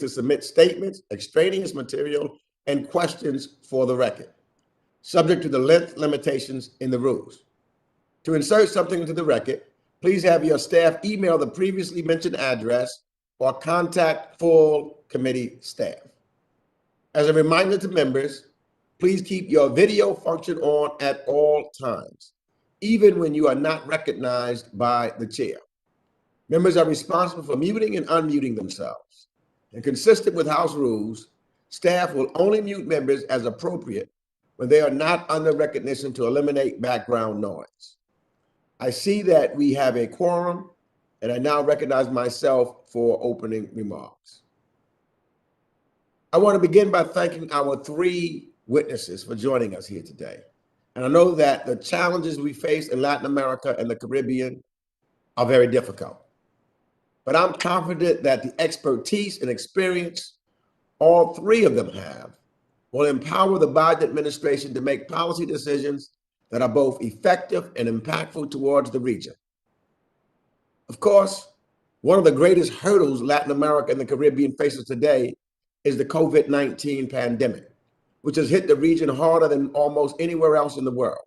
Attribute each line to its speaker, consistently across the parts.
Speaker 1: to submit statements, extraneous material, and questions for the record, subject to the length limitations in the rules. To insert something into the record, please have your staff email the previously mentioned address or contact full committee staff. As a reminder to members, please keep your video function on at all times, even when you are not recognized by the chair. Members are responsible for muting and unmuting themselves. And consistent with House rules, staff will only mute members as appropriate when they are not under recognition to eliminate background noise. I see that we have a quorum, and I now recognize myself for opening remarks. I want to begin by thanking our three witnesses for joining us here today. And I know that the challenges we face in Latin America and the Caribbean are very difficult. But I'm confident that the expertise and experience all three of them have will empower the Biden administration to make policy decisions that are both effective and impactful towards the region. Of course, one of the greatest hurdles Latin America and the Caribbean faces today is the COVID-19 pandemic, which has hit the region harder than almost anywhere else in the world.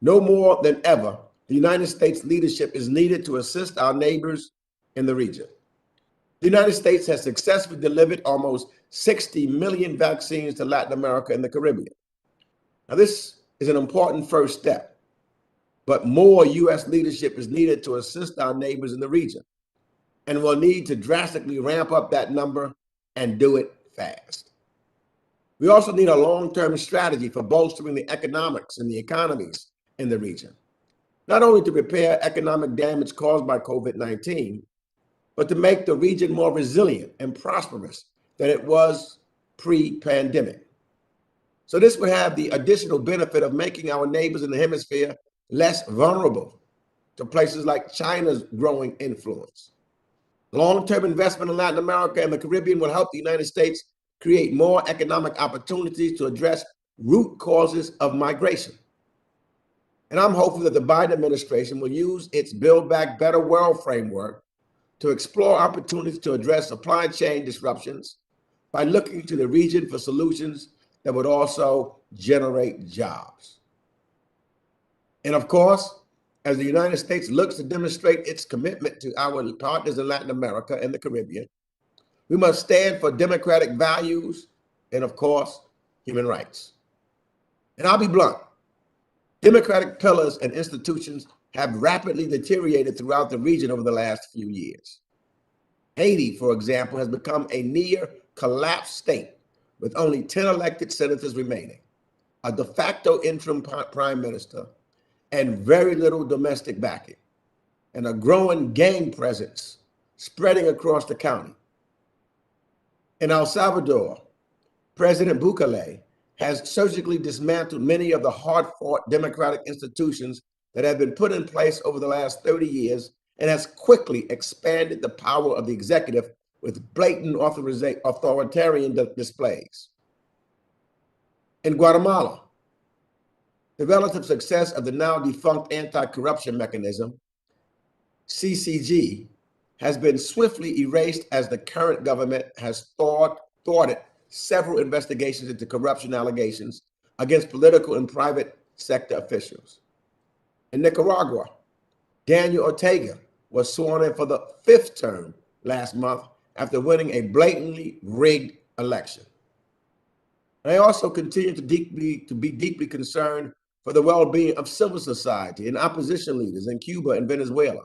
Speaker 1: No more than ever, the United States leadership is needed to assist our neighbors in the region. The United States has successfully delivered almost 60 million vaccines to Latin America and the Caribbean. Now, this is an important first step, but more U.S. leadership is needed to assist our neighbors in the region, and we'll need to drastically ramp up that number and do it fast. We also need a long-term strategy for bolstering the economics and the economies in the region, not only to repair economic damage caused by COVID-19, but to make the region more resilient and prosperous than it was pre-pandemic. So this would have the additional benefit of making our neighbors in the hemisphere less vulnerable to places like China's growing influence. Long-term investment in Latin America and the Caribbean will help the United States create more economic opportunities to address root causes of migration. And I'm hopeful that the Biden administration will use its Build Back Better World framework to explore opportunities to address supply chain disruptions by looking to the region for solutions that would also generate jobs. And of course, as the United States looks to demonstrate its commitment to our partners in Latin America and the Caribbean, we must stand for democratic values and, of course, human rights. And I'll be blunt. Democratic pillars and institutions have rapidly deteriorated throughout the region over the last few years. Haiti, for example, has become a near collapsed state with only 10 elected senators remaining, a de facto interim prime minister, and very little domestic backing, and a growing gang presence spreading across the county. In El Salvador, President Bukele has surgically dismantled many of the hard-fought democratic institutions that have been put in place over the last 30 years and has quickly expanded the power of the executive with blatant authoritarian displays. In Guatemala, the relative success of the now defunct anti-corruption mechanism, CCG, has been swiftly erased as the current government has thwarted several investigations into corruption allegations against political and private sector officials. In Nicaragua, Daniel Ortega was sworn in for the 5th term last month after winning a blatantly rigged election. And I also continue to be deeply concerned for the well-being of civil society and opposition leaders in Cuba and Venezuela.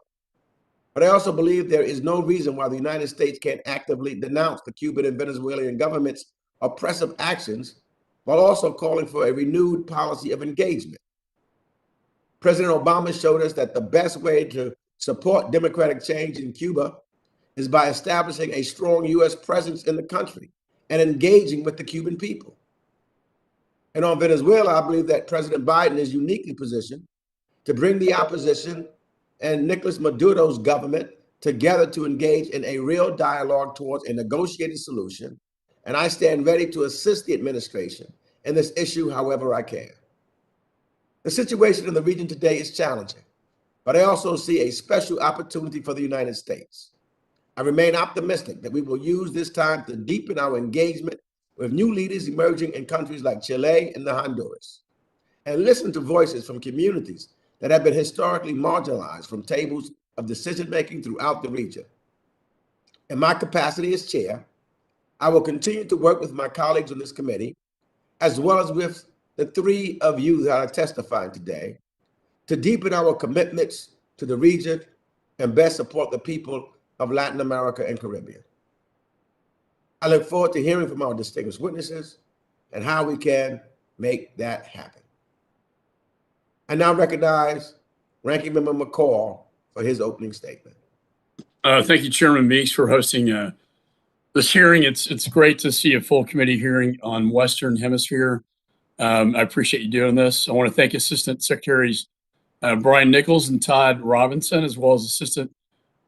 Speaker 1: But I also believe there is no reason why the United States can't actively denounce the Cuban and Venezuelan government's oppressive actions while also calling for a renewed policy of engagement. President Obama showed us that the best way to support democratic change in Cuba is by establishing a strong U.S. presence in the country and engaging with the Cuban people. And on Venezuela, I believe that President Biden is uniquely positioned to bring the opposition and Nicolas Maduro's government together to engage in a real dialogue towards a negotiated solution. And I stand ready to assist the administration in this issue however I can. The situation in the region today is challenging, but I also see a special opportunity for the United States. I remain optimistic that we will use this time to deepen our engagement with new leaders emerging in countries like Chile and the Honduras, and listen to voices from communities that have been historically marginalized from tables of decision-making throughout the region. In my capacity as chair, I will continue to work with my colleagues on this committee, as well as with the three of you that are testifying today, to deepen our commitments to the region and best support the people of Latin America and Caribbean. I look forward to hearing from our distinguished witnesses and how we can make that happen. I now recognize Ranking Member McCall for his opening statement.
Speaker 2: Thank you, Chairman Meeks, for hosting this hearing. It's great to see a full committee hearing on Western Hemisphere. I appreciate you doing this. I want to thank Assistant Secretaries Brian Nichols and Todd Robinson, as well as Assistant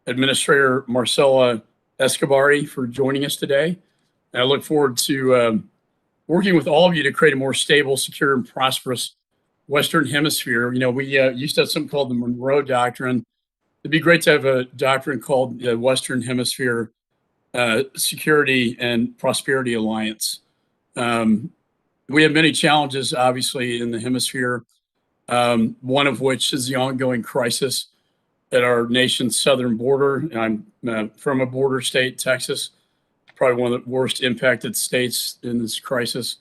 Speaker 2: Administrator Marcela Escobari for joining us today. And I look forward to working with all of you to create a more stable, secure, and prosperous Western Hemisphere. You know, we used to have something called the Monroe Doctrine. It'd be great to have a doctrine called the Western Hemisphere Security and Prosperity Alliance. We have many challenges, obviously, in the hemisphere, one of which is the ongoing crisis at our nation's southern border. I'm from a border state, Texas, probably one of the worst impacted states in this crisis.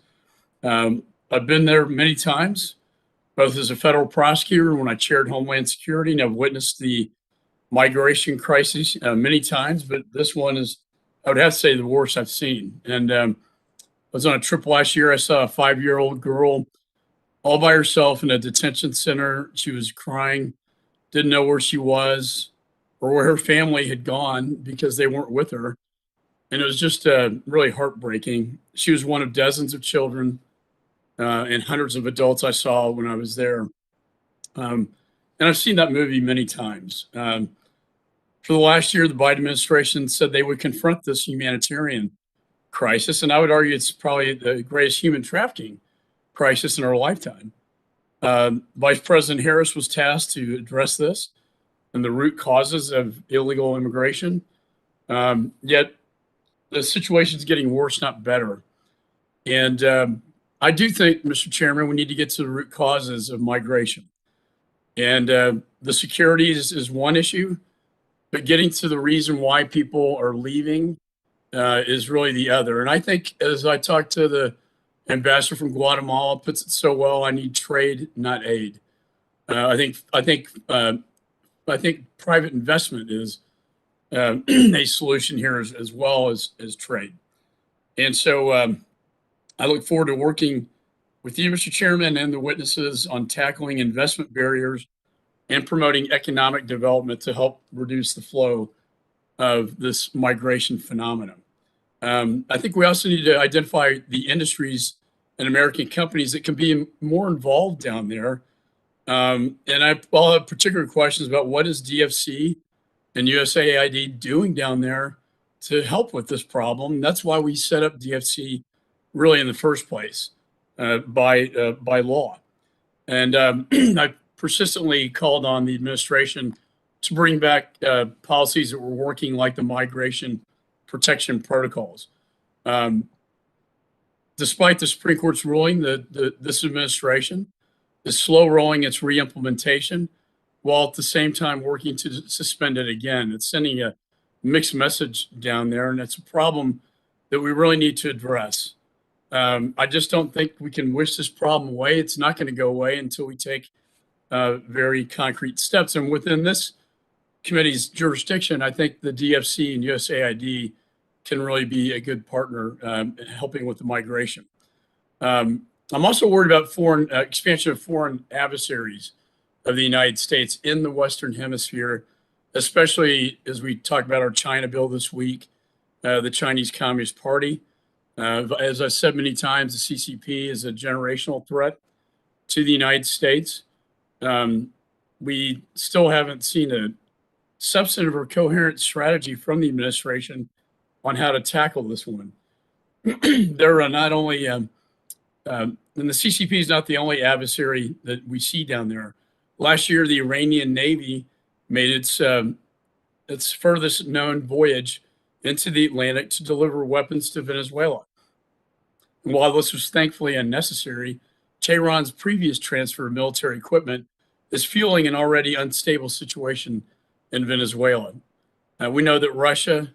Speaker 2: I've been there many times, both as a federal prosecutor when I chaired Homeland Security, and I've witnessed the migration crisis many times, but this one is, I would have to say, the worst I've seen. And I was on a trip last year. I saw a 5-year-old girl all by herself in a detention center. She was crying, didn't know where she was or where her family had gone because they weren't with her. And it was just really heartbreaking. She was one of dozens of children and hundreds of adults I saw when I was there. And I've seen that movie many times. For the last year, the Biden administration said they would confront this humanitarian crisis. And I would argue it's probably the greatest human trafficking crisis in our lifetime. Vice President Harris was tasked to address this and the root causes of illegal immigration. Yet the situation is getting worse, not better. And I do think, Mr. Chairman, we need to get to the root causes of migration. And the security is one issue, but getting to the reason why people are leaving is really the other. And I think, as I talked to the ambassador from Guatemala, puts it so well, I need trade, not aid. I think private investment is a solution here as well as trade. And so I look forward to working with you, Mr. Chairman, and the witnesses on tackling investment barriers and promoting economic development to help reduce the flow of this migration phenomenon. I think we also need to identify the industries and American companies that can be more involved down there. And I'll have particular questions about what is DFC and USAID doing down there to help with this problem. And that's why we set up DFC really in the first place by law. And I persistently called on the administration to bring back policies that were working, like the migration protection protocols. Despite the Supreme Court's ruling, this administration is slow rolling its re-implementation while at the same time working to suspend it again. It's sending a mixed message down there, and it's a problem that we really need to address. I just don't think we can wish this problem away. It's not going to go away until we take very concrete steps. And within this committee's jurisdiction, I think the DFC and USAID can really be a good partner helping with the migration. I'm also worried about expansion of foreign adversaries of the United States in the Western Hemisphere, especially as we talk about our China bill this week, the Chinese Communist Party. As I've said many times, the CCP is a generational threat to the United States. We still haven't seen a substantive or coherent strategy from the administration on how to tackle this one. They're not only, and the CCP is not the only adversary that we see down there. Last year, the Iranian Navy made its its furthest known voyage into the Atlantic to deliver weapons to Venezuela. And while this was thankfully unnecessary, Tehran's previous transfer of military equipment is fueling an already unstable situation in Venezuela. We know that Russia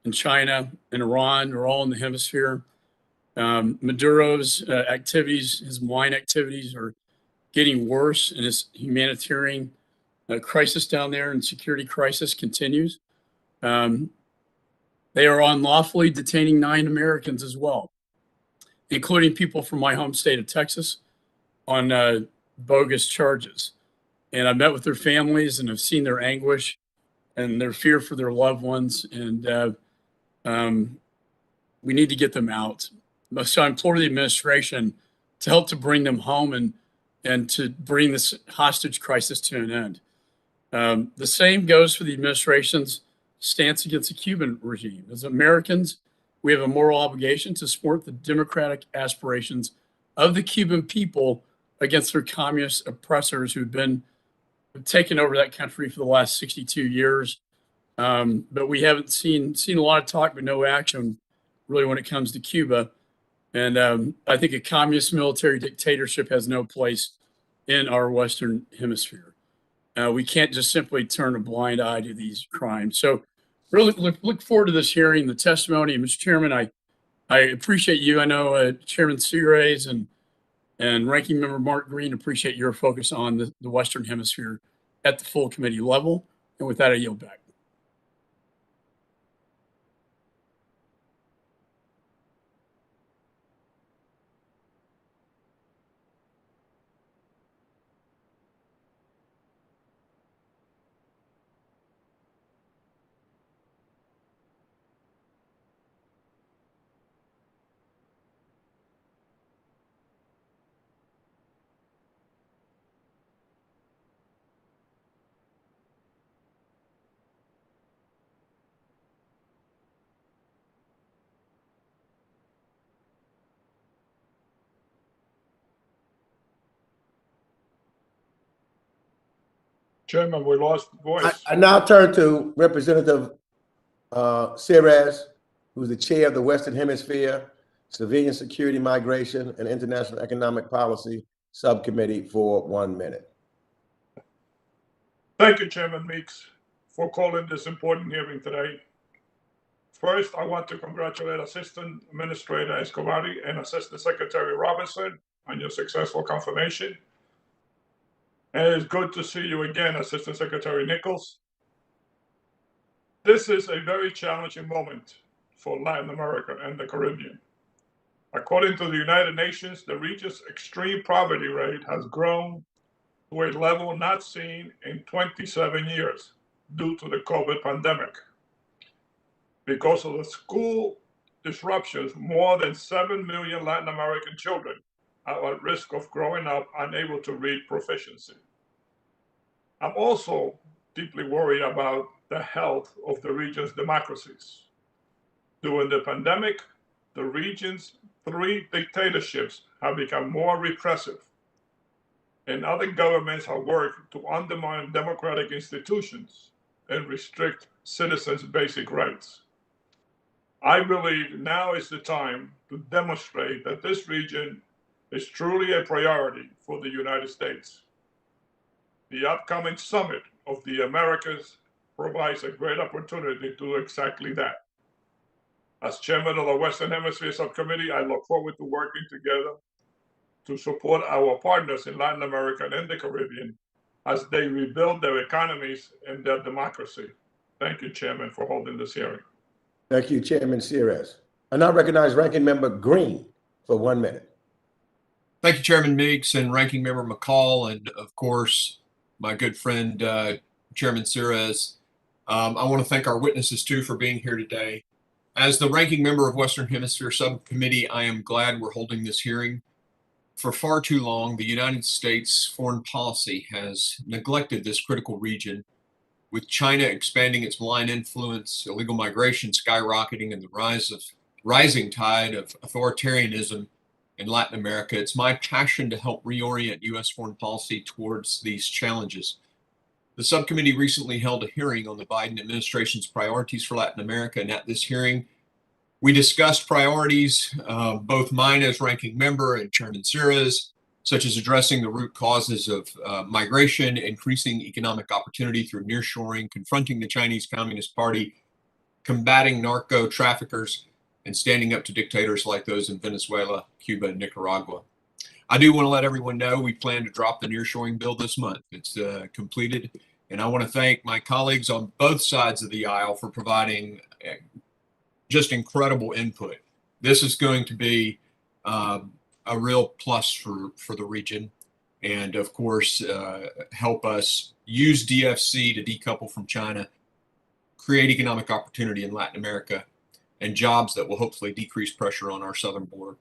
Speaker 2: and China and Iran are all in the hemisphere. Maduro's activities, his wine activities, are getting worse, and his humanitarian crisis down there and security crisis continues. They are unlawfully detaining 9 Americans as well, including people from my home state of Texas, on bogus charges. And I met with their families and have seen their anguish and their fear for their loved ones. And we need to get them out. So I implore the administration to help to bring them home and to bring this hostage crisis to an end. The same goes for the administration's stance against the Cuban regime. As Americans, we have a moral obligation to support the democratic aspirations of the Cuban people against their communist oppressors who've taken over that country for the last 62 years. But we haven't seen a lot of talk, but no action really when it comes to Cuba. And I think a communist military dictatorship has no place in our Western Hemisphere. We can't just simply turn a blind eye to these crimes. So really look forward to this hearing, the testimony. Mr. Chairman, I appreciate you. I know Chairman Segraves and Ranking Member Mark Green appreciate your focus on the Western Hemisphere at the full committee level. And with that, I yield back.
Speaker 3: Chairman, we lost voice.
Speaker 1: I now turn to Representative Segraves, who's the chair of the Western Hemisphere Civilian Security, Migration, and International Economic Policy Subcommittee for 1 minute.
Speaker 3: Thank you, Chairman Meeks, for calling this important hearing today. First, I want to congratulate Assistant Administrator Escobari and Assistant Secretary Robinson on your successful confirmation. And it's good to see you again, Assistant Secretary Nichols. This is a very challenging moment for Latin America and the Caribbean. According to the United Nations, the region's extreme poverty rate has grown to a level not seen in 27 years due to the COVID pandemic. Because of the school disruptions, more than 7 million Latin American children are at risk of growing up unable to read proficiency. I'm also deeply worried about the health of the region's democracies. During the pandemic, the region's 3 dictatorships have become more repressive, and other governments have worked to undermine democratic institutions and restrict citizens' basic rights. I believe now is the time to demonstrate that this region is truly a priority for the United States. The upcoming Summit of the Americas provides a great opportunity to do exactly that. As chairman of the Western Hemisphere Subcommittee, I look forward to working together to support our partners in Latin America and the Caribbean as they rebuild their economies and their democracy. Thank you, Chairman, for holding this hearing.
Speaker 1: Thank you, Chairman Segraves. I now recognize Ranking Member Green for 1 minute.
Speaker 4: Thank you, Chairman Meeks and Ranking Member McCall, and of course, my good friend, Chairman Segraves. I want to thank our witnesses too for being here today. As the ranking member of Western Hemisphere Subcommittee, I am glad we're holding this hearing. For far too long, the United States foreign policy has neglected this critical region, with China expanding its malign influence, illegal migration skyrocketing, and the rising tide of authoritarianism in Latin America. It's my passion to help reorient U.S. foreign policy towards these challenges. The subcommittee recently held a hearing on the Biden administration's priorities for Latin America, and at this hearing, we discussed priorities, both mine as ranking member and Chairman Sira's, such as addressing the root causes of migration, increasing economic opportunity through nearshoring, confronting the Chinese Communist Party, combating narco traffickers, and standing up to dictators like those in Venezuela, Cuba, and Nicaragua. I do want to let everyone know we plan to drop the nearshoring bill this month. It's completed, and I want to thank my colleagues on both sides of the aisle for providing just incredible input. This is going to be a real plus for the region, and of course help us use DFC to decouple from China, create economic opportunity in Latin America, and jobs that will hopefully decrease pressure on our southern border.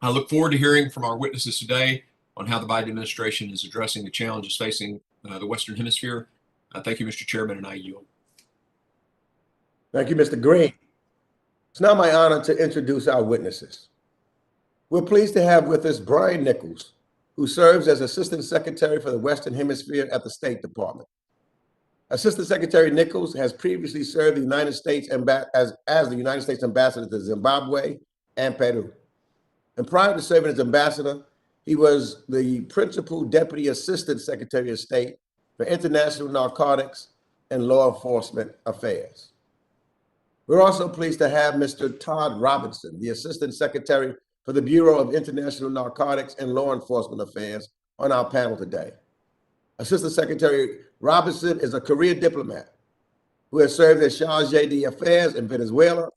Speaker 4: I look forward to hearing from our witnesses today on how the Biden administration is addressing the challenges facing the Western Hemisphere. Thank you, Mr. Chairman, and I yield.
Speaker 1: Thank you, Mr. Green. It's now my honor to introduce our witnesses. We're pleased to have with us Brian Nichols, who serves as Assistant Secretary for the Western Hemisphere at the State Department. Assistant Secretary Nichols has previously served the United States as the United States Ambassador to Zimbabwe and Peru. And prior to serving as ambassador, he was the Principal Deputy Assistant Secretary of State for International Narcotics and Law Enforcement Affairs. We're also pleased to have Mr. Todd Robinson, the Assistant Secretary for the Bureau of International Narcotics and Law Enforcement Affairs, on our panel today. Assistant Secretary Robinson is a career diplomat who has served as Chargé d'Affaires in Venezuela,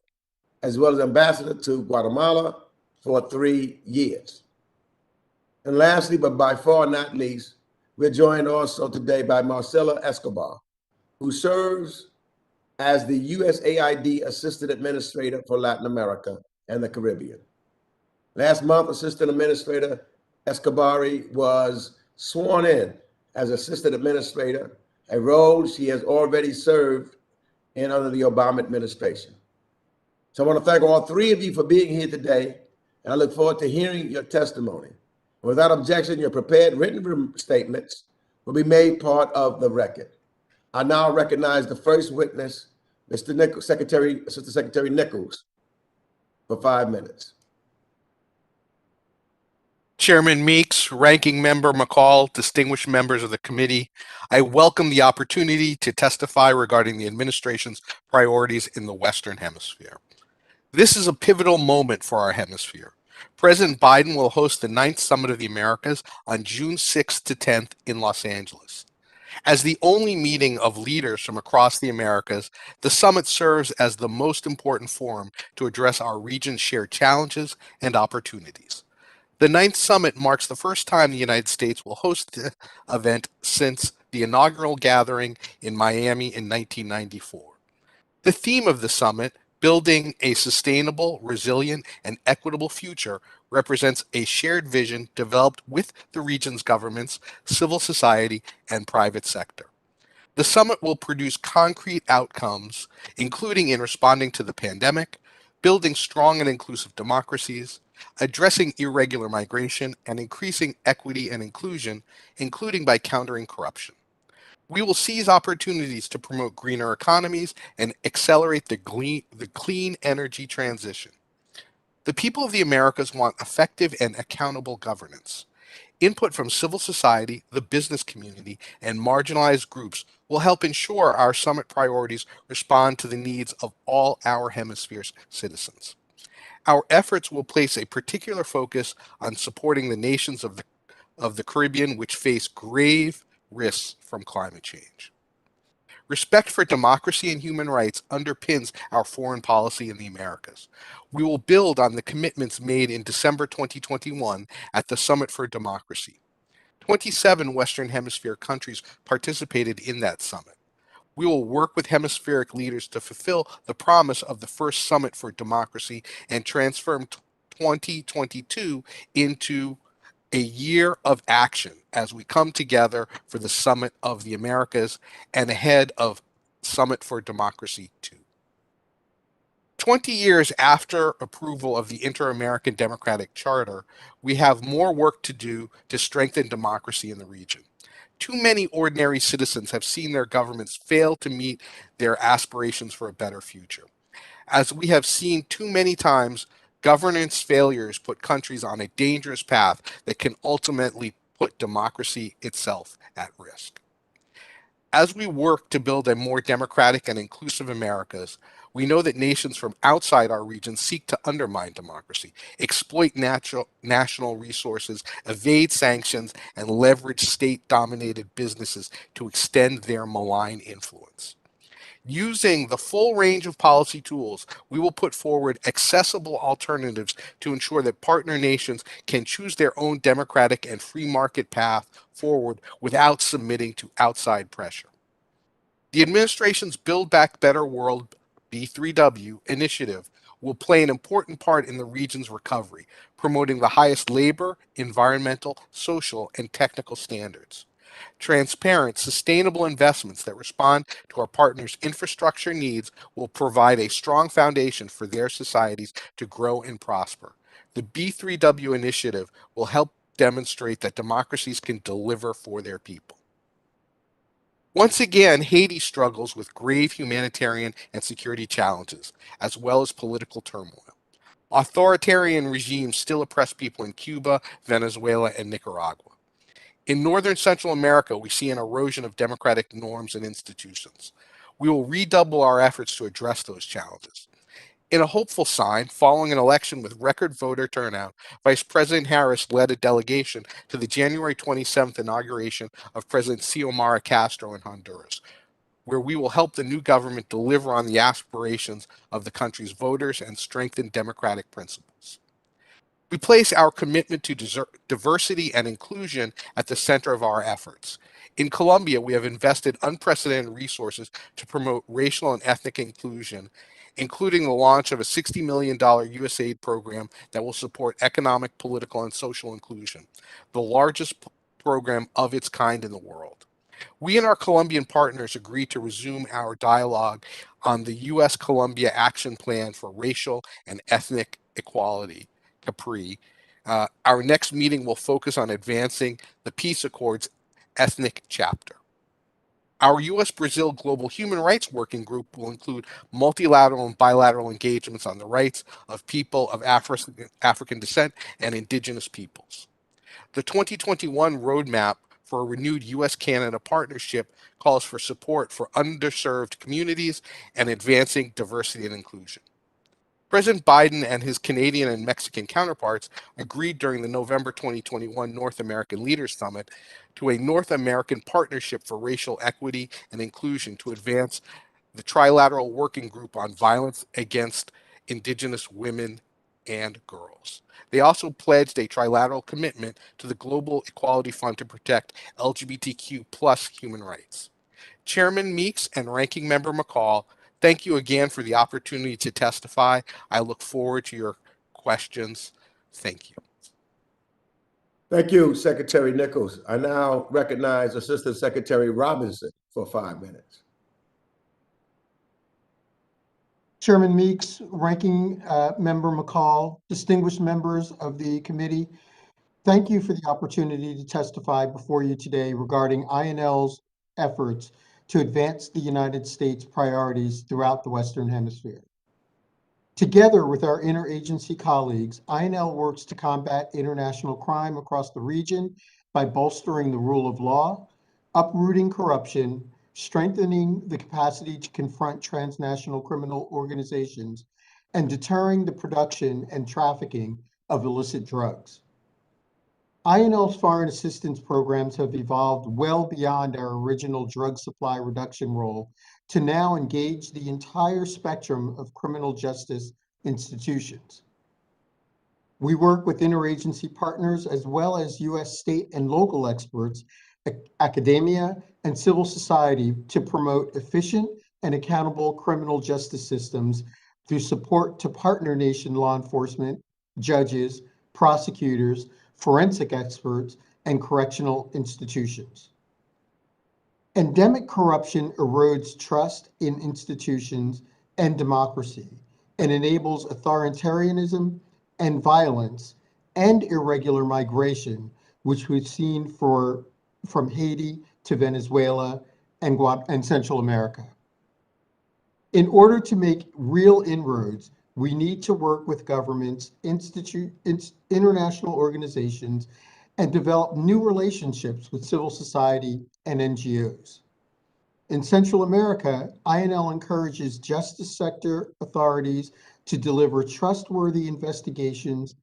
Speaker 1: as well as Ambassador to Guatemala for 3 years. And lastly, but by far not least, we're joined also today by Marcela Escobari, who serves as the USAID Assistant Administrator for Latin America and the Caribbean. Last month, Assistant Administrator Escobari was sworn in as Assistant Administrator, a role she has already served in under the Obama administration. So I want to thank all three of you for being here today, and I look forward to hearing your testimony. Without objection, your prepared written statements will be made part of the record. I now recognize the first witness, Mr. Nichols, Assistant Secretary Nichols, for 5 minutes.
Speaker 5: Chairman Meeks, Ranking Member McCall, distinguished members of the committee, I welcome the opportunity to testify regarding the administration's priorities in the Western Hemisphere. This is a pivotal moment for our hemisphere. President Biden will host the 9th Summit of the Americas on June 6th to 10th in Los Angeles. As the only meeting of leaders from across the Americas, the summit serves as the most important forum to address our region's shared challenges and opportunities. The 9th Summit marks the first time the United States will host the event since the inaugural gathering in Miami in 1994. The theme of the summit, Building a Sustainable, Resilient, and Equitable Future, represents a shared vision developed with the region's governments, civil society, and private sector. The summit will produce concrete outcomes, including in responding to the pandemic, building strong and inclusive democracies, addressing irregular migration, and increasing equity and inclusion, including by countering corruption. We will seize opportunities to promote greener economies and accelerate the clean energy transition. The people of the Americas want effective and accountable governance. Input from civil society, the business community, and marginalized groups will help ensure our summit priorities respond to the needs of all our hemisphere's citizens. Our efforts will place a particular focus on supporting the nations of the Caribbean, which face grave risks from climate change. Respect for democracy and human rights underpins our foreign policy in the Americas. We will build on the commitments made in December 2021 at the Summit for Democracy. 27 Western Hemisphere countries participated in that summit. We will work with hemispheric leaders to fulfill the promise of the first Summit for Democracy and transform 2022 into a year of action as we come together for the Summit of the Americas and ahead of Summit for Democracy 2. 20 years after approval of the Inter-American Democratic Charter, we have more work to do to strengthen democracy in the region. Too many ordinary citizens have seen their governments fail to meet their aspirations for a better future. As we have seen too many times, governance failures put countries on a dangerous path that can ultimately put democracy itself at risk. As we work to build a more democratic and inclusive Americas, we know that nations from outside our region seek to undermine democracy, exploit national resources, evade sanctions, and leverage state-dominated businesses to extend their malign influence. Using the full range of policy tools, we will put forward accessible alternatives to ensure that partner nations can choose their own democratic and free market path forward without submitting to outside pressure. The administration's Build Back Better World B3W initiative will play an important part in the region's recovery, promoting the highest labor, environmental, social, and technical standards. Transparent, sustainable investments that respond to our partners' infrastructure needs will provide a strong foundation for their societies to grow and prosper. The B3W initiative will help demonstrate that democracies can deliver for their people. Once again, Haiti struggles with grave humanitarian and security challenges, as well as political turmoil. Authoritarian regimes still oppress people in Cuba, Venezuela, and Nicaragua. In Northern Central America, we see an erosion of democratic norms and institutions. We will redouble our efforts to address those challenges. In a hopeful sign, following an election with record voter turnout, Vice President Harris led a delegation to the January 27th inauguration of President Xiomara Castro in Honduras, where we will help the new government deliver on the aspirations of the country's voters and strengthen democratic principles. We place our commitment to diversity and inclusion at the center of our efforts. In Colombia, we have invested unprecedented resources to promote racial and ethnic inclusion, including the launch of a $60 million USAID program that will support economic, political, and social inclusion, the largest program of its kind in the world. We and our Colombian partners agreed to resume our dialogue on the U.S.-Colombia Action Plan for Racial and Ethnic Equality, CAPRI. Our next meeting will focus on advancing the Peace Accords ethnic chapter. Our U.S.-Brazil Global Human Rights Working Group will include multilateral and bilateral engagements on the rights of people of African descent and indigenous peoples. The 2021 roadmap for a renewed U.S.-Canada partnership calls for support for underserved communities and advancing diversity and inclusion. President Biden and his Canadian and Mexican counterparts agreed during the November 2021 North American Leaders Summit to a North American Partnership for Racial Equity and Inclusion to advance the Trilateral Working Group on Violence Against Indigenous Women and Girls. They also pledged a trilateral commitment to the Global Equality Fund to protect LGBTQ+ human rights. Chairman Meeks and Ranking Member McCall, thank you again for the opportunity to testify. I look forward to your questions. Thank you.
Speaker 1: Thank you, Secretary Nichols. I now recognize Assistant Secretary Robinson for 5 minutes.
Speaker 6: Chairman Meeks, Ranking Member McCall, distinguished members of the committee, thank you for the opportunity to testify before you today regarding INL's efforts to advance the United States priorities throughout the Western Hemisphere. Together with our interagency colleagues, INL works to combat international crime across the region by bolstering the rule of law, uprooting corruption, strengthening the capacity to confront transnational criminal organizations, and deterring the production and trafficking of illicit drugs. INL's foreign assistance programs have evolved well beyond our original drug supply reduction role to now engage the entire spectrum of criminal justice institutions. We work with interagency partners as well as U.S. state and local experts, academia, and civil society to promote efficient and accountable criminal justice systems through support to partner nation law enforcement, judges, prosecutors, forensic experts, and correctional institutions. Endemic corruption erodes trust in institutions and democracy and enables authoritarianism and violence and irregular migration, which we've seen for from Haiti to Venezuela and Central America. In order to make real inroads, we need to work with governments, international organizations, and develop new relationships with civil society and NGOs. In Central America, INL encourages justice sector authorities to deliver trustworthy investigations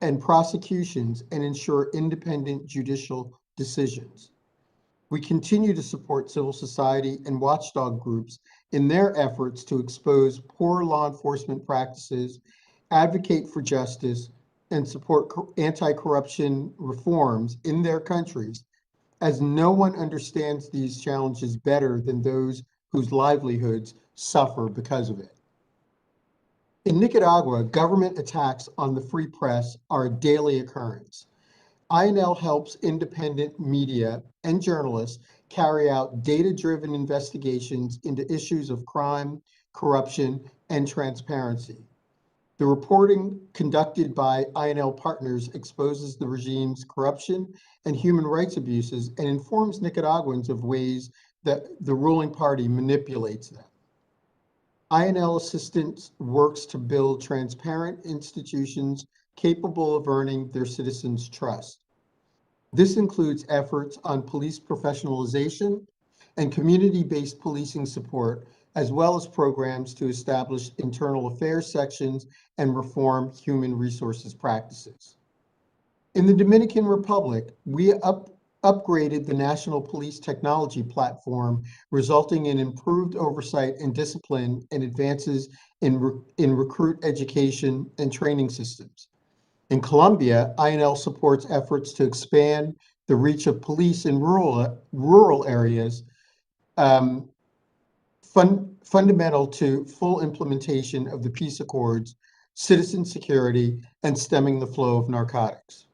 Speaker 6: and prosecutions and ensure independent judicial decisions. We continue to support civil society and watchdog groups in their efforts to expose poor law enforcement practices, advocate for justice, and support anti-corruption reforms in their countries, as no one understands these challenges better than those whose livelihoods suffer because of it. In Nicaragua, government attacks on the free press are a daily occurrence. INL helps independent media and journalists carry out data-driven investigations into issues of crime, corruption, and transparency. The reporting conducted by INL partners exposes the regime's corruption and human rights abuses and informs Nicaraguans of ways that the ruling party manipulates them. INL assistance works to build transparent institutions capable of earning their citizens' trust. This includes efforts on police professionalization and community-based policing support, as well as programs to establish internal affairs sections and reform human resources practices. In the Dominican Republic, we upgraded the National Police Technology Platform, resulting in improved oversight and discipline and advances in recruit education and training systems. In Colombia, INL supports efforts to expand the reach of police in rural areas, fundamental to full implementation of the peace accords, citizen security, and stemming the flow of narcotics.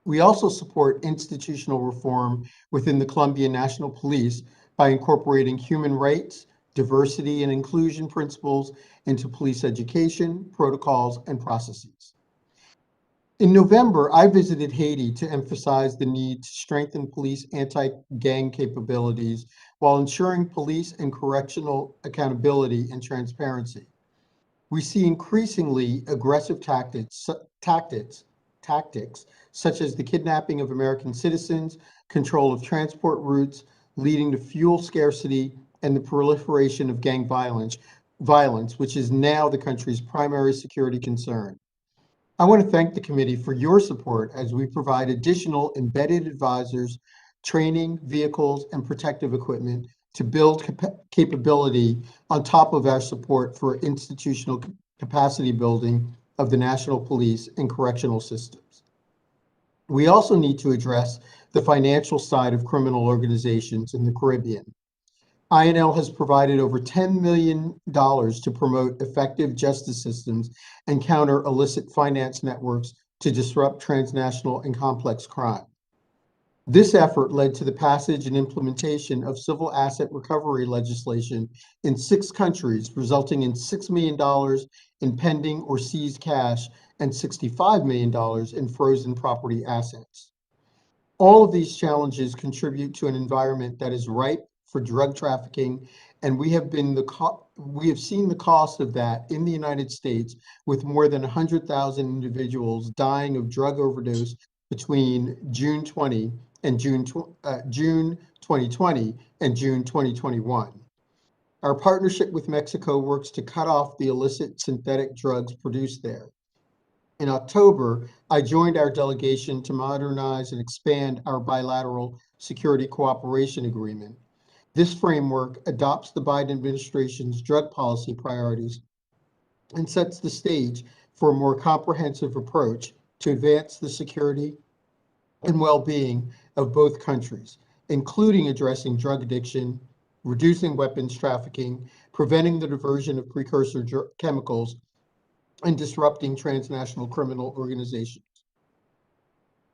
Speaker 6: We also support institutional reform within the Colombian National Police by incorporating human rights, diversity, and inclusion principles into police education, protocols, and processes. In November, I visited Haiti to emphasize the need to strengthen police anti-gang capabilities while ensuring police and correctional accountability and transparency. We see increasingly aggressive tactics such as the kidnapping of American citizens, control of transport routes, leading to fuel scarcity, and the proliferation of gang violence, which is now the country's primary security concern. I want to thank the committee for your support as we provide additional embedded advisors, training, vehicles, and protective equipment to build capability on top of our support for institutional capacity building of the national police and correctional systems. We also need to address the financial side of criminal organizations in the Caribbean. INL has provided over $10 million to promote effective justice systems and counter illicit finance networks to disrupt transnational and complex crime. This effort led to the passage and implementation of civil asset recovery legislation in 6 countries, resulting in $6 million in pending or seized cash and $65 million in frozen property assets. All of these challenges contribute to an environment that is ripe for drug trafficking, and we have seen the cost of that in the United States, with more than 100,000 individuals dying of drug overdose between June 2020 and June 2021. Our partnership with Mexico works to cut off the illicit synthetic drugs produced there. In October, I joined our delegation to modernize and expand our bilateral security cooperation agreement. This framework adopts the Biden administration's drug policy priorities and sets the stage for a more comprehensive approach to advance the security and well-being of both countries, including addressing drug addiction, reducing weapons trafficking, preventing the diversion of precursor chemicals, and disrupting transnational criminal organizations.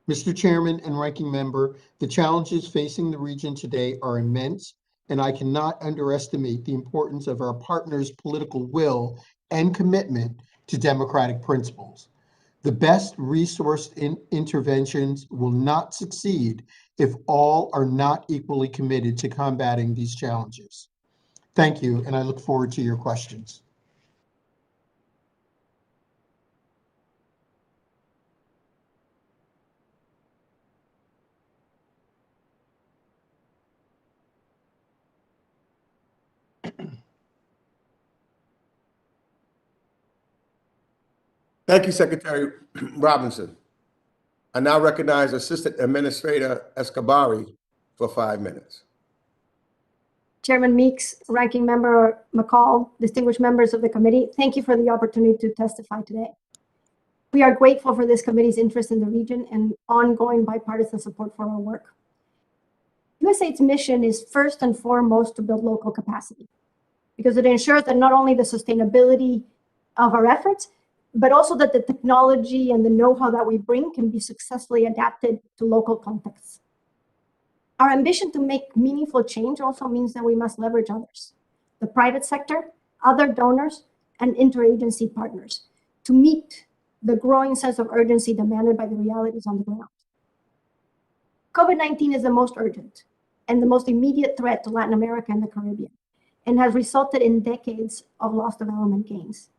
Speaker 6: Mr. Chairman and Ranking Member, the challenges facing the region today are immense, and I cannot underestimate the importance of our partners' political will and commitment to democratic principles. The best resourced interventions will not succeed if all are not equally committed to combating these challenges. Thank you, and I look forward to your questions.
Speaker 1: Thank you, Secretary Robinson. I now recognize Assistant Administrator Escobari for 5 minutes.
Speaker 7: Chairman Meeks, Ranking Member McCall, distinguished members of the committee, thank you for the opportunity to testify today. We are grateful for this committee's interest in the region and ongoing bipartisan support for our work. USAID's mission is first and foremost to build local capacity because it ensures that not only the sustainability of our efforts, but also that the technology and the know-how that we bring can be successfully adapted to local contexts. Our ambition to make meaningful change also means that we must leverage others, the private sector, other donors, and interagency partners to meet the growing sense of urgency demanded by the realities on the ground. COVID-19 is the most urgent and the most immediate threat to Latin America and the Caribbean, and has resulted in decades of lost development gains.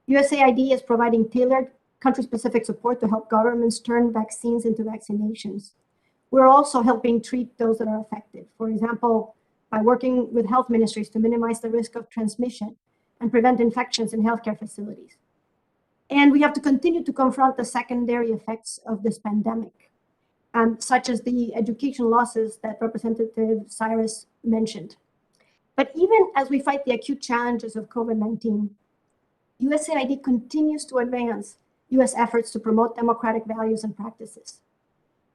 Speaker 7: USAID is providing tailored country-specific support to help governments turn vaccines into vaccinations. We're also helping treat those that are affected, for example, by working with health ministries to minimize the risk of transmission and prevent infections in healthcare facilities. And we have to continue to confront the secondary effects of this pandemic, such as the education losses that Representative Cyrus mentioned. But even as we fight the acute challenges of COVID-19, USAID continues to advance U.S. efforts to promote democratic values and practices.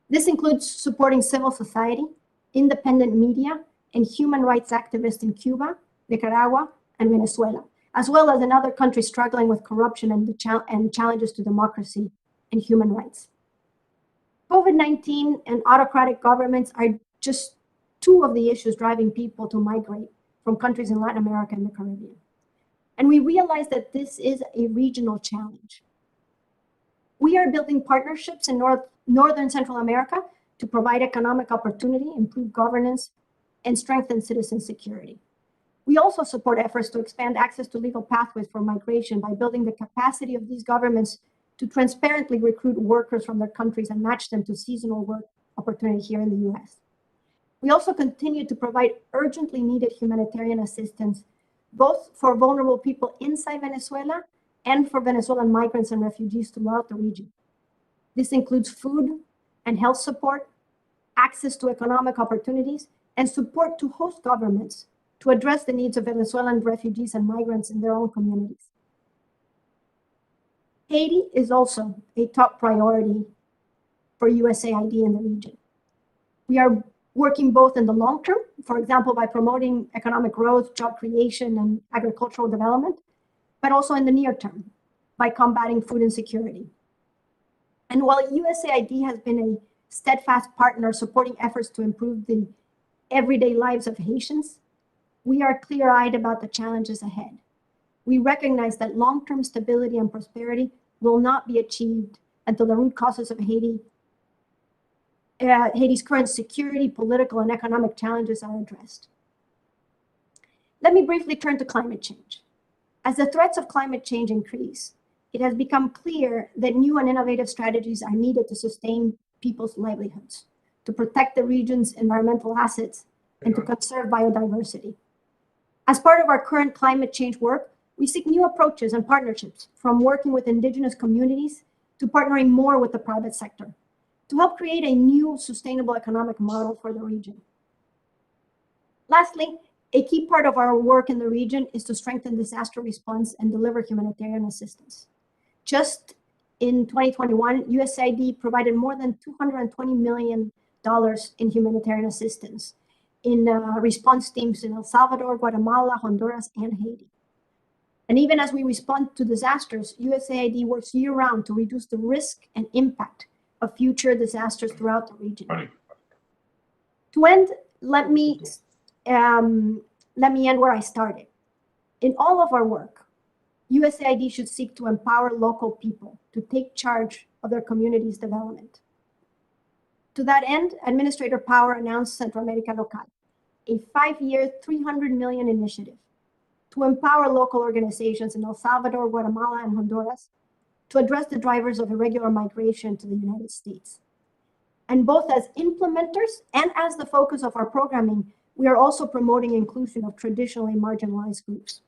Speaker 7: This includes supporting civil society, independent media, and human rights activists in Cuba, Nicaragua, and Venezuela, as well as in other countries struggling with corruption and challenges to democracy and human rights. COVID-19 and autocratic governments are just two of the issues driving people to migrate from countries in Latin America and the Caribbean. And we realize that this is a regional challenge. We are building partnerships in Northern Central America to provide economic opportunity, improve governance, and strengthen citizen security. We also support efforts to expand access to legal pathways for migration by building the capacity of these governments to transparently recruit workers from their countries and match them to seasonal work opportunity here in the US. We also continue to provide urgently needed humanitarian assistance, both for vulnerable people inside Venezuela and for Venezuelan migrants and refugees throughout the region. This includes food and health support, access to economic opportunities, and support to host governments to address the needs of Venezuelan refugees and migrants in their own communities. Haiti is also a top priority for USAID in the region. We are working both in the long term, for example, by promoting economic growth, job creation, and agricultural development, but also in the near term by combating food insecurity. And while USAID has been a steadfast partner supporting efforts to improve the everyday lives of Haitians, we are clear-eyed about the challenges ahead. We recognize that long-term stability and prosperity will not be achieved until the root causes of Haiti's current security, political, and economic challenges are addressed. Let me briefly turn to climate change. As the threats of climate change increase, it has become clear that new and innovative strategies are needed to sustain people's livelihoods, to protect the region's environmental assets, and to conserve biodiversity. As part of our current climate change work, we seek new approaches and partnerships, from working with indigenous communities to partnering more with the private sector, to help create a new sustainable economic model for the region. Lastly, a key part of our work in the region is to strengthen disaster response and deliver humanitarian assistance. Just in 2021, USAID provided more than $220 million in humanitarian assistance in response teams in El Salvador, Guatemala, Honduras, and Haiti. And even as we respond to disasters, USAID works year-round to reduce the risk and impact of future disasters throughout the region. To end, let me end where I started. In all of our work, USAID should seek to empower local people to take charge of their community's development. To that end, Administrator Power announced Centro America Local, a 5-year, $300 million initiative to empower local organizations in El Salvador, Guatemala, and Honduras to address the drivers of irregular migration to the United States. And both as implementers and as the focus of our programming, we are also promoting inclusion of traditionally marginalized groups.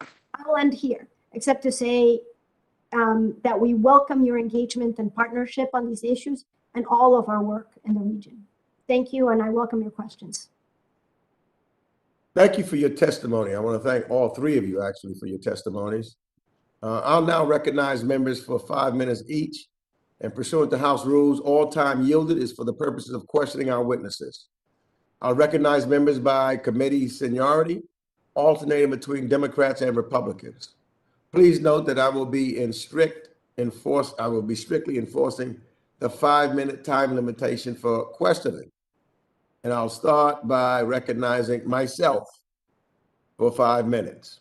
Speaker 7: I will end here, except to say that we welcome your engagement and partnership on these issues and all of our work in the region. Thank you, and I welcome your questions.
Speaker 1: Thank you for your testimony. I want to thank all three of you actually for your testimonies. I'll now recognize members for 5 minutes each, and pursuant to House rules, all time yielded is for the purposes of questioning our witnesses. I'll recognize members by committee seniority, alternating between Democrats and Republicans. Please note that I will be strictly enforcing the 5-minute time limitation for questioning. And I'll start by recognizing myself for 5 minutes.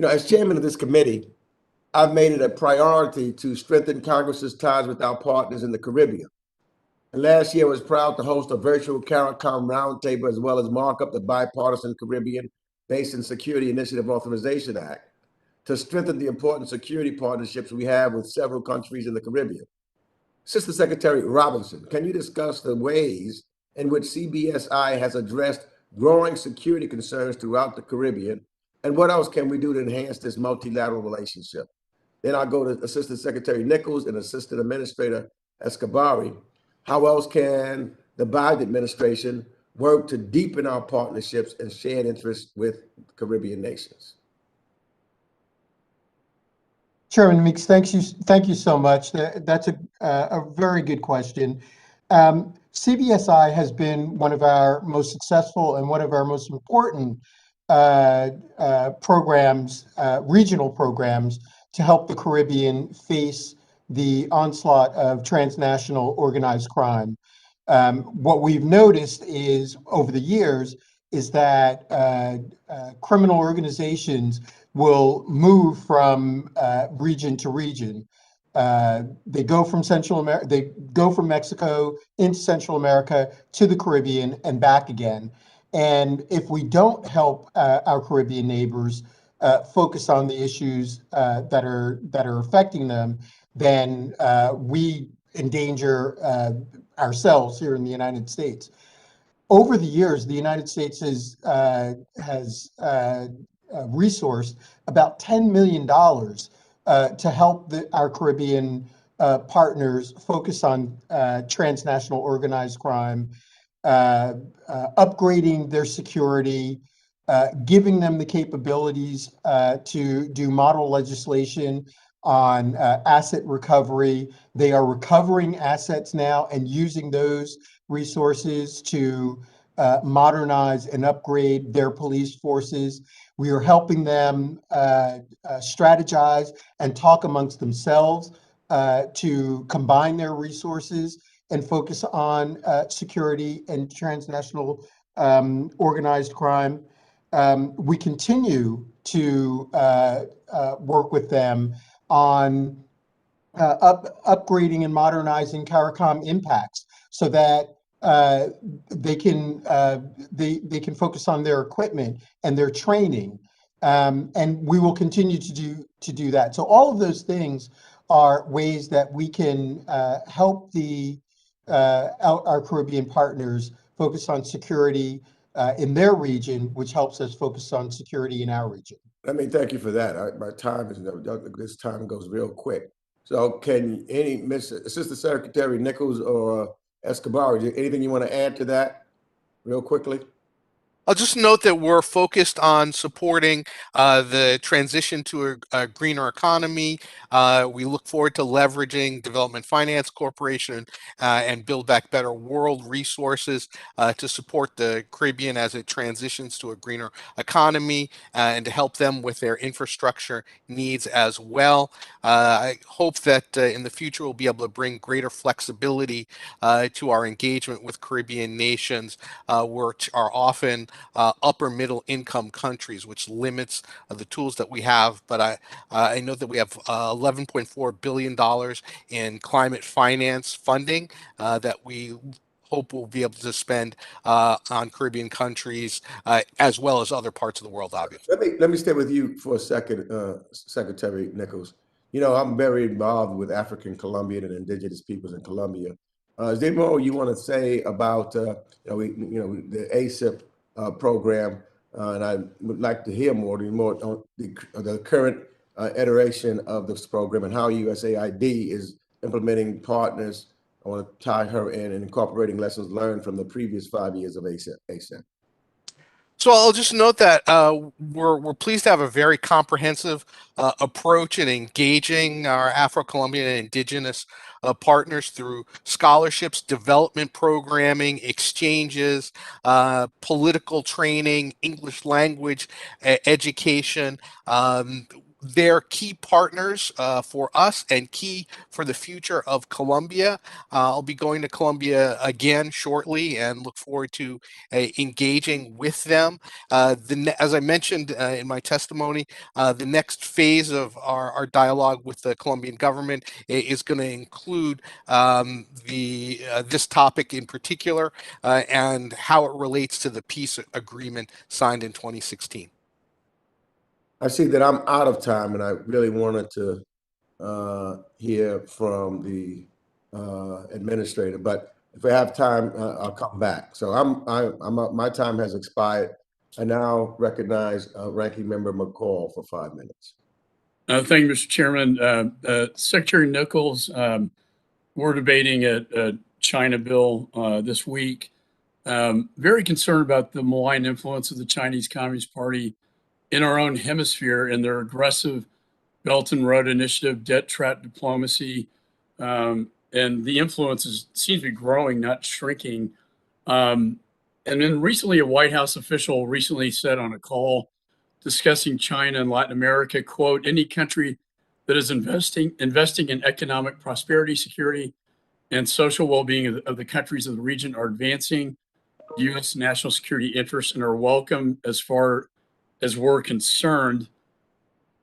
Speaker 1: As chairman of this committee, I've made it a priority to strengthen Congress's ties with our partners in the Caribbean. And last year I was proud to host a virtual CARICOM roundtable as well as mark up the bipartisan Caribbean Basin Security Initiative Authorization Act to strengthen the important security partnerships we have with several countries in the Caribbean. Assistant Secretary Robinson, can you discuss the ways in which CBSI has addressed growing security concerns throughout the Caribbean, and what else can we do to enhance this multilateral relationship? Then I'll go to Assistant Secretary Nichols and Assistant Administrator Escobari. How else can the Biden administration work to deepen our partnerships and shared interests with Caribbean nations?
Speaker 6: Chairman Meeks, thank you so much. That's a very good question. CBSI has been one of our most successful and one of our most important programs, regional programs, to help the Caribbean face the onslaught of transnational organized crime. What we've noticed is over the years is that criminal organizations will move from region to region. They go from Mexico into Central America to the Caribbean and back again. And if we don't help our Caribbean neighbors focus on the issues that are affecting them, then we endanger ourselves here in the United States. Over the years, the United States has resourced about $10 million to help our Caribbean partners focus on transnational organized crime, upgrading their security, giving them the capabilities to do model legislation on asset recovery. They are recovering assets now and using those resources to modernize and upgrade their police forces. We are helping them strategize and talk amongst themselves to combine their resources and focus on security and transnational organized crime. We continue to work with them on upgrading and modernizing CARICOM impacts so that they can focus on their equipment and their training, and we will continue to do that. So all of those things are ways that we can help our Caribbean partners focus on security in their region, which helps us focus on security in our region.
Speaker 1: Let me thank you for that. My time is this time goes real quick. So can Assistant Secretary Nichols or Escobari, anything you want to add to that real quickly?
Speaker 5: I'll just note that we're focused on supporting the transition to a greener economy. We look forward to leveraging Development Finance Corporation and Build Back Better World resources to support the Caribbean as it transitions to a greener economy and to help them with their infrastructure needs as well. I hope that in the future we'll be able to bring greater flexibility to our engagement with Caribbean nations, which are often upper middle income countries, which limits the tools that we have. But I know that we have $11.4 billion in climate finance funding that we hope we'll be able to spend on Caribbean countries as well as other parts of the world, obviously.
Speaker 1: Let me stay with you for a second, Secretary Nichols. You know, I'm very involved with African, Colombian, and indigenous peoples in Colombia. Is there more you want to say about the ASIP program? And I would like to hear more on the current iteration of this program and how USAID is implementing partners. I want to tie her in and incorporating lessons learned from the previous 5 years of ASIP.
Speaker 5: So I'll just note that we're pleased to have a very comprehensive approach in engaging our Afro-Colombian and indigenous partners through scholarships, development programming, exchanges, political training, English language education. They're key partners for us and key for the future of Colombia. I'll be going to Colombia again shortly and look forward to engaging with them. As I mentioned in my testimony, the next phase of our dialogue with the Colombian government is going to include this topic in particular and how it relates to the peace agreement signed in 2016.
Speaker 1: I see that I'm out of time, and I really wanted to hear from the administrator. But if we have time, I'll come back. So my time has expired. I now recognize Ranking Member McCall for 5 minutes.
Speaker 2: Thank you, Mr. Chairman. Secretary Nichols, we're debating a China bill this week. Very concerned about the malign influence of the Chinese Communist Party in our own hemisphere and their aggressive Belt and Road Initiative, debt trap diplomacy, and the influence seems to be growing, not shrinking. And then recently, a White House official recently said on a call discussing China and Latin America, quote, any country that is investing in economic prosperity, security, and social well-being of the countries of the region are advancing U.S. national security interests and are welcome as far as we're concerned.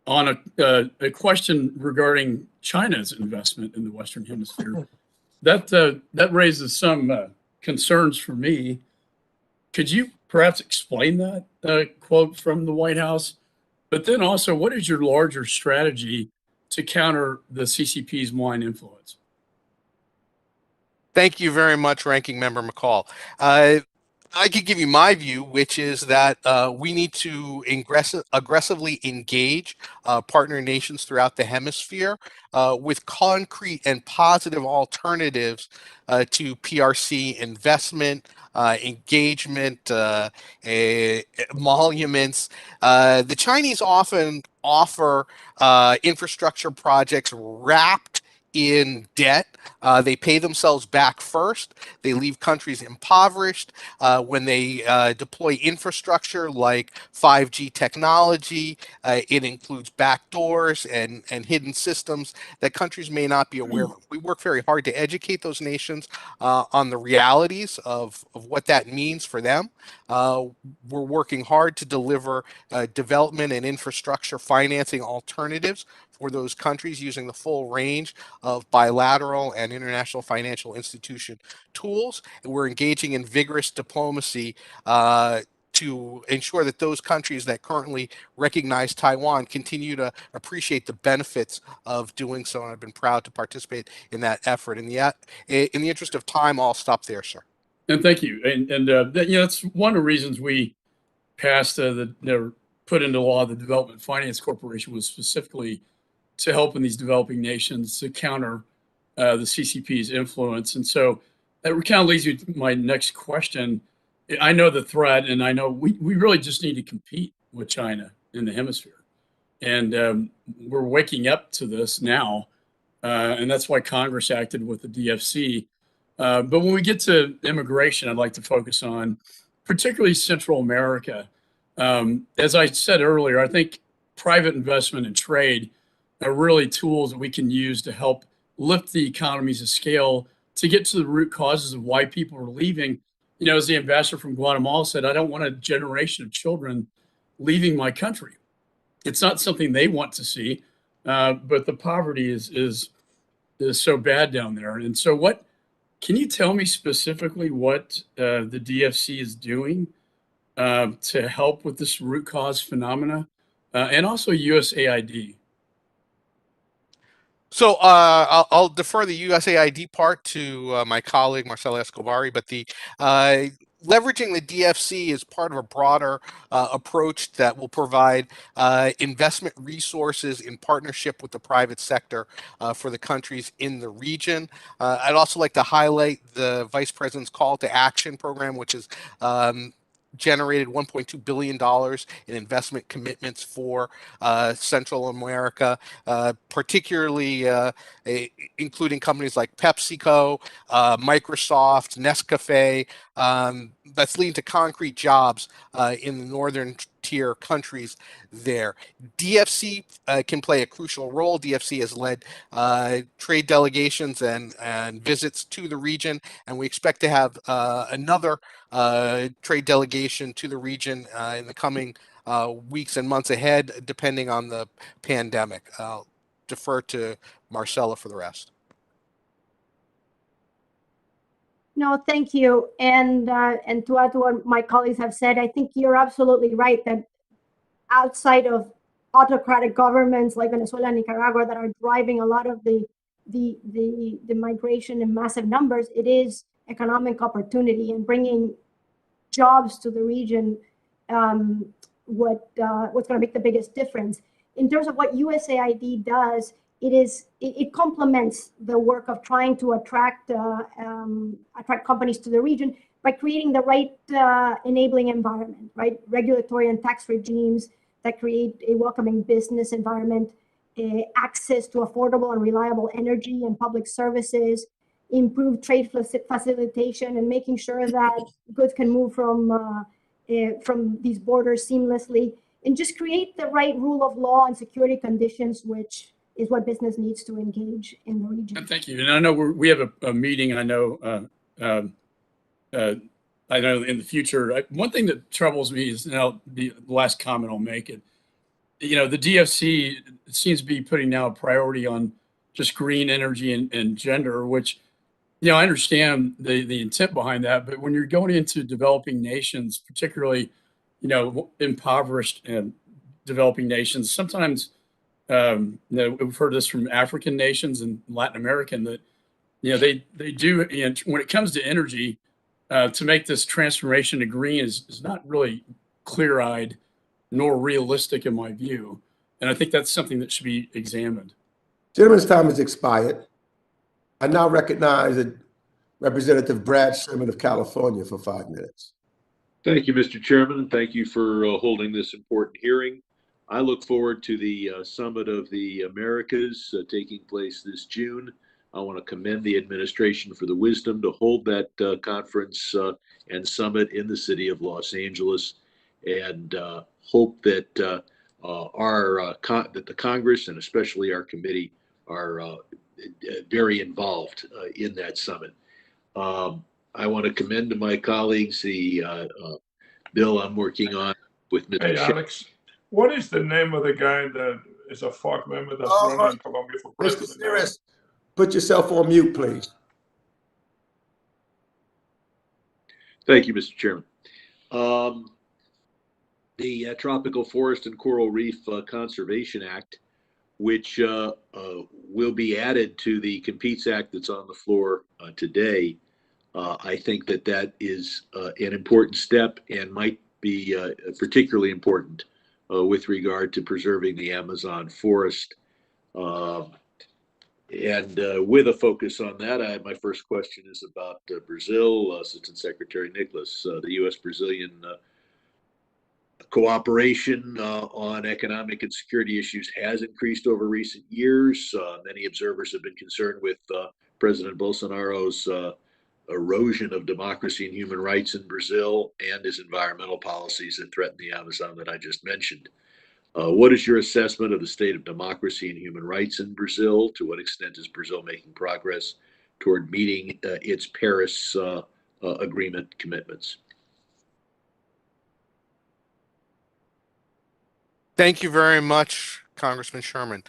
Speaker 2: On a question regarding China's investment in the Western Hemisphere, that raises some concerns for me. Could you perhaps explain that quote from the White House? But then also, what is your larger strategy to counter the CCP's malign influence?
Speaker 5: Thank you very much, Ranking Member McCall. I could give you my view, which is that we need to aggressively engage partner nations throughout the hemisphere with concrete and positive alternatives to PRC investment, engagement, emoluments. The Chinese often offer infrastructure projects wrapped in debt. They pay themselves back first. They leave countries impoverished. When they deploy infrastructure like 5G technology, it includes backdoors and hidden systems that countries may not be aware of. We work very hard to educate those nations on the realities of what that means for them. We're working hard to deliver development and infrastructure financing alternatives for those countries using the full range of bilateral and international financial institution tools. And we're engaging in vigorous diplomacy to ensure that those countries that currently recognize Taiwan continue to appreciate the benefits of doing so. And I've been proud to participate in that effort. In the interest of time, I'll stop there, sir.
Speaker 2: And thank you. And that's one of the reasons we passed put into law the Development Finance Corporation was specifically to help in these developing nations to counter the CCP's influence. And so that kind of leads me to my next question. I know the threat, and I know we really just need to compete with China in the hemisphere. And we're waking up to this now, and that's why Congress acted with the DFC. But when we get to immigration, I'd like to focus on particularly Central America. As I said earlier, I think private investment and trade are really tools that we can use to help lift the economies of scale to get to the root causes of why people are leaving as the ambassador from Guatemala said, I don't want a generation of children leaving my country. It's not something they want to see, but the poverty is so bad down there. And so can you tell me specifically what the DFC is doing to help with this root cause phenomena, and also USAID?
Speaker 5: So I'll defer the USAID part to my colleague Marcela Escobari, but the leveraging the DFC is part of a broader approach that will provide investment resources in partnership with the private sector for the countries in the region. I'd also like to highlight the Vice President's Call to Action program, which is generated $1.2 billion in investment commitments for Central America, particularly including companies like PepsiCo, Microsoft, Nescafe, that's leading to concrete jobs in the northern tier countries there. DFC can play a crucial role. DFC has led trade delegations and visits to the region, and we expect to have another trade delegation to the region in the coming weeks and months ahead, depending on the pandemic. I'll defer to Marcela for the rest.
Speaker 7: No, thank you. And to add to what my colleagues have said, I think you're absolutely right that outside of autocratic governments like Venezuela and Nicaragua that are driving a lot of the migration in massive numbers, it is economic opportunity and bringing jobs to the region what's going to make the biggest difference. In terms of what USAID does, it complements the work of trying to attract companies to the region by creating the right enabling environment, right? Regulatory and tax regimes that create a welcoming business environment, access to affordable and reliable energy and public services, improve trade facilitation, and making sure that goods can move from these borders seamlessly, and just create the right rule of law and security conditions, which is what business needs to engage in the region.
Speaker 2: Thank you. And I know we have a meeting. I know in the future. One thing that troubles me is the last comment I'll make it. The DFC seems to be putting now a priority on just green energy and gender, which I understand the intent behind that. But when you're going into developing nations, particularly impoverished and developing nations, sometimes we've heard this from African nations and Latin American that they do, and when it comes to energy, to make this transformation to green is not really clear-eyed nor realistic in my view, and I think that's something that should be examined.
Speaker 1: Gentleman's time has expired. I now recognize Representative Brad Sherman of California for 5 minutes.
Speaker 8: Thank you, Mr. Chairman, and thank you for holding this important hearing. I look forward to the Summit of the Americas taking place this June. I want to commend the administration for the wisdom to hold that conference and summit in the city of Los Angeles, and hope that that the Congress and especially our committee are very involved in that summit. I want to commend to my colleagues the bill I'm working on with Mr.
Speaker 3: Hey, Alex, what is the name of the guy that is a FARC member that's running in Colombia for president?
Speaker 1: Mr. Sears, put yourself on mute, please.
Speaker 8: Thank you, Mr. Chairman. The Tropical Forest and Coral Reef Conservation Act, which will be added to the Competes Act that's on the floor today, I think that is an important step and might be particularly important with regard to preserving the Amazon forest. And with a focus on that, my first question is about Brazil. Assistant Secretary Nichols, the U.S.-Brazilian cooperation on economic and security issues has increased over recent years. Many observers have been concerned with President Bolsonaro's erosion of democracy and human rights in Brazil and his environmental policies that threaten the Amazon that I just mentioned. What is your assessment of the state of democracy and human rights in Brazil? To what extent is Brazil making progress toward meeting its Paris agreement commitments.
Speaker 5: Thank you very much, Congressman Sherman.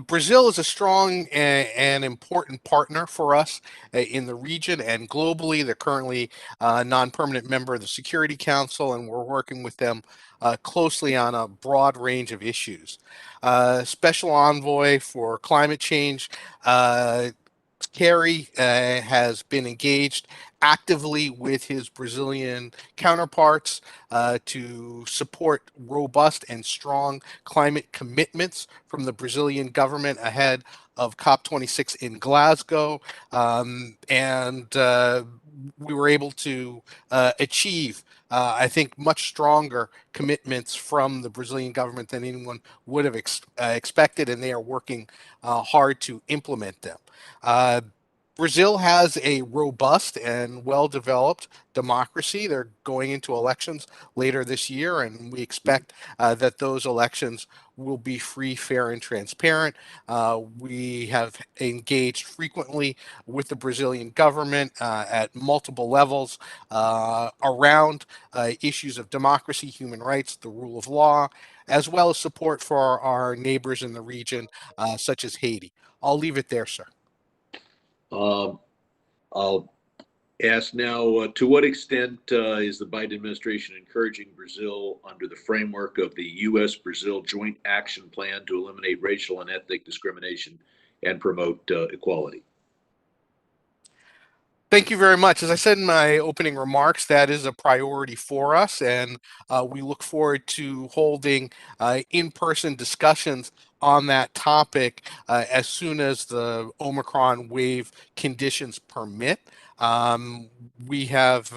Speaker 5: Brazil is a strong and important partner for us in the region and globally. They're currently a non-permanent member of the Security Council, and we're working with them closely on a broad range of issues. Special Envoy for Climate Change, Kerry has been engaged actively with his Brazilian counterparts to support robust and strong climate commitments from the Brazilian government ahead of COP26 in Glasgow. We were able to achieve, I think, much stronger commitments from the Brazilian government than anyone would have expected, and they are working hard to implement them. Brazil has a robust and well-developed democracy. They're going into elections later this year, and we expect that those elections will be free, fair, and transparent. We have engaged frequently with the Brazilian government at multiple levels around issues of democracy, human rights, the rule of law, as well as support for our neighbors in the region, such as Haiti. I'll leave it there, sir.
Speaker 8: I'll ask now, to what extent is the Biden administration encouraging Brazil under the framework of the U.S.-Brazil Joint Action Plan to eliminate racial and ethnic discrimination and promote equality?
Speaker 5: Thank you very much. As I said in my opening remarks, that is a priority for us, and we look forward to holding in-person discussions on that topic as soon as the Omicron wave conditions permit. We have,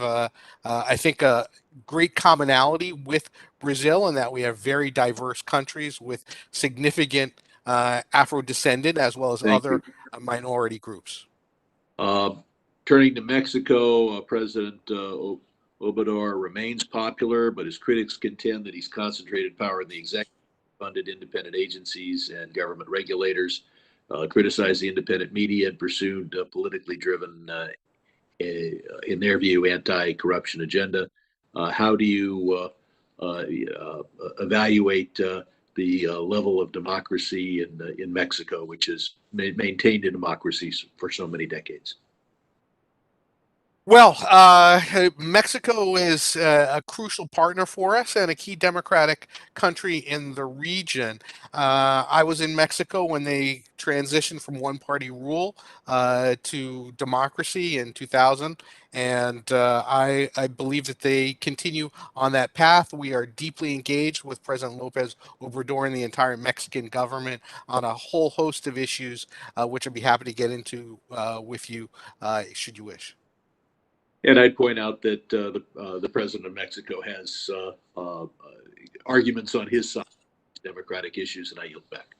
Speaker 5: I think, a great commonality with Brazil in that we have very diverse countries with significant Afro-descendant as well as other minority groups.
Speaker 8: Turning to Mexico, President Obrador remains popular, but his critics contend that he's concentrated power in the executive, funded independent agencies and government regulators, criticized the independent media, and pursued politically driven, in their view, anti-corruption agenda. How do you evaluate the level of democracy in Mexico, which has maintained a democracy for so many decades?
Speaker 5: Well, Mexico is a crucial partner for us and a key democratic country in the region. I was in Mexico when they transitioned from one-party rule to democracy in 2000, and I believe that they continue on that path. We are deeply engaged with President Lopez Obrador and the entire Mexican government on a whole host of issues, which I'd be happy to get into with you should you wish.
Speaker 8: And I'd point out that the president of Mexico has arguments on his side of democratic issues, and I yield back.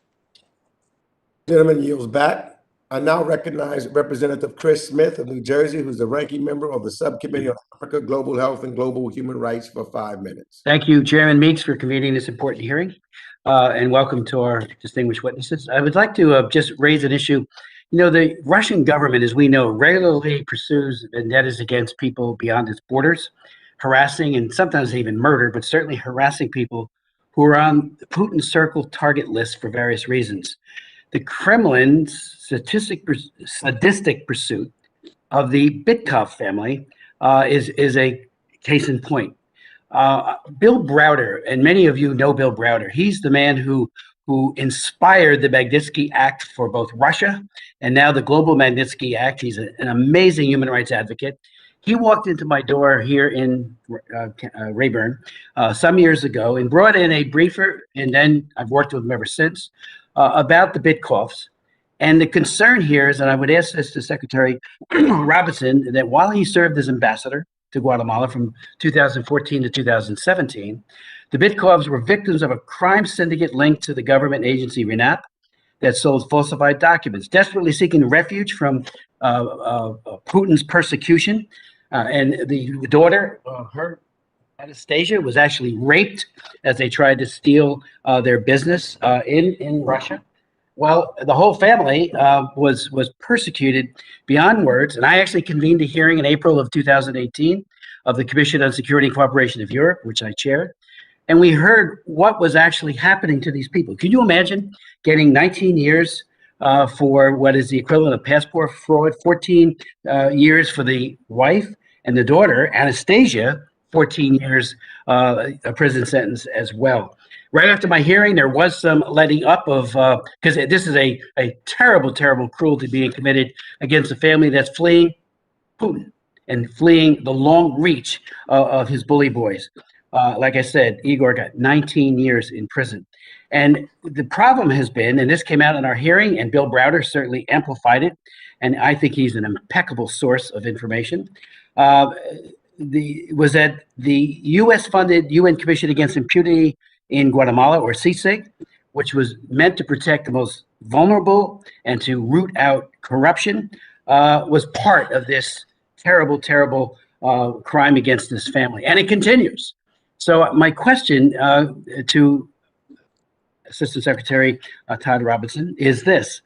Speaker 1: Gentleman yields back. I now recognize Representative Chris Smith of New Jersey, who's the ranking member of the Subcommittee on Africa, Global Health, and Global Human Rights for 5 minutes.
Speaker 9: Thank you, Chairman Meeks, for convening this important hearing, and welcome to our distinguished witnesses. I would like to just raise an issue. You know, the Russian government, as we know, regularly pursues vendettas against people beyond its borders, harassing and sometimes even murder, but certainly harassing people who are on Putin's circle target list for various reasons. The Kremlin's sadistic pursuit of the Bitkov family is a case in point. Bill Browder, and many of you know Bill Browder, he's the man who inspired the Magnitsky Act for both Russia and now the Global Magnitsky Act. He's an amazing human rights advocate. He walked into my door here in Rayburn some years ago and brought in a briefer, and then I've worked with him ever since, about the Bitkovs. And the concern here is, and I would ask this to Secretary Robinson, that while he served as ambassador to Guatemala from 2014 to 2017, the Bitkovs were victims of a crime syndicate linked to the government agency RENAP that sold falsified documents, desperately seeking refuge from Putin's persecution. And the daughter, her Anastasia, was actually raped as they tried to steal their business in Russia. Well, the whole family was persecuted beyond words, and I actually convened a hearing in April of 2018 of the Commission on Security and Cooperation of Europe, which I chaired, and we heard what was actually happening to these people. Can you imagine getting 19 years for what is the equivalent of passport fraud, 14 years for the wife, and the daughter, Anastasia, 14 years a prison sentence as well. Right after my hearing, there was some letting up of, because this is a terrible, terrible cruelty being committed against a family that's fleeing Putin and fleeing the long reach of his bully boys. Like I said, Igor got 19 years in prison. And the problem has been, and this came out in our hearing, and Bill Browder certainly amplified it, and I think he's an impeccable source of information, was that the U.S.-funded UN Commission Against Impunity in Guatemala, or CICIG, which was meant to protect the most vulnerable and to root out corruption, was part of this terrible, terrible crime against this family. And it continues. So my question to Assistant Secretary Todd Robinson is this.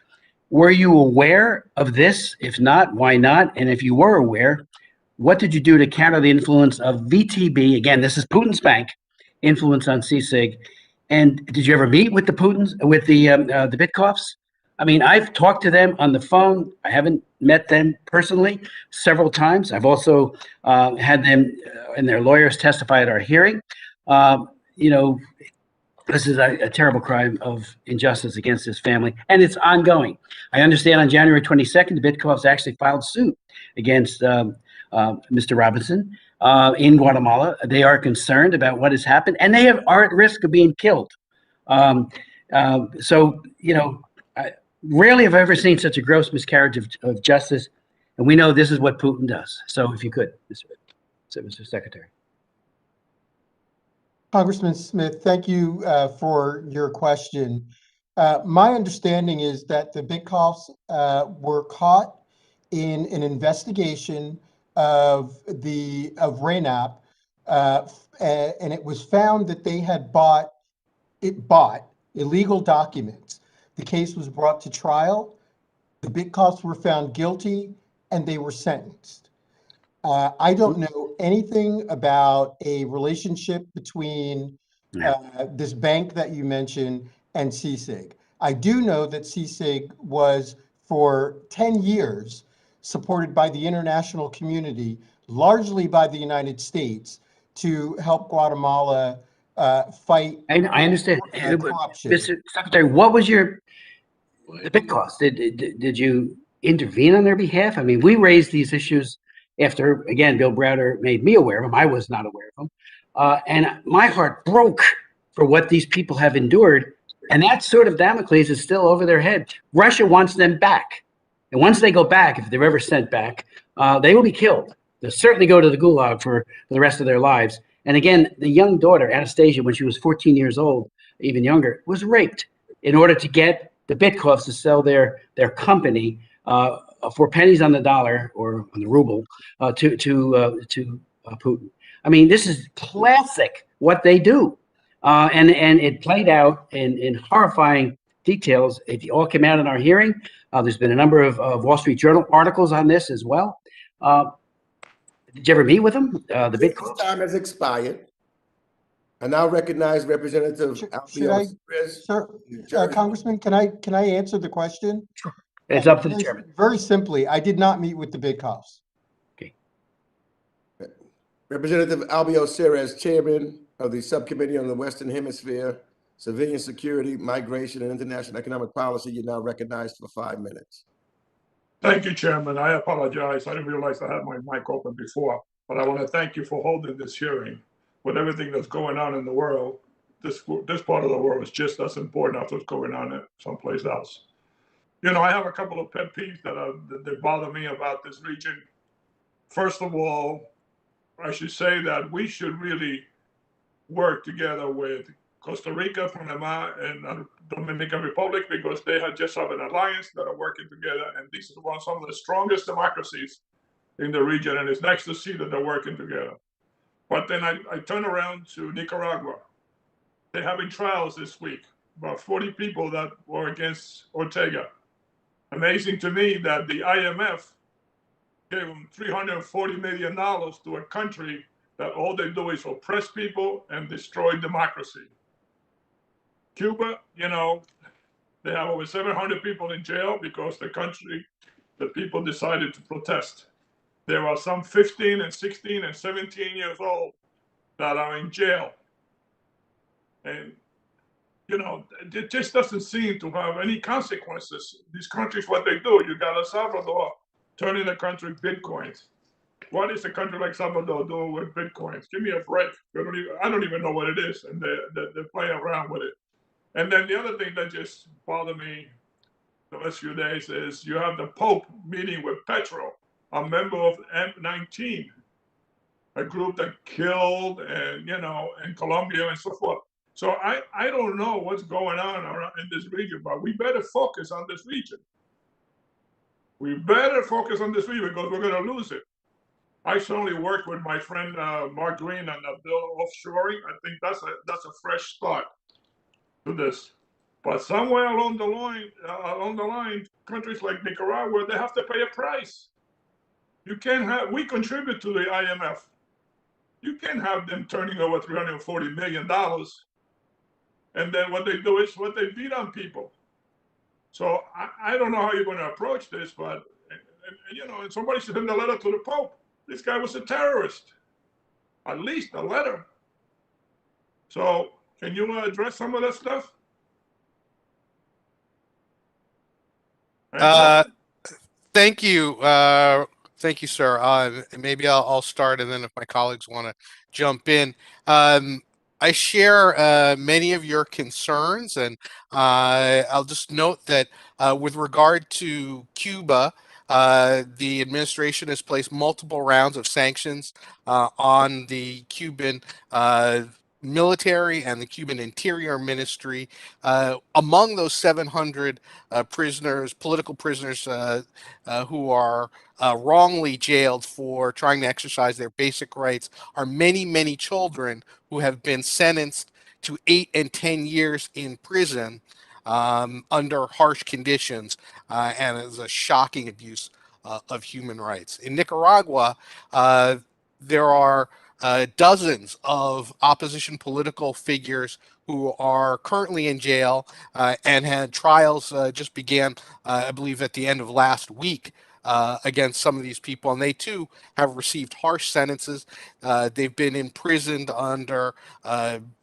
Speaker 9: Were you aware of this? If not, why not? And if you were aware, what did you do to counter the influence of VTB? Again, this is Putin's bank influence on CICIG. And did you ever meet with the Putins, with the Bitkoffs? I mean, I've talked to them on the phone. I haven't met them personally several times. I've also had them and their lawyers testify at our hearing. You know, this is a terrible crime of injustice against this family, and it's ongoing. I understand on January 22nd, the Bitkoffs actually filed suit against Mr. Robinson in Guatemala. They are concerned about what has happened, and they are at risk of being killed. So, you know, rarely have I ever seen such a gross miscarriage of justice, and we know this is what Putin does. So if you could, Mr. Secretary.
Speaker 6: Congressman Smith, thank you for your question. My understanding is that the Bitkoffs were caught in an investigation of RANAP, and it was found that they had bought illegal documents. The case was brought to trial. The Bitkoffs were found guilty, and they were sentenced. I don't know anything about a relationship between this bank that you mentioned and CICIG. I do know that CICIG was for 10 years supported by the international community, largely by the United States, to help Guatemala fight.
Speaker 9: I understand.
Speaker 6: Corruption.
Speaker 9: Mr. Secretary, what was the Bitcoffs? Did you intervene on their behalf? I mean, we raised these issues after, again, Bill Browder made me aware of them. I was not aware of them. And my heart broke for what these people have endured. And that sort of Damocles is still over their head. Russia wants them back. And once they go back, if they're ever sent back, they will be killed. They'll certainly go to the gulag for the rest of their lives. And again, the young daughter, Anastasia, when she was 14 years old, even younger, was raped in order to get the Bitkoffs to sell their company for pennies on the dollar or on the ruble to Putin. I mean, this is classic what they do. And it played out in horrifying details. It all came out in our hearing. There's been a number of Wall Street Journal articles on this as well. Did you ever meet with them? The Bitcoin
Speaker 1: time has expired. I now recognize Representative
Speaker 6: Sir, Congressman, can I answer the question?
Speaker 9: Sure. It's up to the chairman.
Speaker 6: Very simply, I did not meet with the Bitkoffs.
Speaker 9: Okay.
Speaker 1: Representative Albio Ceres, Chairman of the Subcommittee on the Western Hemisphere, Civilian Security, Migration, and International Economic Policy, you're now recognized for 5 minutes.
Speaker 3: Thank you, Chairman. I apologize. I didn't realize I had my mic open before, but I want to thank you for holding this hearing. With everything that's going on in the world, this part of the world is just as important as what's going on someplace else. You know, I have a couple of pet peeves that bother me about this region. First of all, I should say that we should really work together with Costa Rica, Panama, and Dominican Republic, because they have just have an alliance that are working together, and these are some of the strongest democracies in the region, and it's nice to see that they're working together. But then I turn around to Nicaragua. They're having trials this week about 40 people that were against Ortega. Amazing to me that the IMF gave them $340 million to a country that all they do is oppress people and destroy democracy. Cuba, you know, they have over 700 people in jail because the people decided to protest. There are some 15 and 16 and 17 years old that are in jail. And, you know, it just doesn't seem to have any consequences. These countries, what they do, you got El Salvador turning the country Bitcoins. What is a country like Salvador doing with Bitcoins? Give me a break. I don't even know what it is, and they're playing around with it. And then the other thing that just bothered me the last few days is you have the Pope meeting with Petro, a member of M19, a group that killed and, you know, in Colombia and so forth. So I don't know what's going on around in this region, but we better focus on this region. We better focus on this region because we're going to lose it. I certainly worked with my friend Mark Green on the bill offshoring. I think that's a fresh start to this. But somewhere along the line, countries like Nicaragua, they have to pay a price. You can't have, we contribute to the IMF. You can't have them turning over $340 million. And then what they do is what they beat on people. So I don't know how you're going to approach this, but, you know, and somebody should send a letter to the Pope. This guy was a terrorist, at least a letter. So can you address some of that stuff?
Speaker 5: Thank you. Thank you, sir. Maybe I'll start, and then if my colleagues want to jump in. I share many of your concerns, and I'll just note that with regard to Cuba, the administration has placed multiple rounds of sanctions on the Cuban military and the Cuban Interior Ministry. Among those 700 political prisoners who are wrongly jailed for trying to exercise their basic rights, are many, many children who have been sentenced to 8 and 10 years in prison under harsh conditions, and is a shocking abuse of human rights. In Nicaragua, there are dozens of opposition political figures who are currently in jail and had trials just began, I believe, at the end of last week against some of these people, and they too have received harsh sentences. They've been imprisoned under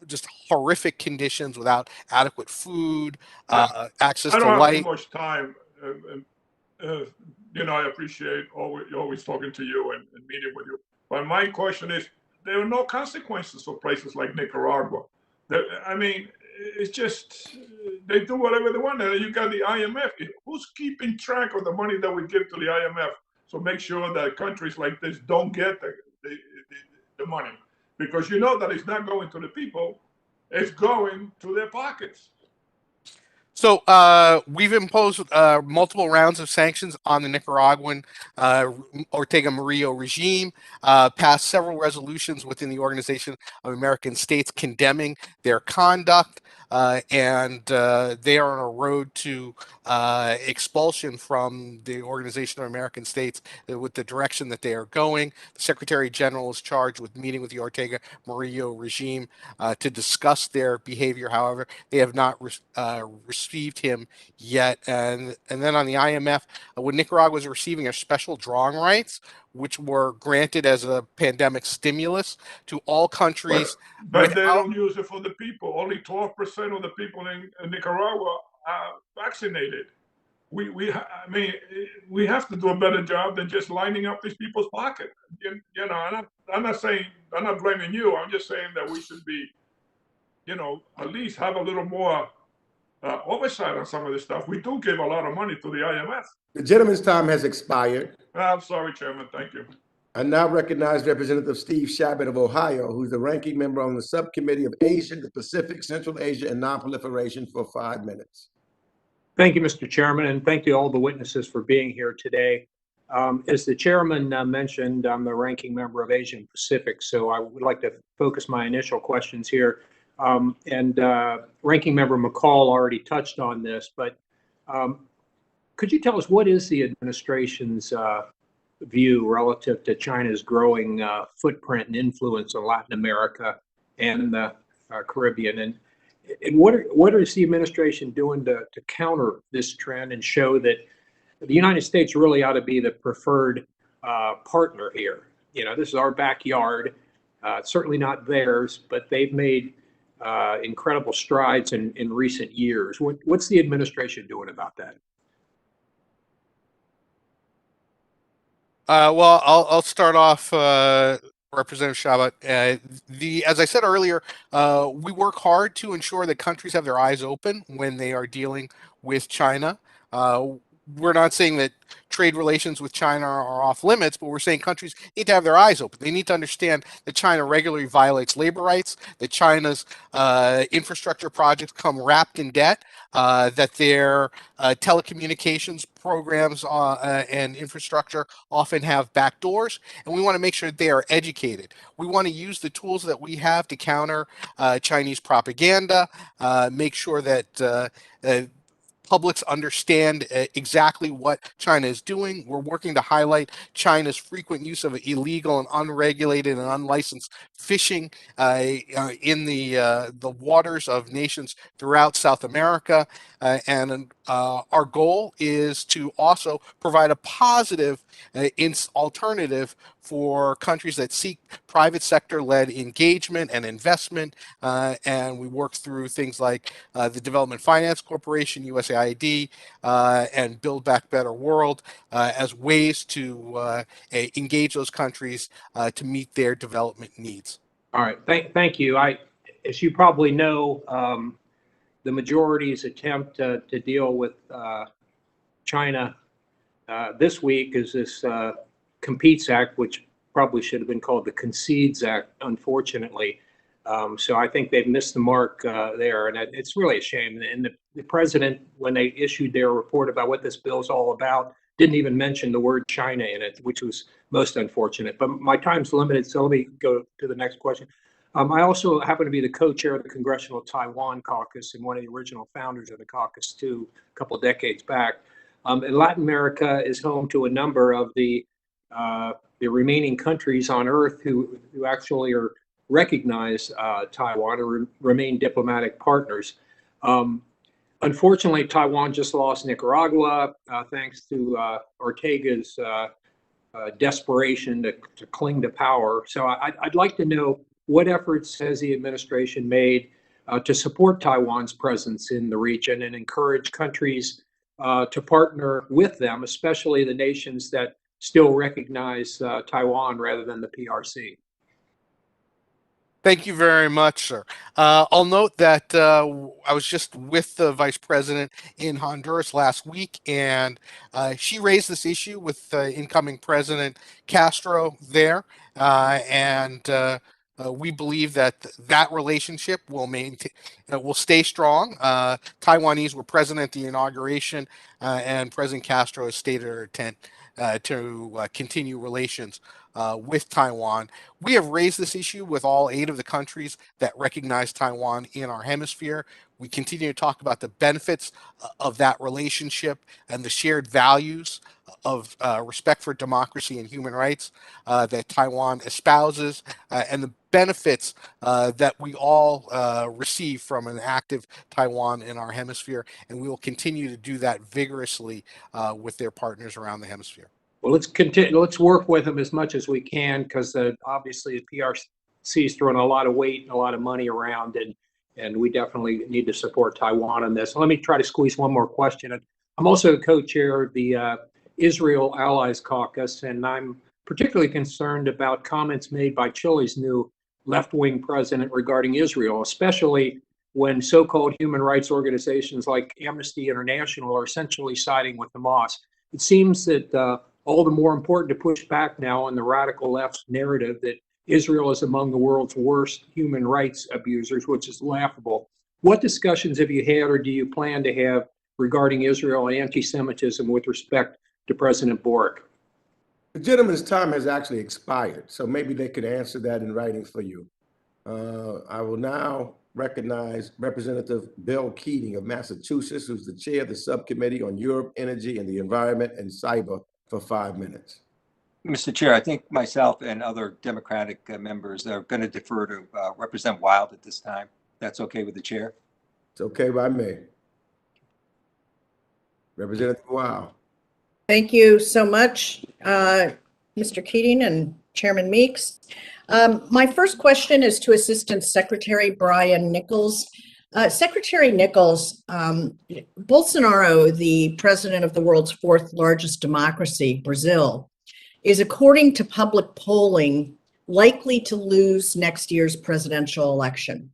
Speaker 5: just horrific conditions without adequate food, access to light.
Speaker 3: I don't have too much time. You know, I appreciate always talking to you and meeting with you. But my question is, there are no consequences for places like Nicaragua. I mean, it's just, they do whatever they want. You got the IMF. Who's keeping track of the money that we give to the IMF? So make sure that countries like this don't get the money. Because you know that it's not going to the people, it's going to their pockets.
Speaker 5: So we've imposed multiple rounds of sanctions on the Nicaraguan Ortega Murillo regime, passed several resolutions within the Organization of American States condemning their conduct, and they are on a road to expulsion from the Organization of American States with the direction that they are going. The Secretary General is charged with meeting with the Ortega Murillo regime to discuss their behavior. However, they have not received him yet. And then on the IMF, when Nicaragua was receiving their special drawing rights, which were granted as a pandemic stimulus to all countries.
Speaker 3: But they don't use it for the people. Only 12% of the people in Nicaragua are vaccinated. I mean, we have to do a better job than just lining up these people's pockets. You know, I'm not saying, I'm not blaming you. I'm just saying that we should be, you know, at least have a little more oversight on some of this stuff. We do give a lot of money to the IMF.
Speaker 1: The gentleman's time has expired.
Speaker 3: I'm sorry, Chairman. Thank you.
Speaker 1: I now recognize Representative Steve Shabbat of Ohio, who's the ranking member on the Subcommittee of Asia, the Pacific, Central Asia, and Nonproliferation for 5 minutes.
Speaker 10: Thank you, Mr. Chairman, and thank you all the witnesses for being here today. As the chairman mentioned, I'm the ranking member of Asia and Pacific, so I would like to focus my initial questions here And Ranking Member McCall already touched on this, but could you tell us what is the administration's view relative to China's growing footprint and influence on Latin America and the Caribbean? And what is the administration doing to counter this trend and show that the United States really ought to be the preferred partner here? You know, this is our backyard. It's certainly not theirs, but they've made incredible strides in recent years. What's the administration doing about that?
Speaker 5: Well, I'll start off, Representative Shabat. As I said earlier, we work hard to ensure that countries have their eyes open when they are dealing with China. We're not saying that trade relations with China are off limits, but we're saying countries need to have their eyes open. They need to understand that China regularly violates labor rights, that China's infrastructure projects come wrapped in debt, that their telecommunications programs and infrastructure often have backdoors, and we want to make sure that they are educated. We want to use the tools that we have to counter Chinese propaganda, make sure that publics understand exactly what China is doing. We're working to highlight China's frequent use of illegal and unregulated and unlicensed fishing in the waters of nations throughout South America. And our goal is to also provide a positive alternative for countries that seek private sector-led engagement and investment. And we work through things like the Development Finance Corporation, USAID, and Build Back Better World as ways to engage those countries to meet their development needs.
Speaker 10: All right, thank you. As you probably know, the majority's attempt to deal with China this week is this Competes Act, which probably should have been called the Concedes Act, unfortunately. So I think they've missed the mark there, and it's really a shame. And the president, when they issued their report about what this bill is all about, didn't even mention the word China in it, which was most unfortunate. But my time's limited, so let me go to the next question. I also happen to be the co-chair of the Congressional Taiwan Caucus and one of the original founders of the caucus, too, a couple of decades back. And Latin America is home to a number of the remaining countries on Earth who actually are recognize Taiwan or remain diplomatic partners. Unfortunately, Taiwan just lost Nicaragua thanks to Ortega's desperation to cling to power. So I'd like to know, what efforts has the administration made to support Taiwan's presence in the region and encourage countries to partner with them, especially the nations that still recognize Taiwan rather than the PRC?
Speaker 5: Thank you very much, sir. I'll note that I was just with the vice president in Honduras last week, and she raised this issue with incoming President Castro there, and we believe that that relationship will will stay strong. Taiwanese were present at the inauguration, and President Castro has stated her intent to continue relations with Taiwan. We have raised this issue with all 8 of the countries that recognize Taiwan in our hemisphere. We continue to talk about the benefits of that relationship and the shared values of respect for democracy and human rights that Taiwan espouses, and the benefits that we all receive from an active Taiwan in our hemisphere. And we will continue to do that vigorously with their partners around the hemisphere.
Speaker 10: Well, let's continue. Let's work with them as much as we can, because obviously the PRC is throwing a lot of weight and a lot of money around, and we definitely need to support Taiwan on this. Let me try to squeeze one more question. I'm also the co-chair of the Israel Allies Caucus, and I'm particularly concerned about comments made by Chile's new left-wing president regarding Israel, especially when so-called human rights organizations like Amnesty International are essentially siding with Hamas. It seems that all the more important to push back now on the radical left's narrative that Israel is among the world's worst human rights abusers, which is laughable. What discussions have you had or do you plan to have regarding Israel and anti-Semitism with respect to President Boric?
Speaker 1: The gentleman's time has actually expired, so maybe they could answer that in writing for you. I will now recognize Representative Bill Keating of Massachusetts, who's the chair of the Subcommittee on Europe, Energy and the Environment and Cyber, for 5 minutes.
Speaker 11: Mr. Chair, I think myself and other Democratic members are going to defer to Representative Wild at this time. That's okay with the chair?
Speaker 1: It's okay by me. Representative Wild.
Speaker 12: Thank you so much, Mr. Keating and Chairman Meeks. My first question is to Assistant Secretary Brian Nichols. Secretary Nichols, Bolsonaro, the president of the world's fourth largest democracy, Brazil, is, according to public polling, likely to lose next year's presidential election.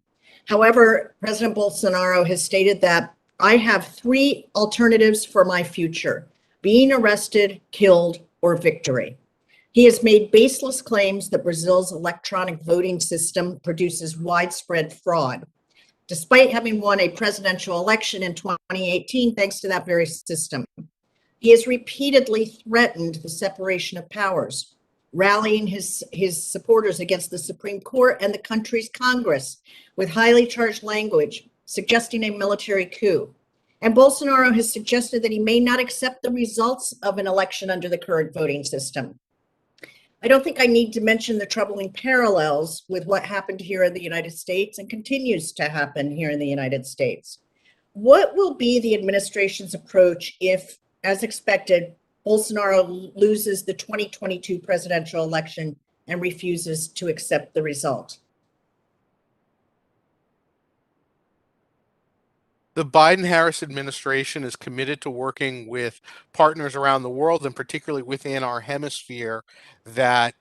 Speaker 12: However, President Bolsonaro has stated that I have three alternatives for my future: being arrested, killed, or victory. He has made baseless claims that Brazil's electronic voting system produces widespread fraud, despite having won a presidential election in 2018 thanks to that very system. He has repeatedly threatened the separation of powers, rallying his supporters against the Supreme Court and the country's Congress with highly charged language, suggesting a military coup. And Bolsonaro has suggested that he may not accept the results of an election under the current voting system. I don't think I need to mention the troubling parallels with what happened here in the United States and continues to happen here in the United States. What will be the administration's approach if, as expected, Bolsonaro loses the 2022 presidential election and refuses to accept the result?
Speaker 5: The Biden-Harris administration is committed to working with partners around the world, and particularly within our hemisphere, that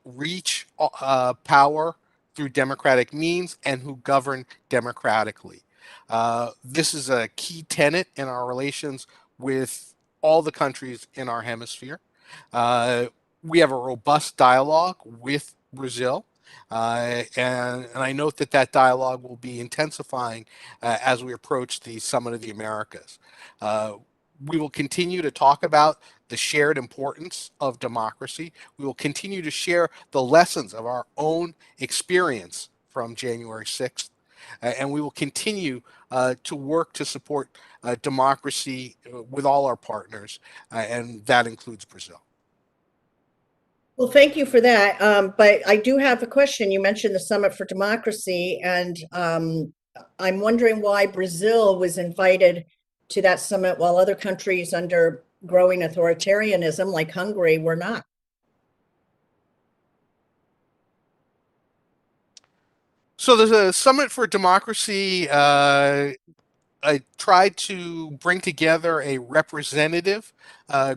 Speaker 5: reach power through democratic means and who govern democratically. This is a key tenet in our relations with all the countries in our hemisphere. We have a robust dialogue with Brazil. And I note that dialogue will be intensifying as we approach the Summit of the Americas. We will continue to talk about the shared importance of democracy. We will continue to share the lessons of our own experience from January 6th. And we will continue to work to support democracy with all our partners, and that includes Brazil.
Speaker 12: Well, thank you for that. But I do have a question. You mentioned the Summit for Democracy, and I'm wondering why Brazil was invited to that summit while other countries under growing authoritarianism, like Hungary, were not.
Speaker 5: So there's a Summit for Democracy. I tried to bring together a representative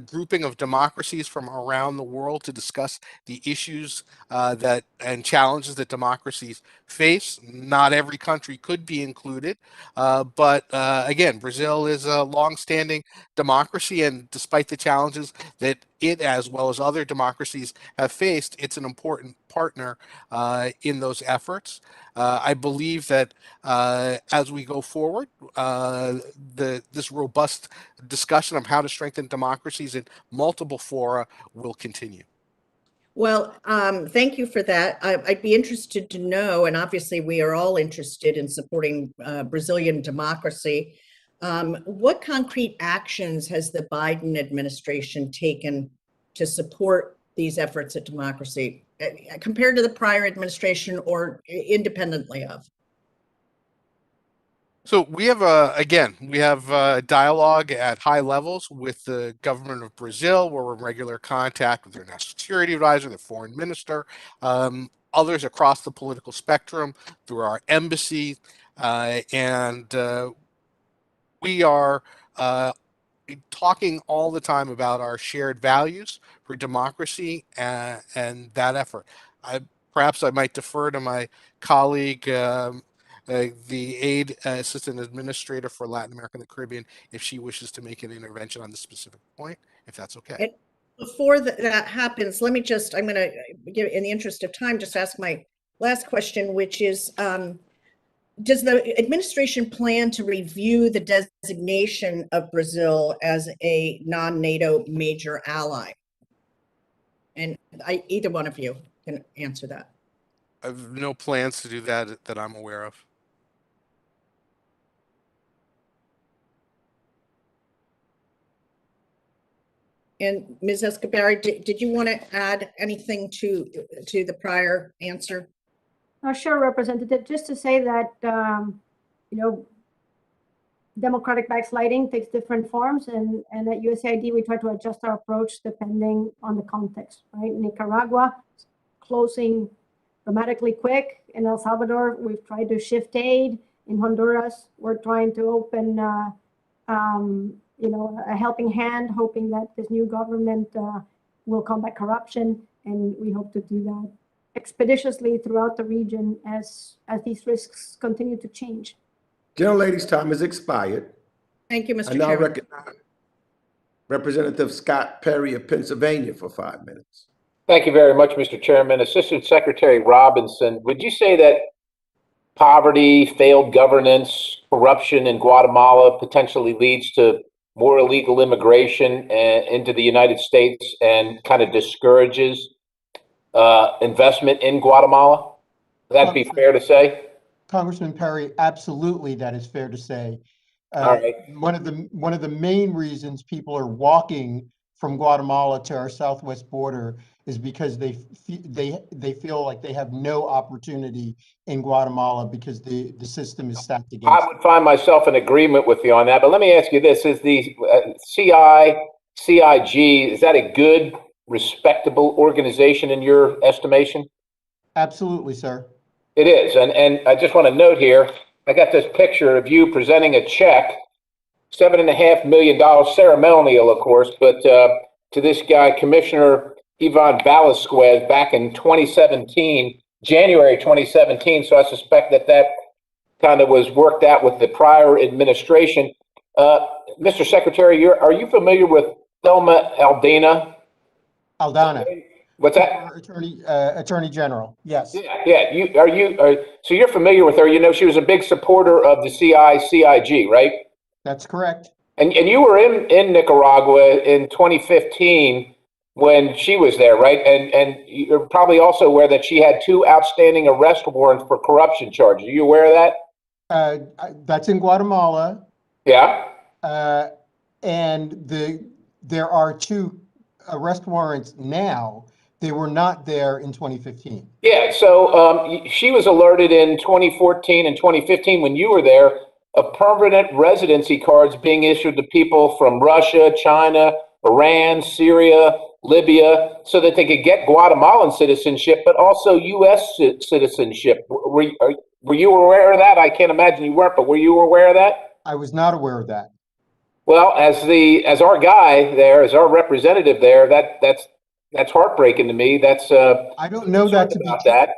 Speaker 5: grouping of democracies from around the world to discuss the issues and challenges that democracies face. Not every country could be included, but again, Brazil is a long-standing democracy, and despite the challenges that it, as well as other democracies, have faced, it's an important partner in those efforts. I believe that as we go forward, this robust discussion of how to strengthen democracies in multiple fora will continue.
Speaker 12: Well, thank you for that. I'd be interested to know, and obviously we are all interested in supporting Brazilian democracy. What concrete actions has the Biden administration taken to support these efforts at democracy compared to the prior administration or independently of?
Speaker 5: So we have dialogue at high levels with the government of Brazil. We're in regular contact with their national security advisor, the foreign minister, others across the political spectrum through our embassy, and we are talking all the time about our shared values for democracy and that effort. Perhaps I might defer to my colleague, the aide assistant administrator for Latin America and the Caribbean, if she wishes to make an intervention on this specific point, if that's okay.
Speaker 12: And before that happens, let me just, I'm going to give, in the interest of time, just ask my last question, which is, does the administration plan to review the designation of Brazil as a non-NATO major ally? And either one of you can answer that.
Speaker 5: I've no plans to do that that I'm aware of.
Speaker 12: And Ms. Escobari, did you want to add anything to the prior answer?
Speaker 7: Sure, Representative. Just to say that, democratic backsliding takes different forms, and at USAID we try to adjust our approach depending on the context, right? Nicaragua, closing dramatically quick. In El Salvador, we've tried to shift aid. In Honduras, we're trying to open, a helping hand, hoping that this new government will combat corruption, and we hope to do that expeditiously throughout the region as these risks continue to change.
Speaker 1: Gentlelady's time has expired.
Speaker 12: Thank you,
Speaker 1: I
Speaker 12: Mr.
Speaker 1: now
Speaker 12: Chairman.
Speaker 1: recognize Representative Scott Perry of Pennsylvania for 5 minutes.
Speaker 13: Thank you very much, Mr. Chairman. Assistant Secretary Robinson, would you say that poverty, failed governance, corruption in Guatemala potentially leads to more illegal immigration into the United States and kind of discourages investment in Guatemala? Would that be fair to say?
Speaker 6: Congressman Perry, absolutely, that is fair to say.
Speaker 13: All right.
Speaker 6: One of the main reasons people are walking from Guatemala to our southwest border is because they feel like they have no opportunity in Guatemala because the system is stacked against
Speaker 13: I would find myself in agreement with you on that. But let me ask you this: is the CIG, is that a good, respectable organization in your estimation?
Speaker 6: Absolutely, sir.
Speaker 13: It is, and I just want to note here, I got this picture of you presenting a check, $7.5 million, ceremonial, of course, but to this guy, Commissioner Ivan Velasquez, back in 2017, January 2017. So I suspect that kind of was worked out with the prior administration. Mr. Secretary, are you familiar with Thelma Aldana?
Speaker 6: Aldana.
Speaker 13: What's that?
Speaker 6: Attorney General. Yes.
Speaker 13: Yeah. So you're familiar with her? You know, she was a big supporter of the CIG, right?
Speaker 6: That's correct.
Speaker 13: And you were in Nicaragua in 2015 when she was there, right? And you're probably also aware that she had 2 outstanding arrest warrants for corruption charges. Are you aware of that?
Speaker 6: That's in Guatemala.
Speaker 13: Yeah.
Speaker 6: And there are 2 arrest warrants now. They were not there in 2015.
Speaker 13: Yeah, so she was alerted in 2014 and 2015 when you were there of permanent residency cards being issued to people from Russia, China, Iran, Syria, Libya, so that they could get Guatemalan citizenship, but also U.S. citizenship. Were you aware of that? I can't imagine you weren't, but were you aware of that?
Speaker 6: I was not aware of that.
Speaker 13: Well, as our guy there, as our representative there, that's heartbreaking to me. That's
Speaker 6: I don't know that to be
Speaker 13: that.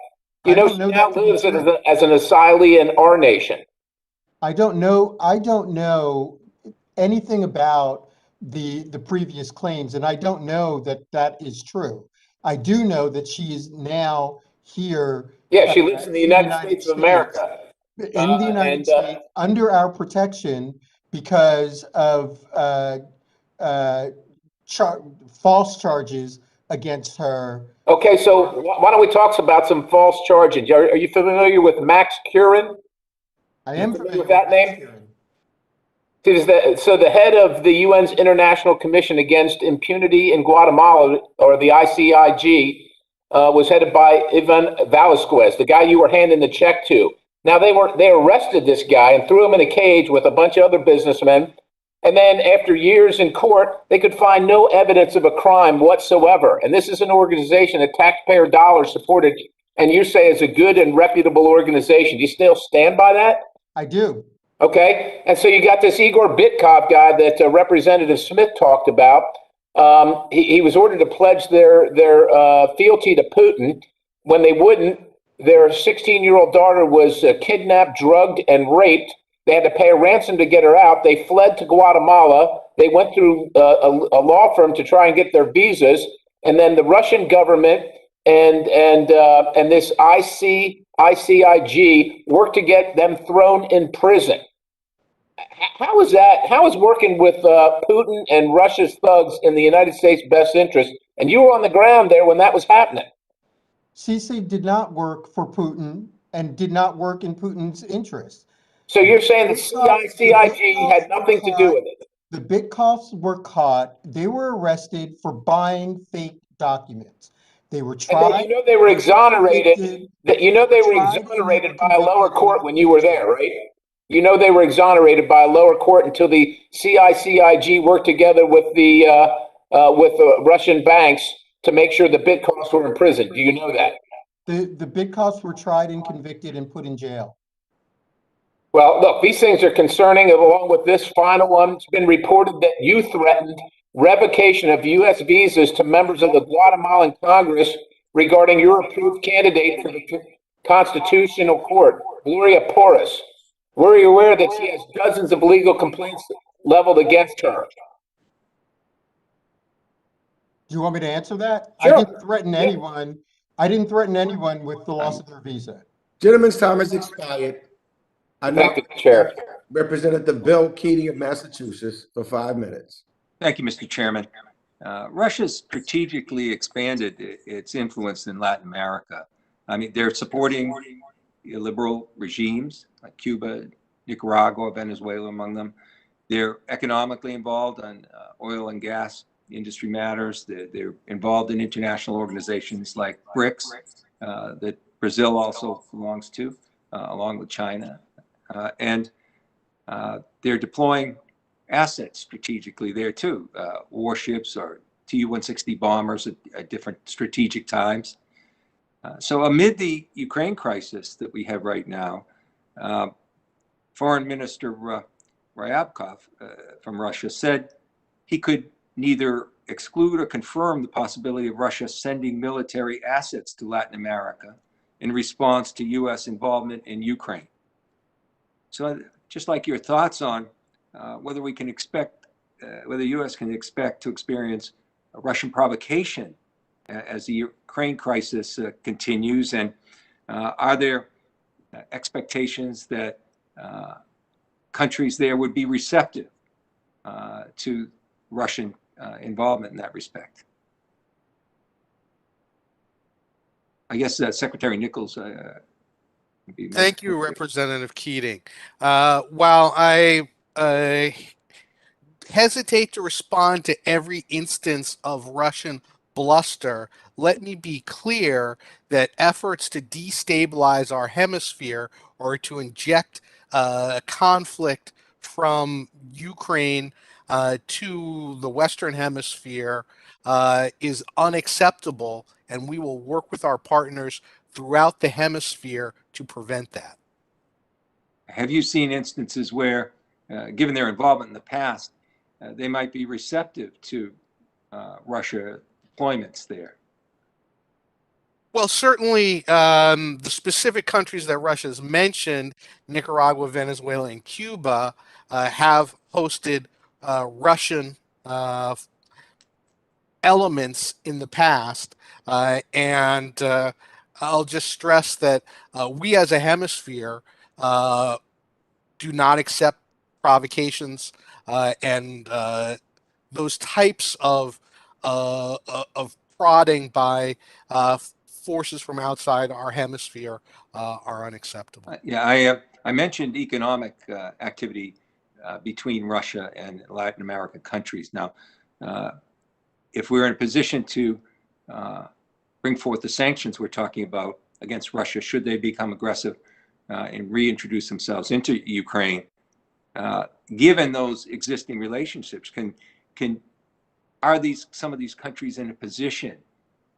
Speaker 13: You know, she now lives as an asylee in our nation.
Speaker 6: I don't know anything about the previous claims, and I don't know that is true. I do know that she is now here.
Speaker 13: Yeah, she lives in the United States of America.
Speaker 6: In the United States, under our protection, because of false charges against her.
Speaker 13: Okay, so why don't we talk about some false charges? Are you familiar with Max Curran?
Speaker 6: I am familiar
Speaker 13: with that name. So the head of the UN's International Commission Against Impunity in Guatemala, or the ICIG, was headed by Ivan Velasquez, the guy you were handing the check to. Now they arrested this guy and threw him in a cage with a bunch of other businessmen. And then after years in court, they could find no evidence of a crime whatsoever. And this is an organization that taxpayer dollars supported, and you say is a good and reputable organization. Do you still stand by that?
Speaker 6: I do.
Speaker 13: Okay. And so you got this Igor Bitkov guy that Representative Smith talked about. He was ordered to pledge their fealty to Putin. When they wouldn't, their 16-year-old daughter was kidnapped, drugged, and raped. They had to pay a ransom to get her out. They fled to Guatemala. They went through a law firm to try and get their visas. And then the Russian government and this ICIG worked to get them thrown in prison. How is that? How is working with Putin and Russia's thugs in the United States' best interest? And you were on the ground there when that was happening.
Speaker 6: CICE did not work for Putin and did not work in Putin's interest.
Speaker 13: So you're saying the CICIG had nothing to do with it?
Speaker 6: The Bitkoffs were caught. They were arrested for buying fake documents. They were
Speaker 13: And
Speaker 6: tried.
Speaker 13: then you know they were exonerated. That you know they were
Speaker 6: tried and they were
Speaker 13: exonerated by a lower
Speaker 6: convicted
Speaker 13: court
Speaker 6: and
Speaker 13: when you were there,
Speaker 6: jailed.
Speaker 13: right? You know they were exonerated by a lower court until the CICIG worked together with the Russian banks to make sure the Bitcoins were in prison. Do you know that?
Speaker 6: The Bitkoffs were tried and convicted and put in jail.
Speaker 13: Well, look, these things are concerning. Along with this final one, it's been reported that you threatened revocation of U.S. visas to members of the Guatemalan Congress regarding your approved candidate for the Constitutional Court, Gloria Porras. Were you aware that she has dozens of legal complaints leveled against her?
Speaker 6: Do you want me to answer that?
Speaker 13: Sure.
Speaker 6: I didn't threaten anyone. I didn't threaten anyone with the loss of their visa.
Speaker 1: Gentleman's time has expired. I now
Speaker 13: Thank you, Chair.
Speaker 1: Representative Bill Keating of Massachusetts for 5 minutes.
Speaker 11: Thank you, Mr. Chairman. Russia's strategically expanded its influence in Latin America. I mean, they're supporting illiberal regimes like Cuba, Nicaragua, Venezuela among them. They're economically involved on oil and gas industry matters. They're involved in international organizations like BRICS that Brazil also belongs to, along with China. And they're deploying assets strategically there too, warships or Tu-160 bombers at different strategic times. So amid the Ukraine crisis that we have right now, Foreign Minister Ryabkov from Russia said he could neither exclude or confirm the possibility of Russia sending military assets to Latin America in response to U.S. involvement in Ukraine. So just like your thoughts on whether we can expect, whether the U.S. can expect to experience a Russian provocation as the Ukraine crisis continues, and are there expectations that countries there would be receptive to Russian involvement in that respect? I guess Secretary Nichols.
Speaker 5: Thank you, Representative Keating. While I hesitate to respond to every instance of Russian bluster, let me be clear that efforts to destabilize our hemisphere or to inject conflict from Ukraine to the Western Hemisphere is unacceptable, and we will work with our partners throughout the hemisphere to prevent that.
Speaker 11: Have you seen instances where, given their involvement in the past, they might be receptive to Russia deployments there?
Speaker 5: Well, certainly the specific countries that Russia has mentioned, Nicaragua, Venezuela, and Cuba, have hosted Russian elements in the past. And I'll just stress that we as a hemisphere do not accept provocations and those types of prodding by forces from outside our hemisphere are unacceptable.
Speaker 11: Yeah, I mentioned economic activity between Russia and Latin American countries. Now, if we're in a position to bring forth the sanctions we're talking about against Russia, should they become aggressive and reintroduce themselves into Ukraine, given those existing relationships, are some of these countries in a position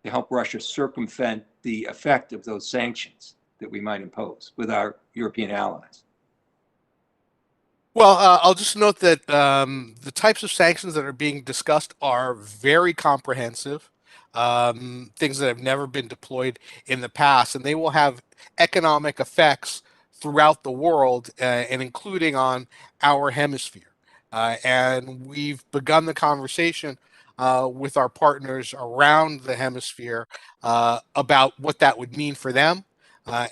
Speaker 11: to help Russia circumvent the effect of those sanctions that we might impose with our European allies?
Speaker 5: Well, I'll just note that the types of sanctions that are being discussed are very comprehensive, things that have never been deployed in the past, and they will have economic effects throughout the world, and including on our hemisphere. And we've begun the conversation with our partners around the hemisphere about what that would mean for them.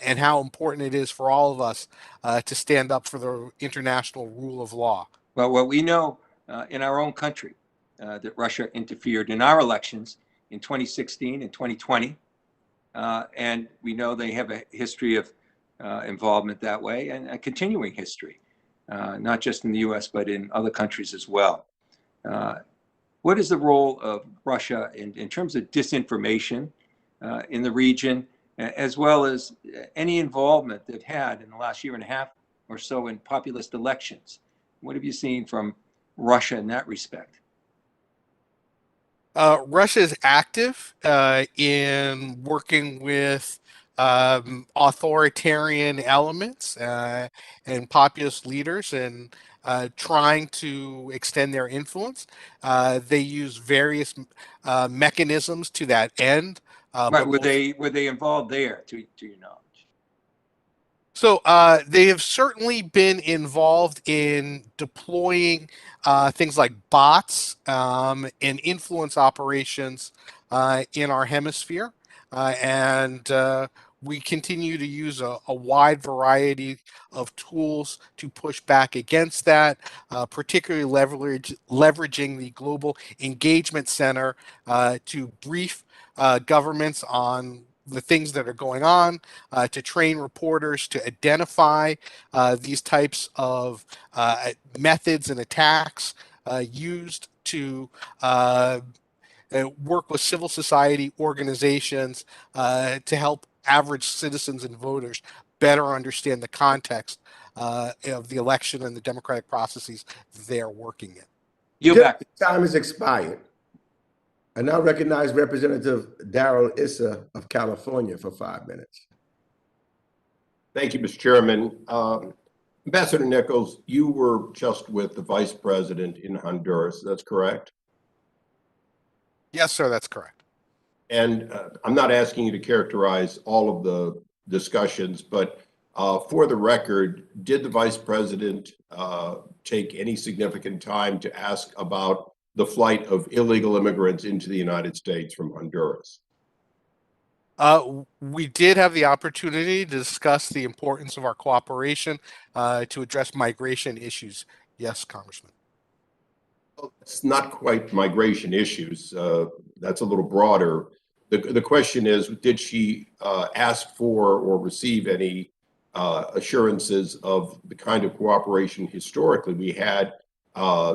Speaker 5: And how important it is for all of us to stand up for the international rule of law.
Speaker 11: Well, what we know in our own country, that Russia interfered in our elections in 2016 and 2020. And we know they have a history of involvement that way and a continuing history, not just in the US, but in other countries as well. What is the role of Russia in terms of disinformation in the region, as well as any involvement they've had in the last year and a half or so in populist elections? What have you seen from Russia in that respect?
Speaker 5: Russia is active in working with authoritarian elements and populist leaders and trying to extend their influence. They use various mechanisms to that end.
Speaker 11: Right, were they involved there, to your knowledge?
Speaker 5: So they have certainly been involved in deploying things like bots and influence operations in our hemisphere. And we continue to use a wide variety of tools to push back against that, particularly leveraging the Global Engagement Center to brief governments on the things that are going on, to train reporters to identify these types of methods and attacks used to work with civil society organizations to help average citizens and voters better understand the context of the election and the democratic processes they're working in.
Speaker 11: Yield back.
Speaker 1: Time has expired. I now recognize Representative Darrell Issa of California for 5 minutes.
Speaker 14: Thank you, Mr. Chairman. Ambassador Nichols, you were just with the Vice President in Honduras, that's correct?
Speaker 5: Yes, sir, that's correct.
Speaker 14: And I'm not asking you to characterize all of the discussions, but for the record, did the Vice President take any significant time to ask about the flight of illegal immigrants into the United States from Honduras?
Speaker 5: We did have the opportunity to discuss the importance of our cooperation to address migration issues. Yes, Congressman.
Speaker 14: Well, it's not quite migration issues. That's a little broader. The question is, did she ask for or receive any assurances of the kind of cooperation historically we had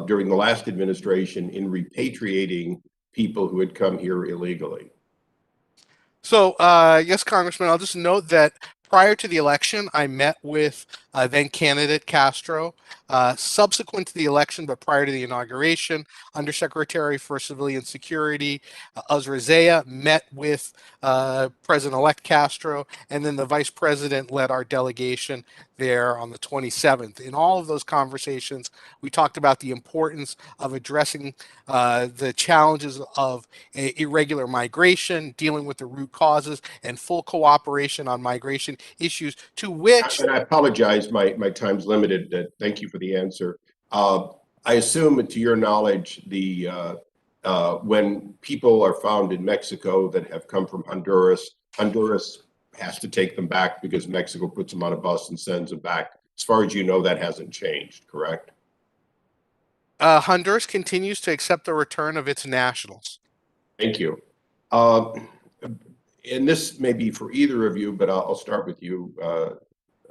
Speaker 14: during the last administration in repatriating people who had come here illegally?
Speaker 5: So, yes, Congressman, I'll just note that prior to the election, I met with then candidate Castro. Subsequent to the election, but prior to the inauguration, Undersecretary for Civilian Security, Azra Zaya, met with President-elect Castro, and then the Vice President led our delegation there on the 27th. In all of those conversations, we talked about the importance of addressing the challenges of irregular migration, dealing with the root causes, and full cooperation on migration issues, to which...
Speaker 14: And I apologize, my time's limited. Thank you for the answer. I assume, to your knowledge, when people are found in Mexico that have come from Honduras, Honduras has to take them back because Mexico puts them on a bus and sends them back. As far as you know, that hasn't changed, correct?
Speaker 5: Honduras continues to accept the return of its nationals.
Speaker 14: Thank you. And this may be for either of you, but I'll start with you,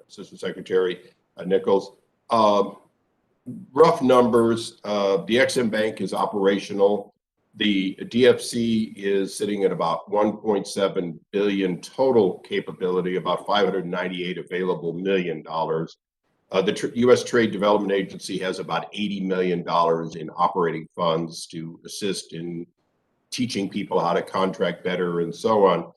Speaker 14: Assistant Secretary Nichols. Rough numbers, the Ex-Im Bank is operational. The DFC is sitting at about 1.7 billion total capability, about 598 available million dollars. The U.S. Trade Development Agency has about $80 million in operating funds to assist in teaching people how to contract better and so on.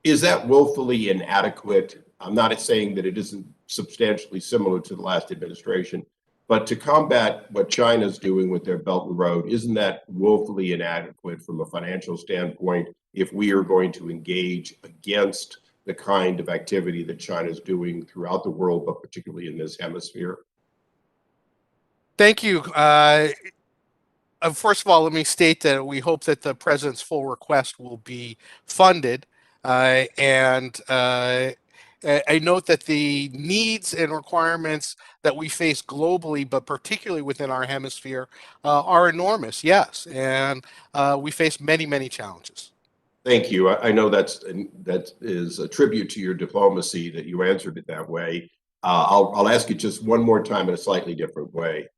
Speaker 14: Is that woefully inadequate? I'm not saying that it isn't substantially similar to the last administration, but to combat what China's doing with their Belt and Road, isn't that woefully inadequate from a financial standpoint if we are going to engage against the kind of activity that China's doing throughout the world, but particularly in this hemisphere?
Speaker 5: Thank you. First of all, let me state that we hope that the president's full request will be funded. I note that the needs and requirements that we face globally, but particularly within our hemisphere, are enormous, yes. And we face many, many challenges.
Speaker 14: Thank you. I know that is a tribute to your diplomacy that you answered it that way. I'll ask you just one more time in a slightly different way.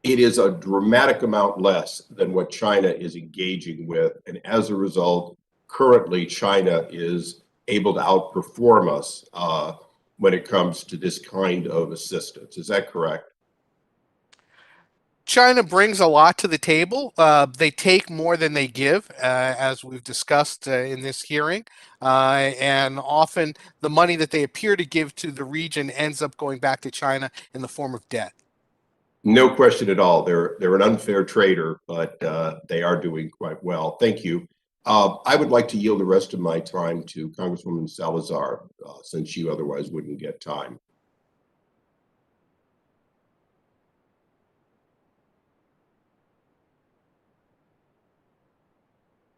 Speaker 14: It is a dramatic amount less than what China is engaging with, and as a result, currently China is able to outperform us when it comes to this kind of assistance. Is that correct?
Speaker 5: China brings a lot to the table. They take more than they give, as we've discussed in this hearing. And often the money that they appear to give to the region ends up going back to China in the form of debt.
Speaker 14: No question at all. They're an unfair trader, but they are doing quite well. Thank you. I would like to yield the rest of my time to Congresswoman Salazar, since you otherwise wouldn't get time.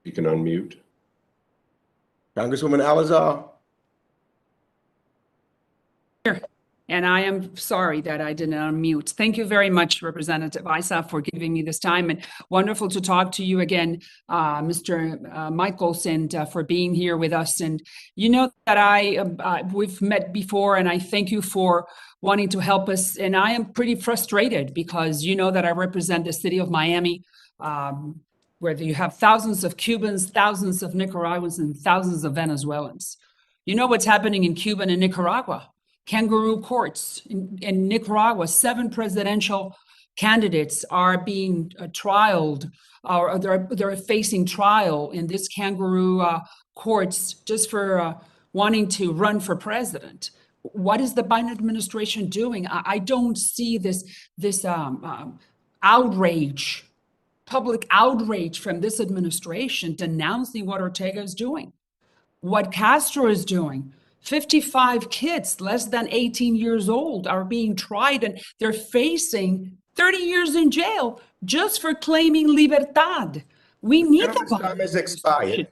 Speaker 14: You can unmute.
Speaker 1: Congresswoman Salazar.
Speaker 15: And I am sorry that I didn't unmute. Thank you very much, Representative Issa, for giving me this time, and wonderful to talk to you again, Mr. Michaels, and for being here with us. And you know that we've met before, and I thank you for wanting to help us. And I am pretty frustrated because you know that I represent the city of Miami, where you have thousands of Cubans, thousands of Nicaraguans, and thousands of Venezuelans. You know what's happening in Cuba and in Nicaragua. Kangaroo courts in Nicaragua. 7 presidential candidates are being trialed, or they're facing trial in this kangaroo courts just for wanting to run for president. What is the Biden administration doing? I don't see this outrage, public outrage from this administration denouncing what Ortega is doing, what Castro is doing. 55 kids less than 18 years old are being tried, and they're facing 30 years in jail just for claiming libertad. We need the
Speaker 1: time has expired.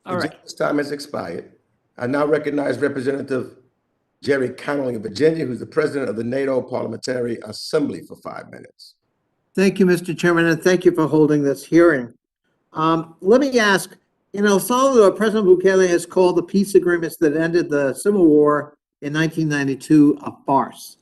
Speaker 15: All right.
Speaker 1: Time has expired. I now recognize Representative Jerry Connolly of Virginia, who's the president of the NATO Parliamentary Assembly, for 5 minutes.
Speaker 16: Thank you, Mr. Chairman, and thank you for holding this hearing. Let me ask, in El Salvador, President Bukele has called the peace agreements that ended the Civil War in 1992 a farce.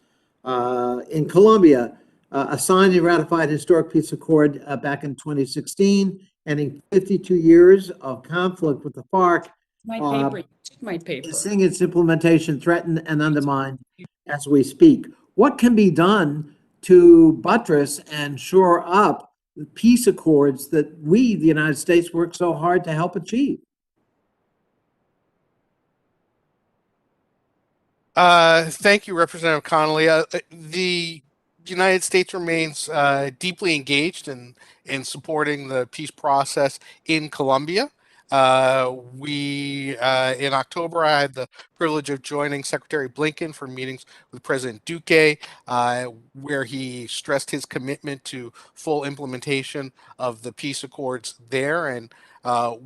Speaker 16: In Colombia, a signed and ratified historic peace accord back in 2016, ending 52 years of conflict with the FARC.
Speaker 15: My paper.
Speaker 16: Is seeing its implementation threatened and undermined as we speak. What can be done to buttress and shore up the peace accords that we, the United States, work so hard to help achieve?
Speaker 5: Thank you, Representative Connolly. The United States remains deeply engaged in supporting the peace process in Colombia. In October, I had the privilege of joining Secretary Blinken for meetings with President Duque, where he stressed his commitment to full implementation of the peace accords there. And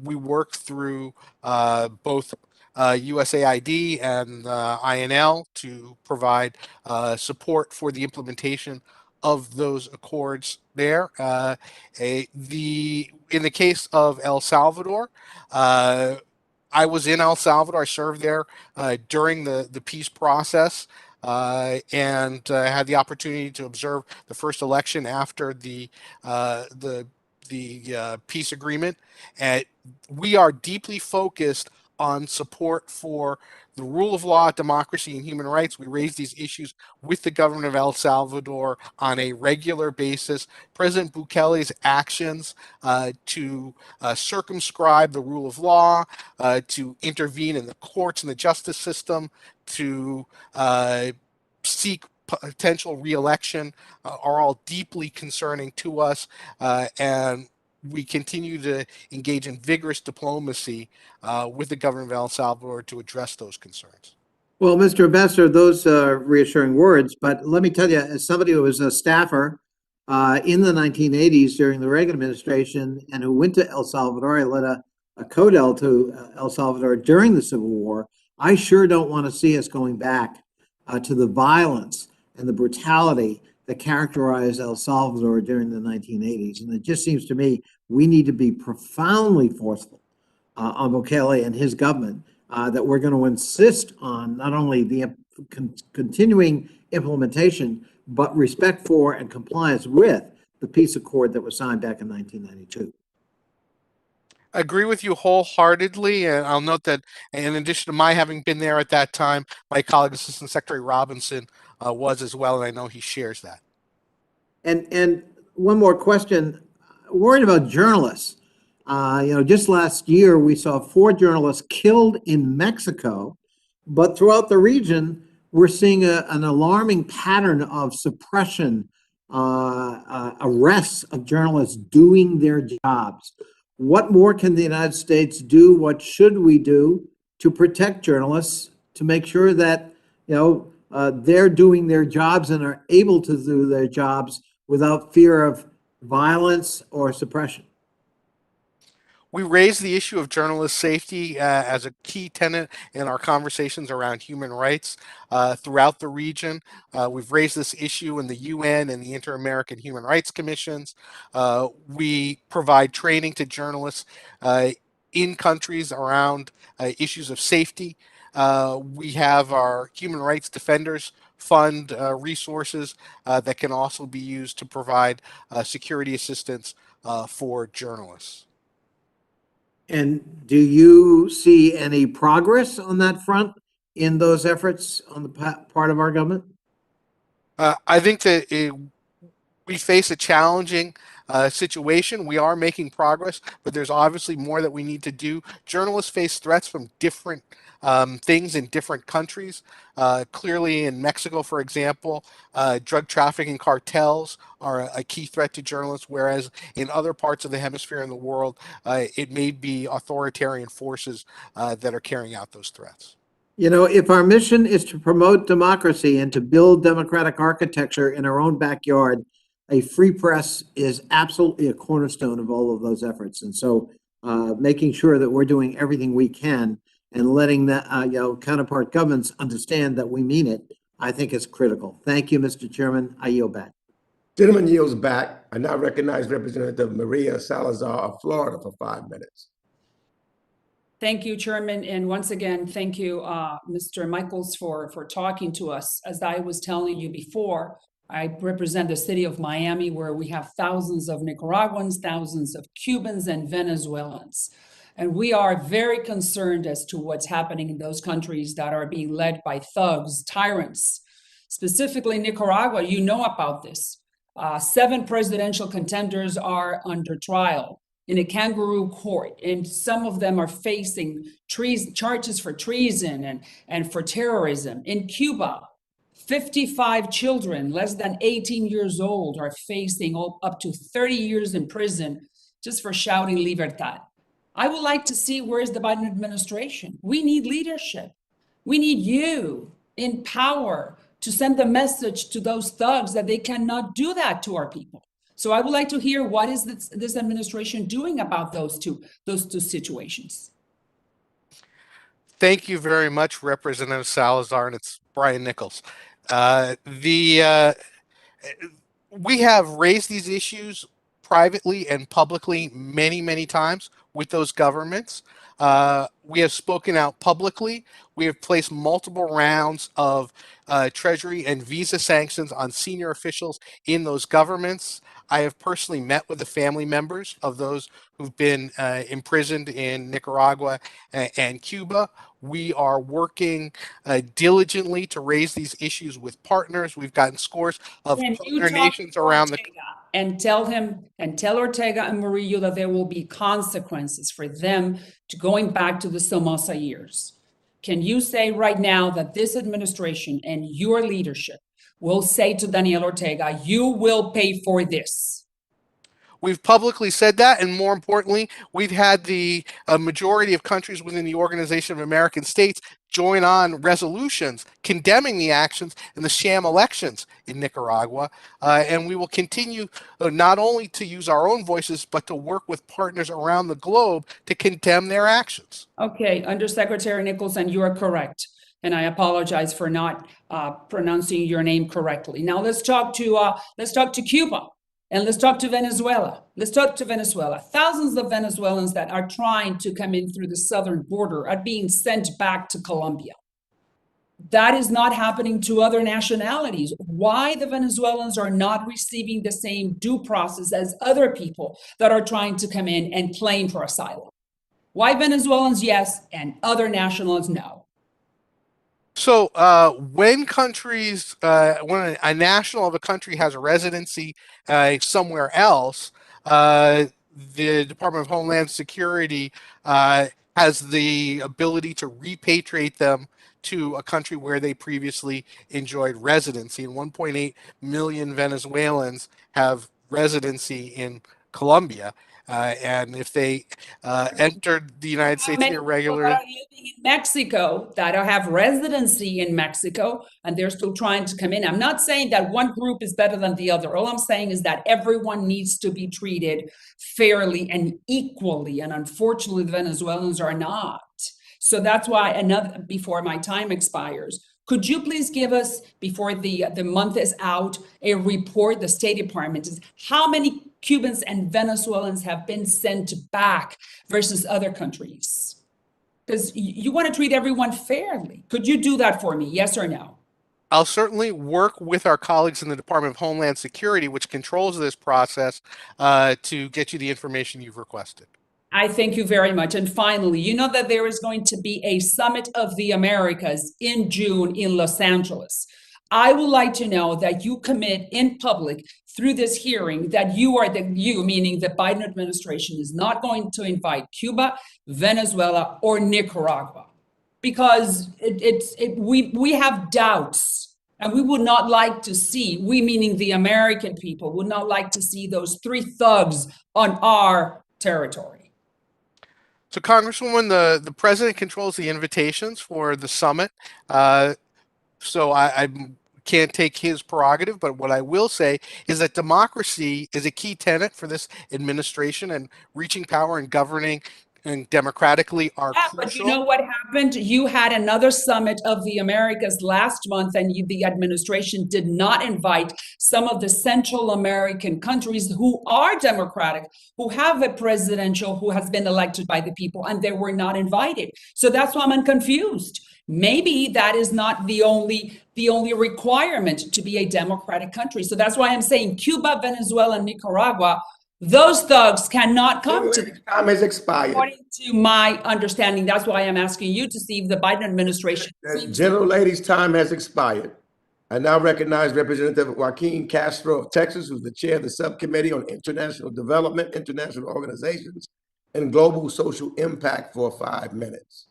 Speaker 5: we worked through both USAID and INL to provide support for the implementation of those accords there. In the case of El Salvador, I was in El Salvador. I served there during the peace process and had the opportunity to observe the first election after the peace agreement. And we are deeply focused on support for the rule of law, democracy, and human rights. We raise these issues with the government of El Salvador on a regular basis. President Bukele's actions to circumscribe the rule of law, to intervene in the courts and the justice system, to seek potential re-election are all deeply concerning to us, and we continue to engage in vigorous diplomacy with the government of El Salvador to address those concerns.
Speaker 16: Well, Mr. Ambassador, those are reassuring words, but let me tell you, as somebody who was a staffer in the 1980s during the Reagan administration and who went to El Salvador, I led a CODEL to El Salvador during the Civil War. I sure don't want to see us going back to the violence and the brutality that characterized El Salvador during the 1980s. And it just seems to me we need to be profoundly forceful on Bukele and his government, that we're going to insist on not only the continuing implementation, but respect for and compliance with the peace accord that was signed back in 1992.
Speaker 5: I agree with you wholeheartedly, and I'll note that in addition to my having been there at that time, my colleague Assistant Secretary Robinson was as well, and I know he shares that.
Speaker 16: And one more question, worried about journalists. Just last year, we saw 4 journalists killed in Mexico, but throughout the region, we're seeing an alarming pattern of suppression, arrests of journalists doing their jobs. What more can the United States do? What should we do to protect journalists, to make sure that, they're doing their jobs and are able to do their jobs without fear of violence or suppression?
Speaker 5: We raised the issue of journalist safety as a key tenet in our conversations around human rights throughout the region. We've raised this issue in the UN and the Inter-American Human Rights Commissions. We provide training to journalists in countries around issues of safety. We have our Human Rights Defenders Fund resources that can also be used to provide security assistance for journalists.
Speaker 16: And do you see any progress on that front in those efforts on the part of our government?
Speaker 5: I think that we face a challenging situation. We are making progress, but there's obviously more that we need to do. Journalists face threats from different things in different countries. Clearly in Mexico, for example, drug trafficking cartels are a key threat to journalists, whereas in other parts of the hemisphere in the world, it may be authoritarian forces that are carrying out those threats.
Speaker 16: If our mission is to promote democracy and to build democratic architecture in our own backyard, a free press is absolutely a cornerstone of all of those efforts. And so making sure that we're doing everything we can and letting the counterpart governments understand that we mean it, I think is critical. Thank you, Mr. Chairman. I yield back.
Speaker 1: Gentleman yields back. I now recognize Representative Maria Salazar of Florida for 5 minutes.
Speaker 15: Thank you, Chairman. And once again, thank you, Mr. Michaels, for talking to us. As I was telling you before, I represent the city of Miami, where we have thousands of Nicaraguans, thousands of Cubans and Venezuelans. And we are very concerned as to what's happening in those countries that are being led by thugs, tyrants. Specifically Nicaragua, you know about this. 7 presidential contenders are under trial in a kangaroo court, and some of them are facing charges for treason and for terrorism. In Cuba, 55 children less than 18 years old are facing up to 30 years in prison just for shouting libertad. I would like to see, where is the Biden administration? We need leadership. We need you in power to send the message to those thugs that they cannot do that to our people. So I would like to hear, what is this administration doing about those two situations?
Speaker 5: Thank you very much, Representative Salazar, and it's Brian Nichols. We have raised these issues privately and publicly many, many times with those governments. We have spoken out publicly. We have placed multiple rounds of Treasury and visa sanctions on senior officials in those governments. I have personally met with the family members of those who've been imprisoned in Nicaragua and Cuba. We are working diligently to raise these issues with partners. We've gotten scores of partner nations around the...
Speaker 15: And tell Ortega and Murillo that there will be consequences for them to going back to the Somoza years. Can you say right now that this administration and your leadership will say to Daniel Ortega, you will pay for this?
Speaker 5: We've publicly said that, and more importantly, we've had the majority of countries within the Organization of American States join on resolutions condemning the actions and the sham elections in Nicaragua. And we will continue not only to use our own voices, but to work with partners around the globe to condemn their actions.
Speaker 15: Okay, Undersecretary Nichols, and you are correct. And I apologize for not pronouncing your name correctly. Now let's talk to Cuba. And let's talk to Venezuela. Let's talk to Venezuela. Thousands of Venezuelans that are trying to come in through the southern border are being sent back to Colombia. That is not happening to other nationalities. Why the Venezuelans are not receiving the same due process as other people that are trying to come in and claim for asylum? Why Venezuelans, yes, and other nationals, no?
Speaker 5: So when countries, when a national of a country has a residency somewhere else, the Department of Homeland Security has the ability to repatriate them to a country where they previously enjoyed residency. And 1.8 million Venezuelans have residency in Colombia. And if they entered the United States irregularly,
Speaker 15: that are living in Mexico, that have residency in Mexico, and they're still trying to come in. I'm not saying that one group is better than the other. All I'm saying is that everyone needs to be treated fairly and equally. And unfortunately, the Venezuelans are not. So that's why before my time expires, could you please give us, before the month is out, a report, the State Department, is how many Cubans and Venezuelans have been sent back versus other countries? Because you want to treat everyone fairly. Could you do that for me, yes or no?
Speaker 5: I'll certainly work with our colleagues in the Department of Homeland Security, which controls this process, to get you the information you've requested.
Speaker 15: I thank you very much. And finally, you know that there is going to be a Summit of the Americas in June in Los Angeles. I would like to know that you commit in public through this hearing that you, meaning the Biden administration, is not going to invite Cuba, Venezuela, or Nicaragua, because we have doubts. And we would not like to see, we meaning the American people, would not like to see those three thugs on our territory.
Speaker 5: So, Congresswoman, the president controls the invitations for the summit. So I can't take his prerogative, but what I will say is that democracy is a key tenet for this administration, and reaching power and governing and democratically are crucial.
Speaker 15: But you know what happened? You had another Summit of the Americas last month, and the administration did not invite some of the Central American countries who are democratic, who have a presidential who has been elected by the people, and they were not invited. So that's why I'm confused. Maybe that is not the only requirement to be a democratic country. So that's why I'm saying Cuba, Venezuela, and Nicaragua, those thugs cannot come to the
Speaker 1: time has expired.
Speaker 15: According to my understanding, that's why I'm asking you to see if the Biden administration.
Speaker 1: Gentle lady's time has expired. I now recognize Representative Joaquin Castro of Texas, who's the chair of the Subcommittee on International Development, International Organizations, and Global Social Impact for 5 minutes.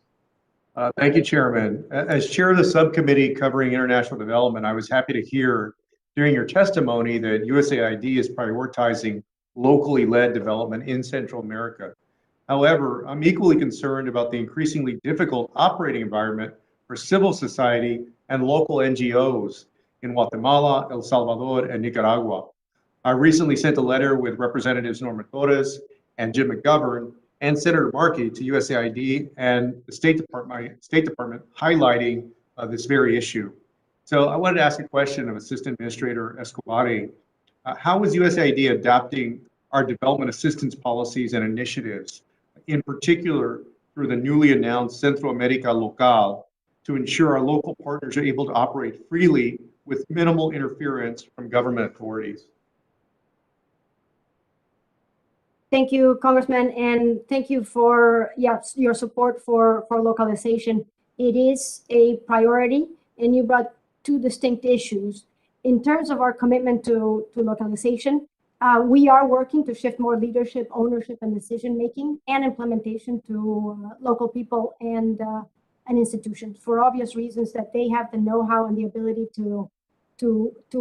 Speaker 17: Thank you, Chairman. As chair of the subcommittee covering international development, I was happy to hear during your testimony that USAID is prioritizing locally led development in Central America. However, I'm equally concerned about the increasingly difficult operating environment for civil society and local NGOs in Guatemala, El Salvador, and Nicaragua. I recently sent a letter with Representatives Norma Torres and Jim McGovern and Senator Markey to USAID and the State Department highlighting this very issue. So I wanted to ask a question of Assistant Administrator Escobari. How is USAID adapting our development assistance policies and initiatives, in particular through the newly announced Centro America Local, to ensure our local partners are able to operate freely with minimal interference from government authorities?
Speaker 7: Thank you, Congressman, and thank you for your support for localization. It is a priority, and you brought two distinct issues. In terms of our commitment to localization, we are working to shift more leadership, ownership, and decision-making and implementation to local people and institutions, for obvious reasons that they have the know-how and the ability to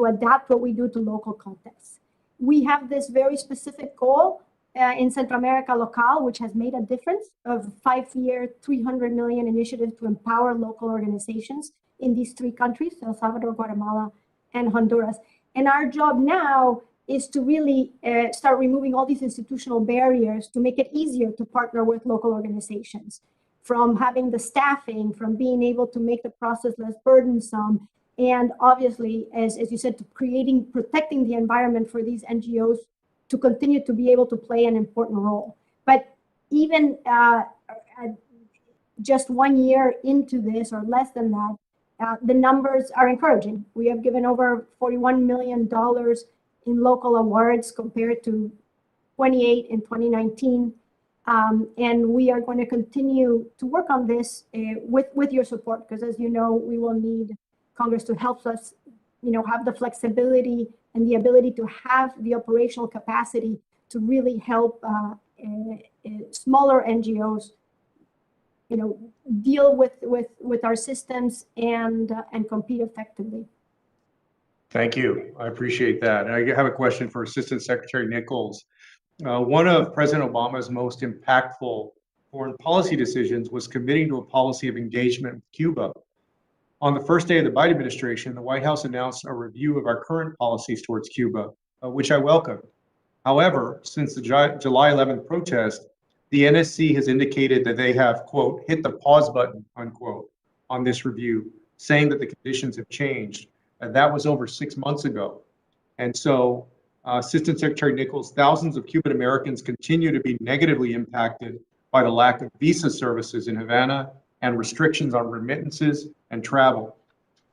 Speaker 7: adapt what we do to local contexts. We have this very specific goal in Centro America Local, which has made a difference, of 5-year, $300 million initiative to empower local organizations in these 3 countries, El Salvador, Guatemala, and Honduras. And our job now is to really start removing all these institutional barriers to make it easier to partner with local organizations, from having the staffing, from being able to make the process less burdensome, And obviously, as you said, to protecting the environment for these NGOs to continue to be able to play an important role. But even just 1 year into this, or less than that, the numbers are encouraging. We have given over $41 million in local awards compared to 28 in 2019. And we are going to continue to work on this with your support, because as you know, we will need Congress to help us, have the flexibility and the ability to have the operational capacity to really help smaller NGOs, deal with our systems and compete effectively.
Speaker 17: Thank you. I appreciate that. And I have a question for Assistant Secretary Nichols. One of President Obama's most impactful foreign policy decisions was committing to a policy of engagement with Cuba. On the first day of the Biden administration, the White House announced a review of our current policies towards Cuba, which I welcome. However, since the July 11th protest, the NSC has indicated that they have, quote, hit the pause button, unquote, on this review, saying that the conditions have changed. And that was over 6 months ago. And so, Assistant Secretary Nichols, thousands of Cuban Americans continue to be negatively impacted by the lack of visa services in Havana and restrictions on remittances and travel.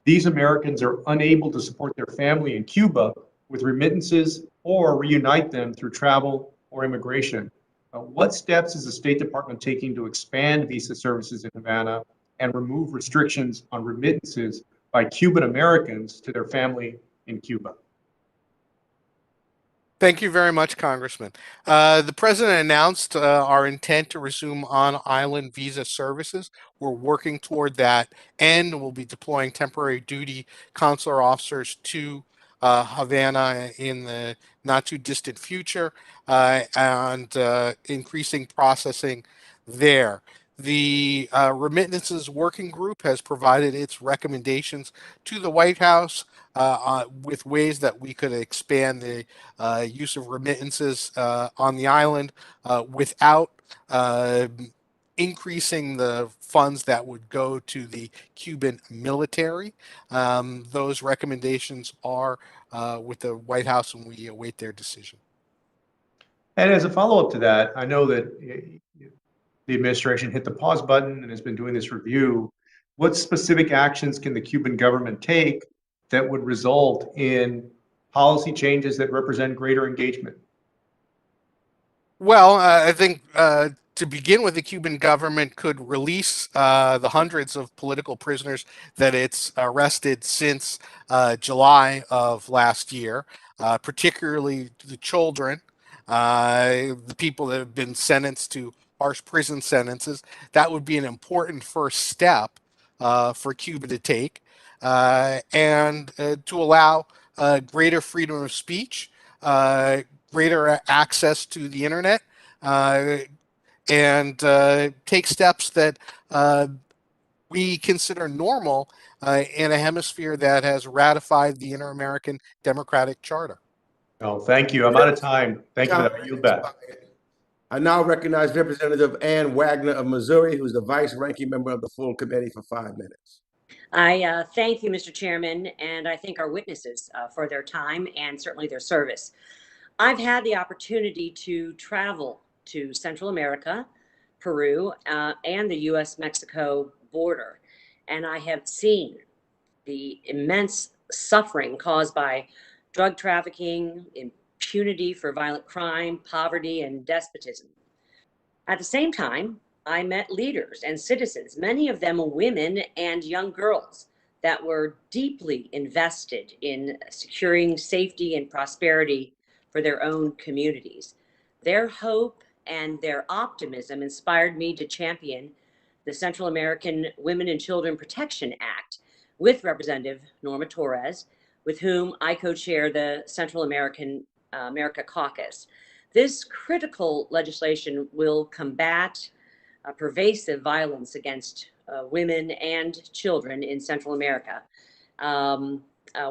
Speaker 17: These Americans are unable to support their family in Cuba with remittances or reunite them through travel or immigration. What steps is the State Department taking to expand visa services in Havana and remove restrictions on remittances by Cuban Americans to their family in Cuba?
Speaker 5: Thank you very much, Congressman. The president announced our intent to resume on-island visa services. We're working toward that, and we'll be deploying temporary duty consular officers to Havana in the not too distant future, and increasing processing there. The Remittances Working Group has provided its recommendations to the White House with ways that we could expand the use of remittances on the island without increasing the funds that would go to the Cuban military. Those recommendations are with the White House, and we await their decision.
Speaker 17: And as a follow-up to that, I know that the administration hit the pause button and has been doing this review. What specific actions can the Cuban government take that would result in policy changes that represent greater engagement?
Speaker 5: Well, I think to begin with, the Cuban government could release the hundreds of political prisoners that it's arrested since July of last year, particularly the children, the people that have been sentenced to harsh prison sentences. That would be an important first step for Cuba to take, and to allow greater freedom of speech, greater access to the internet, and take steps that we consider normal in a hemisphere that has ratified the Inter-American Democratic Charter.
Speaker 17: Oh, thank you. I'm out of time. Thank you. I yield back.
Speaker 1: I now recognize Representative Ann Wagner of Missouri, who's the vice ranking member of the full committee, for 5 minutes.
Speaker 18: I thank you, Mr. Chairman, and I thank our witnesses for their time and certainly their service. I've had the opportunity to travel to Central America, Peru, and the U.S.-Mexico border, and I have seen the immense suffering caused by drug trafficking, impunity for violent crime, poverty, and despotism. At the same time, I met leaders and citizens, many of them women and young girls, that were deeply invested in securing safety and prosperity for their own communities. Their hope and their optimism inspired me to champion the Central American Women and Children Protection Act with Representative Norma Torres, with whom I co-chair the Central America Caucus. This critical legislation will combat pervasive violence against women and children in Central America,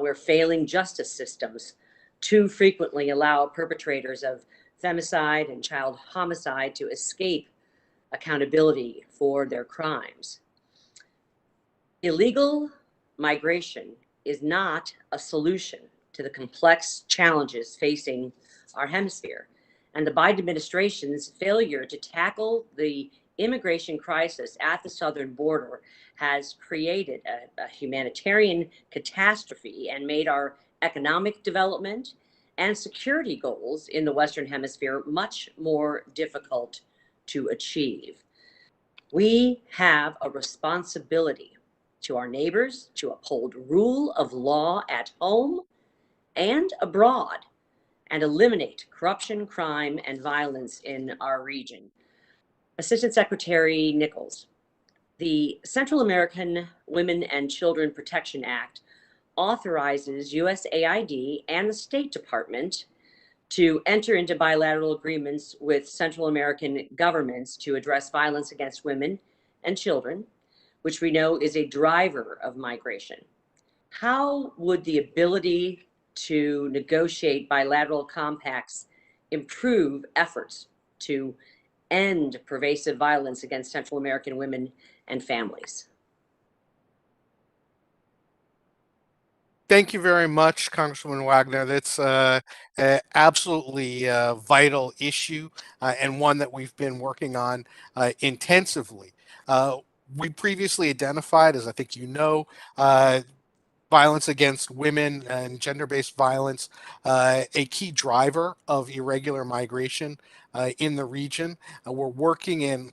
Speaker 18: where failing justice systems too frequently allow perpetrators of femicide and child homicide to escape accountability for their crimes. Illegal migration is not a solution to the complex challenges facing our hemisphere. And the Biden administration's failure to tackle the immigration crisis at the southern border has created a humanitarian catastrophe and made our economic development and security goals in the Western Hemisphere much more difficult to achieve. We have a responsibility to our neighbors to uphold rule of law at home and abroad and eliminate corruption, crime, and violence in our region. Assistant Secretary Nichols, the Central American Women and Children Protection Act authorizes USAID and the State Department to enter into bilateral agreements with Central American governments to address violence against women and children, which we know is a driver of migration. How would the ability to negotiate bilateral compacts improve efforts to end pervasive violence against Central American women and families?
Speaker 5: Thank you very much, Congresswoman Wagner. That's absolutely vital issue and one that we've been working on intensively. We previously identified, as I think you know, violence against women and gender-based violence, a key driver of irregular migration in the region. We're working in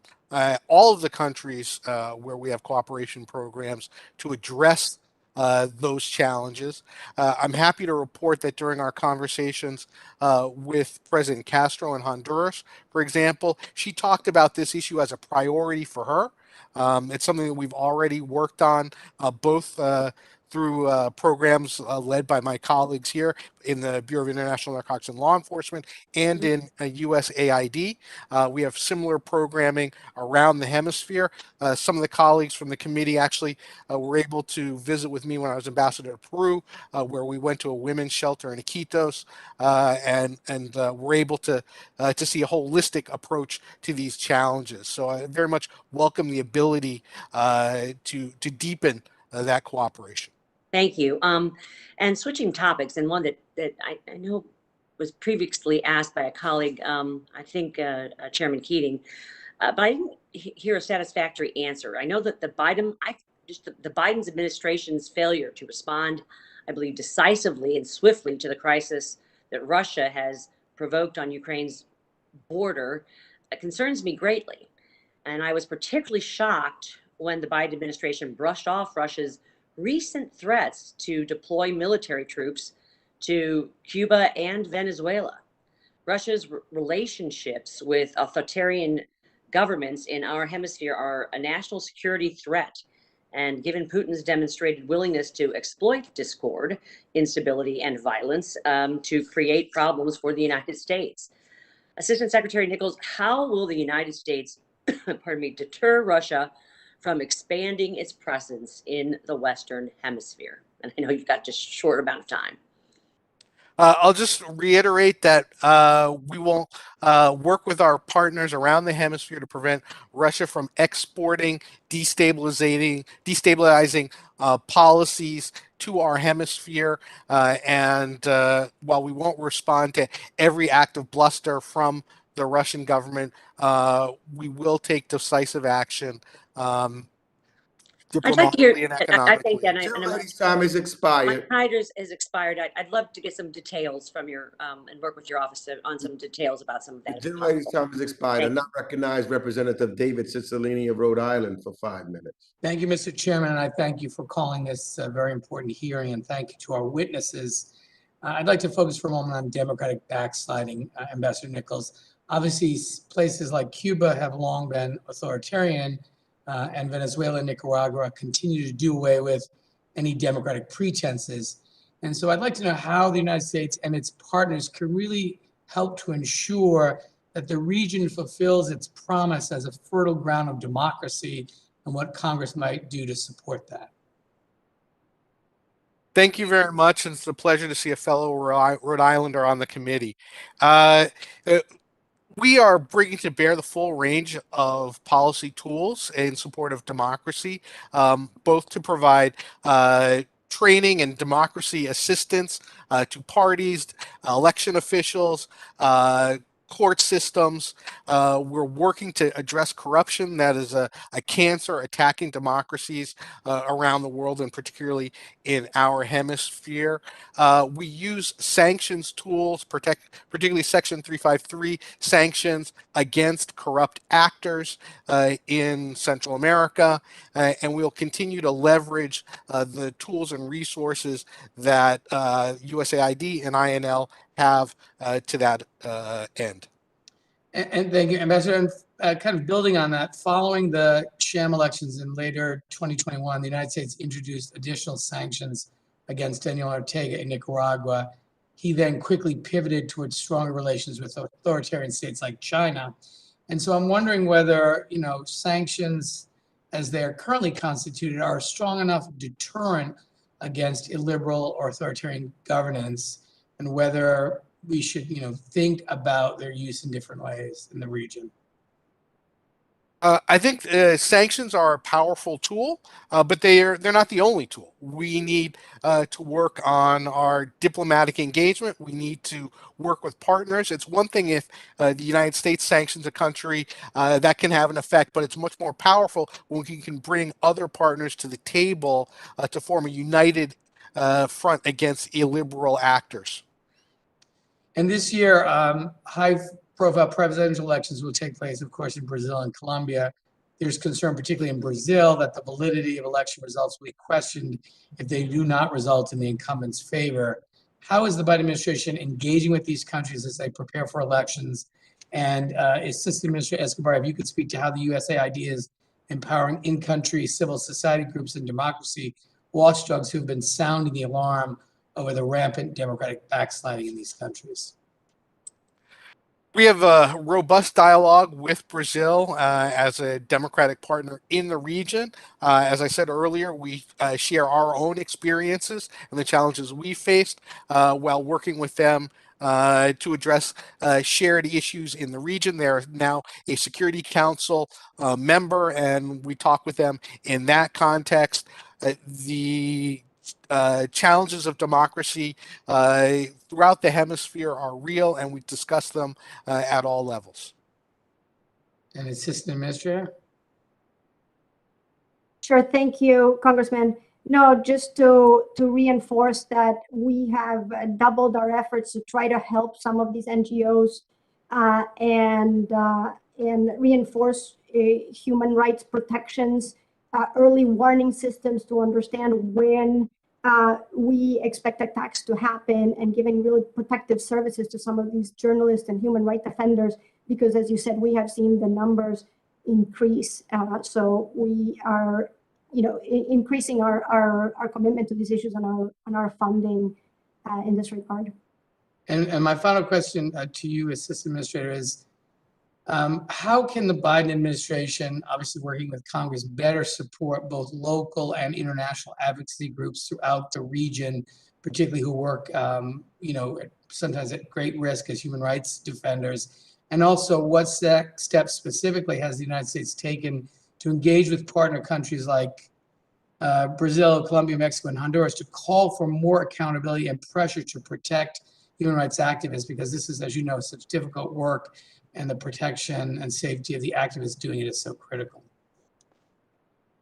Speaker 5: all of the countries where we have cooperation programs to address those challenges. I'm happy to report that during our conversations with President Castro in Honduras, for example, she talked about this issue as a priority for her. It's something that we've already worked on both through programs led by my colleagues here in the Bureau of International Narcotics and Law Enforcement and in USAID. We have similar programming around the hemisphere. Some of the colleagues from the committee actually were able to visit with me when I was ambassador to Peru, where we went to a women's shelter in Iquitos and were able to see a holistic approach to these challenges. So I very much welcome the ability to deepen that cooperation.
Speaker 18: Thank you. And switching topics, and one that I know was previously asked by a colleague, I think Chairman Keating, but I didn't hear a satisfactory answer. I know that the Biden's administration's failure to respond, I believe, decisively and swiftly to the crisis that Russia has provoked on Ukraine's border concerns me greatly. And I was particularly shocked when the Biden administration brushed off Russia's recent threats to deploy military troops to Cuba and Venezuela. Russia's relationships with authoritarian governments in our hemisphere are a national security threat. And given Putin's demonstrated willingness to exploit discord, instability, and violence to create problems for the United States. Assistant Secretary Nichols, how will the United States, deter Russia from expanding its presence in the Western Hemisphere? And I know you've got just a short amount of time.
Speaker 5: I'll just reiterate that we will work with our partners around the hemisphere to prevent Russia from exporting destabilizing policies to our hemisphere. And while we won't respond to every act of bluster from the Russian government, we will take decisive action.
Speaker 18: I'd like to hear,
Speaker 5: And
Speaker 18: I think, and
Speaker 1: time has expired.
Speaker 18: My time has expired. I'd love to get some details from your, and work with your office on some details about some of that.
Speaker 1: The generator's time has expired. I now recognize Representative David Cicilline of Rhode Island for 5 minutes.
Speaker 19: Thank you, Mr. Chairman, and I thank you for calling this very important hearing, and thank you to our witnesses. I'd like to focus for a moment on democratic backsliding, Ambassador Nichols. Obviously, places like Cuba have long been authoritarian, and Venezuela and Nicaragua continue to do away with any democratic pretenses. And so I'd like to know how the United States and its partners can really help to ensure that the region fulfills its promise as a fertile ground of democracy, and what Congress might do to support that.
Speaker 5: Thank you very much. It's a pleasure to see a fellow Rhode Islander on the committee. We are bringing to bear the full range of policy tools in support of democracy, both to provide training and democracy assistance to parties, election officials, court systems. We're working to address corruption that is a cancer attacking democracies around the world, and particularly in our hemisphere. We use sanctions tools, particularly Section 353 sanctions against corrupt actors in Central America, and we'll continue to leverage the tools and resources that USAID and INL have to that end.
Speaker 19: And thank you, Ambassador. And kind of building on that, following the sham elections in later 2021, the United States introduced additional sanctions against Daniel Ortega in Nicaragua. He then quickly pivoted towards stronger relations with authoritarian states like China. And so I'm wondering whether, sanctions as they're currently constituted are a strong enough deterrent against illiberal or authoritarian governance, and whether we should, think about their use in different ways in the region.
Speaker 5: I think sanctions are a powerful tool, but they're not the only tool. We need to work on our diplomatic engagement. We need to work with partners. It's one thing if the United States sanctions a country, that can have an effect, but it's much more powerful when we can bring other partners to the table to form a united front against illiberal actors.
Speaker 19: And this year, high-profile presidential elections will take place, of course, in Brazil and Colombia. There's concern, particularly in Brazil, that the validity of election results will be questioned if they do not result in the incumbent's favor. How is the Biden administration engaging with these countries as they prepare for elections? And Assistant Administrator Escobari, if you could speak to how the USAID is empowering in-country civil society groups and democracy watchdogs who have been sounding the alarm over the rampant democratic backsliding in these countries.
Speaker 5: We have a robust dialogue with Brazil as a democratic partner in the region. As I said earlier, we share our own experiences and the challenges we faced while working with them to address shared issues in the region. They're now a Security Council member, and we talk with them in that context. The challenges of democracy throughout the hemisphere are real, and we discuss them at all levels.
Speaker 19: And Assistant Administrator?
Speaker 7: Sure, thank you, Congressman. No, just to reinforce that we have doubled our efforts to try to help some of these NGOs and reinforce human rights protections, early warning systems to understand when we expect attacks to happen, and giving really protective services to some of these journalists and human rights defenders, because as you said, we have seen the numbers increase. So we are, increasing our commitment to these issues and our funding in this regard.
Speaker 19: And my final question to you, Assistant Administrator, is how can the Biden administration, obviously working with Congress, better support both local and international advocacy groups throughout the region, particularly who work, sometimes at great risk as human rights defenders? And also, what steps specifically has the United States taken to engage with partner countries like Brazil, Colombia, Mexico, and Honduras to call for more accountability and pressure to protect human rights activists? Because this is, as you know, such difficult work, and the protection and safety of the activists doing it is so critical.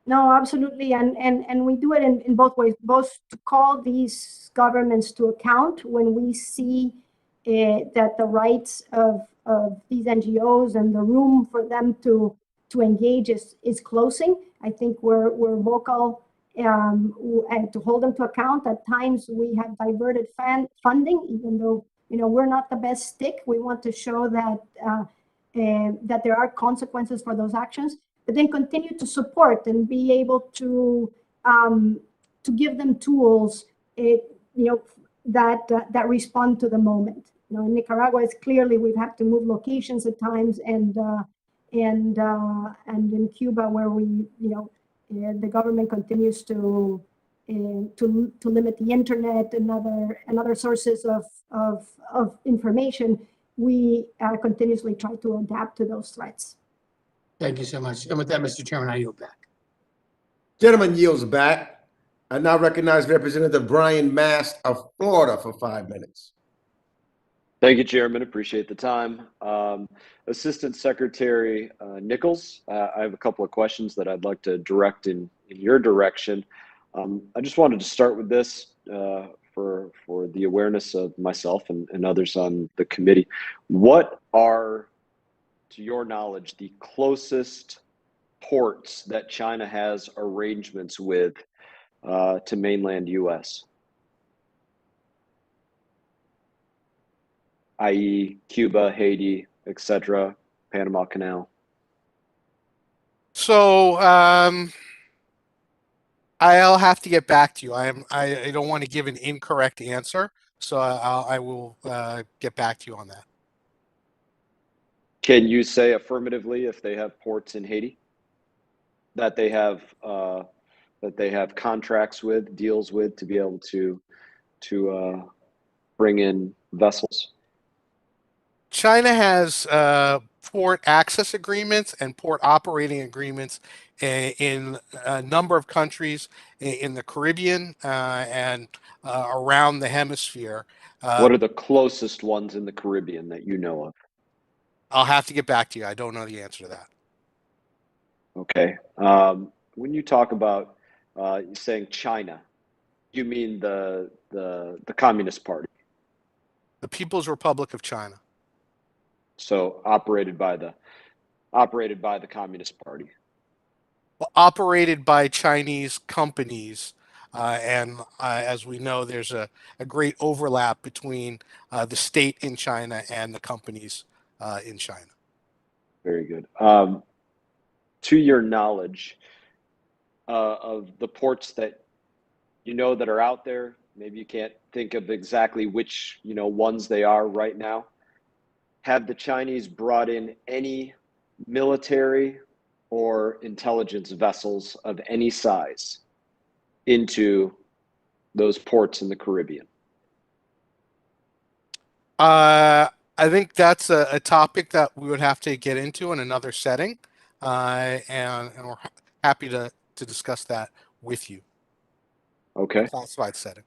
Speaker 7: No, absolutely. And we do it in both ways, both to call these governments to account when we see that the rights of these NGOs and the room for them to engage is closing. I think we're vocal and to hold them to account. At times we have diverted funding, even though we're not the best stick. We want to show that that there are consequences for those actions, but then continue to support and be able to give them tools, that respond to the moment. In Nicaragua, it's clearly we've had to move locations at times, and in Cuba, where we, the government continues to limit the internet and other sources of information, we continuously try to adapt to those threats.
Speaker 19: Thank you so much. And with that, Mr. Chairman, I yield back.
Speaker 1: Gentleman yields back. I now recognize Representative Brian Mast of Florida for 5 minutes.
Speaker 20: Thank you, Chairman. Appreciate the time. Assistant Secretary Nichols, I have a couple of questions that I'd like to direct in your direction. I just wanted to start with this for the awareness of myself and others on the committee. What are, to your knowledge, the closest ports that China has arrangements with to mainland U.S.? i.e. Cuba, Haiti, etc., Panama Canal?
Speaker 5: So I'll have to get back to you. I don't want to give an incorrect answer, so I will get back to you on that.
Speaker 20: Can you say affirmatively if they have ports in Haiti that they have contracts with, deals with, to be able to bring in vessels?
Speaker 5: China has port access agreements and port operating agreements in a number of countries in the Caribbean and around the hemisphere.
Speaker 20: What are the closest ones in the Caribbean that you know of?
Speaker 5: I'll have to get back to you. I don't know the answer to that.
Speaker 20: Okay. When you talk about saying China, you mean the Communist Party?
Speaker 5: The People's Republic of China.
Speaker 20: So operated by the Communist Party.
Speaker 5: Well, operated by Chinese companies, and as we know, there's a great overlap between the state in China and the companies in China.
Speaker 20: Very good. To your knowledge of the ports that you know that are out there, maybe you can't think of exactly which ones they are right now. Have the Chinese brought in any military or intelligence vessels of any size into those ports in the Caribbean?
Speaker 5: I think that's a topic that we would have to get into in another setting, and we're happy to discuss that with you.
Speaker 20: Okay.
Speaker 5: Classified setting.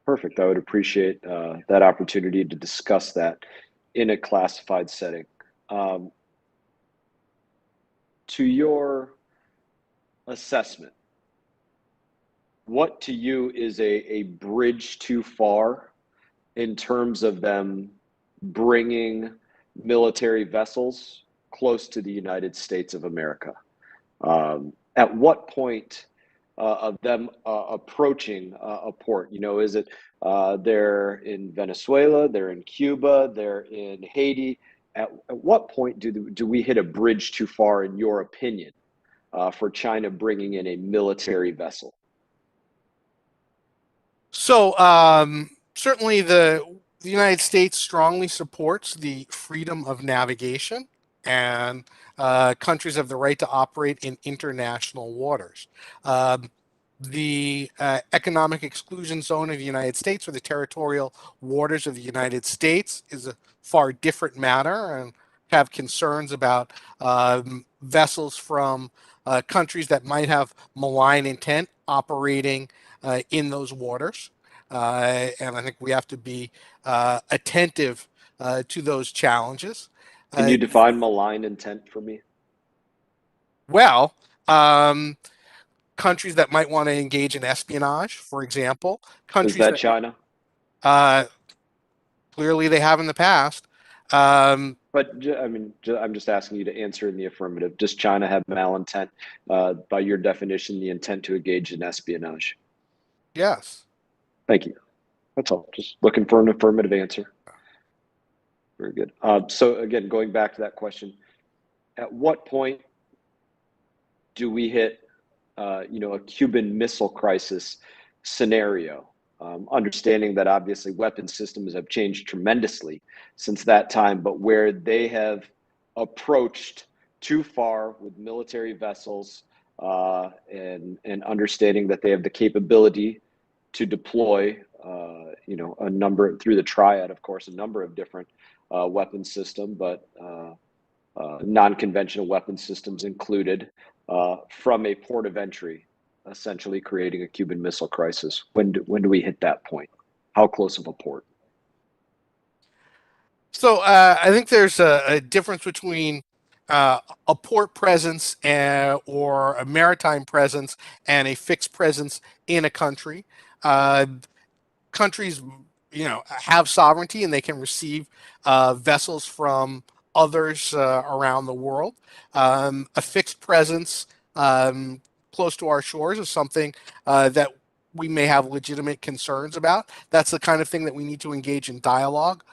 Speaker 20: Perfect. I would appreciate that opportunity to discuss that in a classified setting. To your assessment, what to you is a bridge too far in terms of them bringing military vessels close to the United States of America? At what point of them approaching a port? Is it they're in Venezuela, they're in Cuba, they're in Haiti? At what point do we hit a bridge too far, in your opinion, for China bringing in a military vessel?
Speaker 5: So certainly the United States strongly supports the freedom of navigation, and countries have the right to operate in international waters. The economic exclusion zone of the United States, or the territorial waters of the United States, is a far different matter, and have concerns about vessels from countries that might have malign intent operating in those waters. And I think we have to be attentive to those challenges.
Speaker 20: Can you define malign intent for me?
Speaker 5: Well, countries that might want to engage in espionage, for example. Countries
Speaker 20: Is that China?
Speaker 5: Clearly they have in the past.
Speaker 20: But I'm just asking you to answer in the affirmative. Does China have malintent, by your definition, the intent to engage in espionage?
Speaker 5: Yes.
Speaker 20: Thank you. That's all. Just looking for an affirmative answer. Very good. So again, going back to that question, at what point do we hit, a Cuban Missile Crisis scenario? Understanding that obviously weapon systems have changed tremendously since that time, but where they have approached too far with military vessels, and understanding that they have the capability to deploy, a number, through the triad, of course, a number of different weapon system, but non-conventional weapon systems included, from a port of entry essentially creating a Cuban Missile Crisis? When do we hit that point? How close of a port?
Speaker 5: So I think there's a difference between a port presence or a maritime presence and a fixed presence in a country. Countries, have sovereignty and they can receive vessels from others around the world. A fixed presence close to our shores is something that we may have legitimate concerns about. That's the kind of thing that we need to engage in dialogue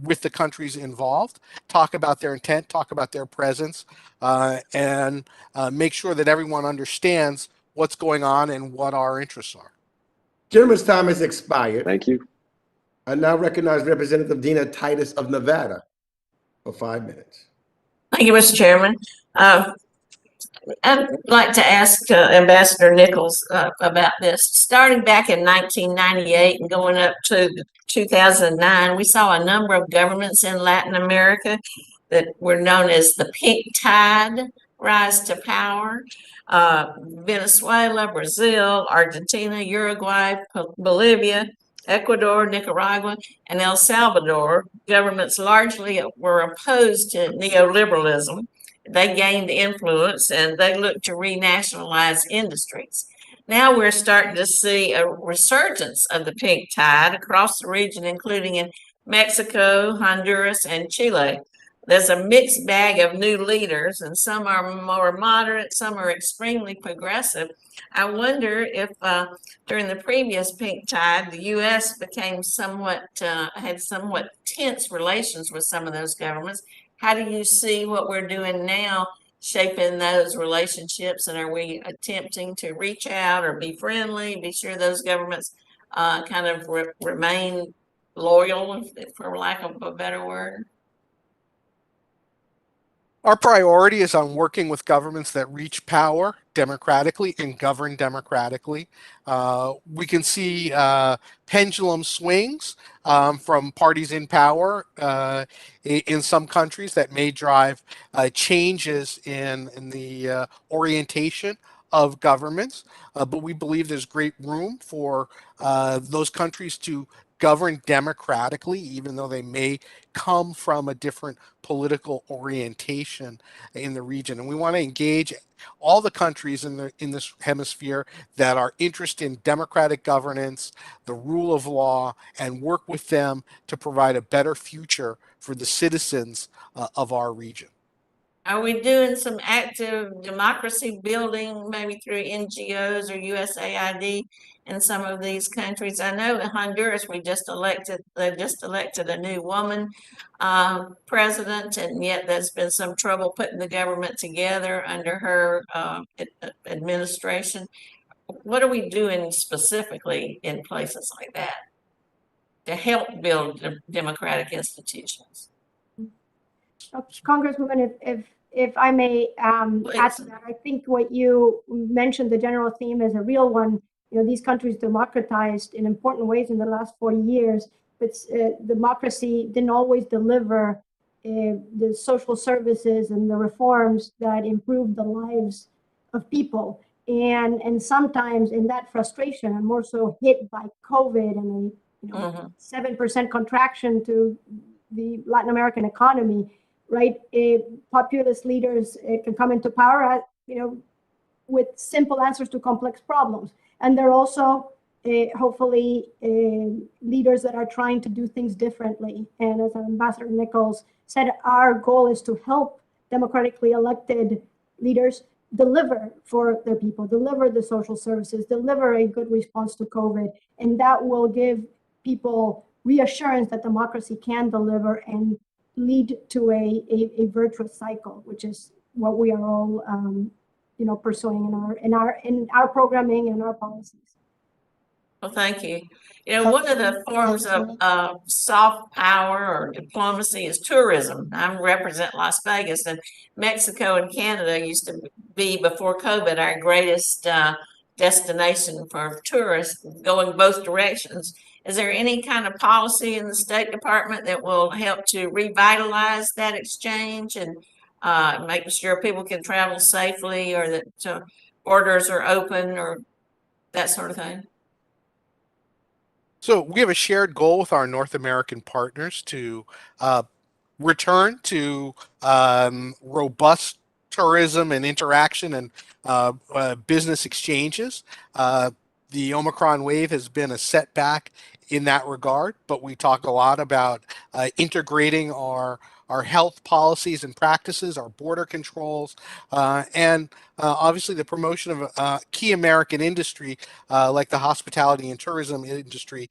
Speaker 5: with the countries involved, talk about their intent, talk about their presence, and make sure that everyone understands what's going on and what our interests are.
Speaker 1: Gentleman's time has expired.
Speaker 20: Thank you.
Speaker 1: I now recognize Representative Dina Titus of Nevada for 5 minutes.
Speaker 21: Thank you, Mr. Chairman. I'd like to ask Ambassador Nichols about this. Starting back in 1998 and going up to 2009, we saw a number of governments in Latin America that were known as the Pink Tide rise to power. Venezuela, Brazil, Argentina, Uruguay, Bolivia, Ecuador, Nicaragua, and El Salvador. Governments largely were opposed to neoliberalism. They gained influence and they looked to renationalize industries. Now we're starting to see a resurgence of the pink tide across the region, including in Mexico, Honduras, and Chile. There's a mixed bag of new leaders, and some are more moderate, some are extremely progressive. I wonder if during the previous pink tide, the U.S. became had somewhat tense relations with some of those governments. How do you see what we're doing now shaping those relationships? And are we attempting to reach out or be friendly, be sure those governments kind of remain loyal, for lack of a better word?
Speaker 5: Our priority is on working with governments that reach power democratically and govern democratically. We can see pendulum swings from parties in power in some countries that may drive changes in the orientation of governments. But we believe there's great room for those countries to govern democratically, even though they may come from a different political orientation in the region. And we want to engage all the countries in this hemisphere that are interested in democratic governance, the rule of law, and work with them to provide a better future for the citizens of our region.
Speaker 21: Are we doing some active democracy building, maybe through NGOs or USAID in some of these countries? I know in Honduras they just elected a new woman president, and yet there's been some trouble putting the government together under her administration. What are we doing specifically in places like that to help build democratic institutions?
Speaker 7: Congresswoman, if I may add to that, I think what you mentioned, the general theme, is a real one. These countries democratized in important ways in the last 40 years, but democracy didn't always deliver the social services and the reforms that improved the lives of people. And sometimes in that frustration, and more so hit by COVID and a 7% contraction to the Latin American economy, right? Populist leaders can come into power, with simple answers to complex problems. And they're also hopefully leaders that are trying to do things differently. And as Ambassador Nichols said, our goal is to help democratically elected leaders deliver for their people, deliver the social services, deliver a good response to COVID. And that will give people reassurance that democracy can deliver and lead to a virtuous cycle, which is what we are all pursuing in our programming and our policies.
Speaker 21: Well, thank you. One of the forms of soft power or diplomacy is tourism. I represent Las Vegas, and Mexico and Canada used to be, before COVID, our greatest destination for tourists, going both directions. Is there any kind of policy in the State Department that will help to revitalize that exchange and make sure people can travel safely, or that borders are open or that sort of thing?
Speaker 5: So we have a shared goal with our North American partners to return to robust tourism and interaction and business exchanges. The Omicron wave has been a setback in that regard, but we talk a lot about integrating our health policies and practices, our border controls, and obviously the promotion of key American industry like the hospitality and tourism industry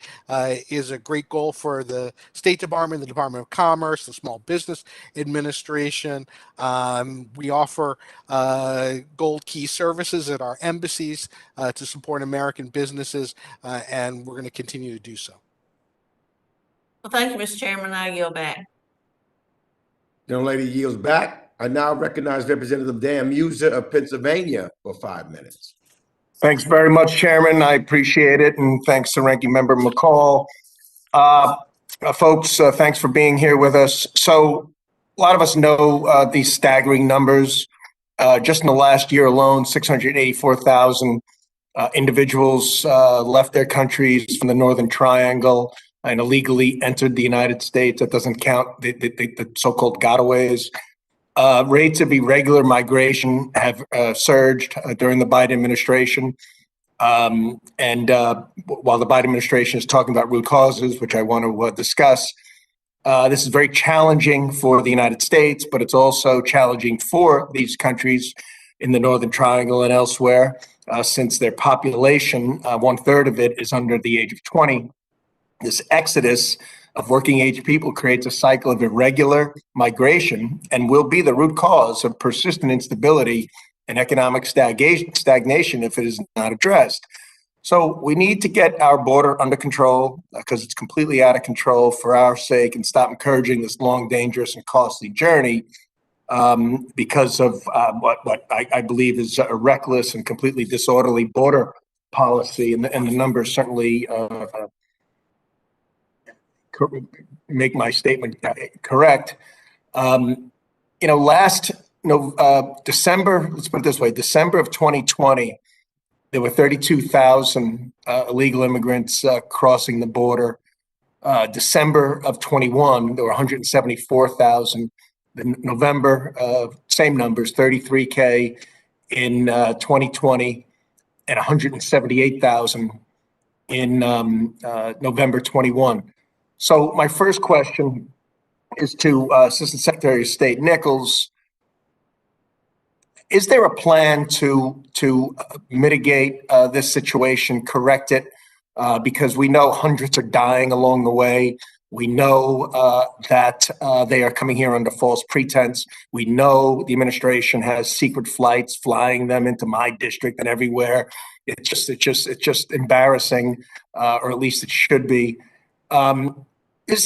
Speaker 5: is a great goal for the State Department, the Department of Commerce, the Small Business Administration. We offer gold key services at our embassies to support American businesses, and we're going to continue to do so.
Speaker 21: Well, thank you, Mr. Chairman. I yield back.
Speaker 1: Young lady yields back. I now recognize Representative Dan Muser of Pennsylvania for 5 minutes.
Speaker 4: Thanks very much, Chairman. I appreciate it. And thanks to Ranking Member McCall. Folks, thanks for being here with us. So a lot of us know these staggering numbers. Just in the last year alone, 684,000 individuals left their countries from the Northern Triangle and illegally entered the United States. That doesn't count the so-called gotaways. Rates of irregular migration have surged during the Biden administration. While the Biden administration is talking about root causes, which I want to discuss, this is very challenging for the United States, but it's also challenging for these countries in the Northern Triangle and elsewhere, since their population, 1/3 of it is under the age of 20. This exodus of working age people creates a cycle of irregular migration and will be the root cause of persistent instability and economic stagnation if it is not addressed. So we need to get our border under control because it's completely out of control for our sake, and stop encouraging this long, dangerous, and costly journey because of what I believe is a reckless and completely disorderly border policy. And the numbers certainly make my statement correct. Last December, let's put it this way, December of 2020, there were 32,000 illegal immigrants crossing the border. December of 21, there were 174,000. November, same numbers, 33K in 2020 and 178,000 in November 21. So my first question is to Assistant Secretary of State Nichols. Is there a plan to mitigate this situation, correct it? Because we know hundreds are dying along the way. We know that they are coming here under false pretense. We know the administration has secret flights flying them into my district and everywhere. It's just embarrassing, or at least it should be.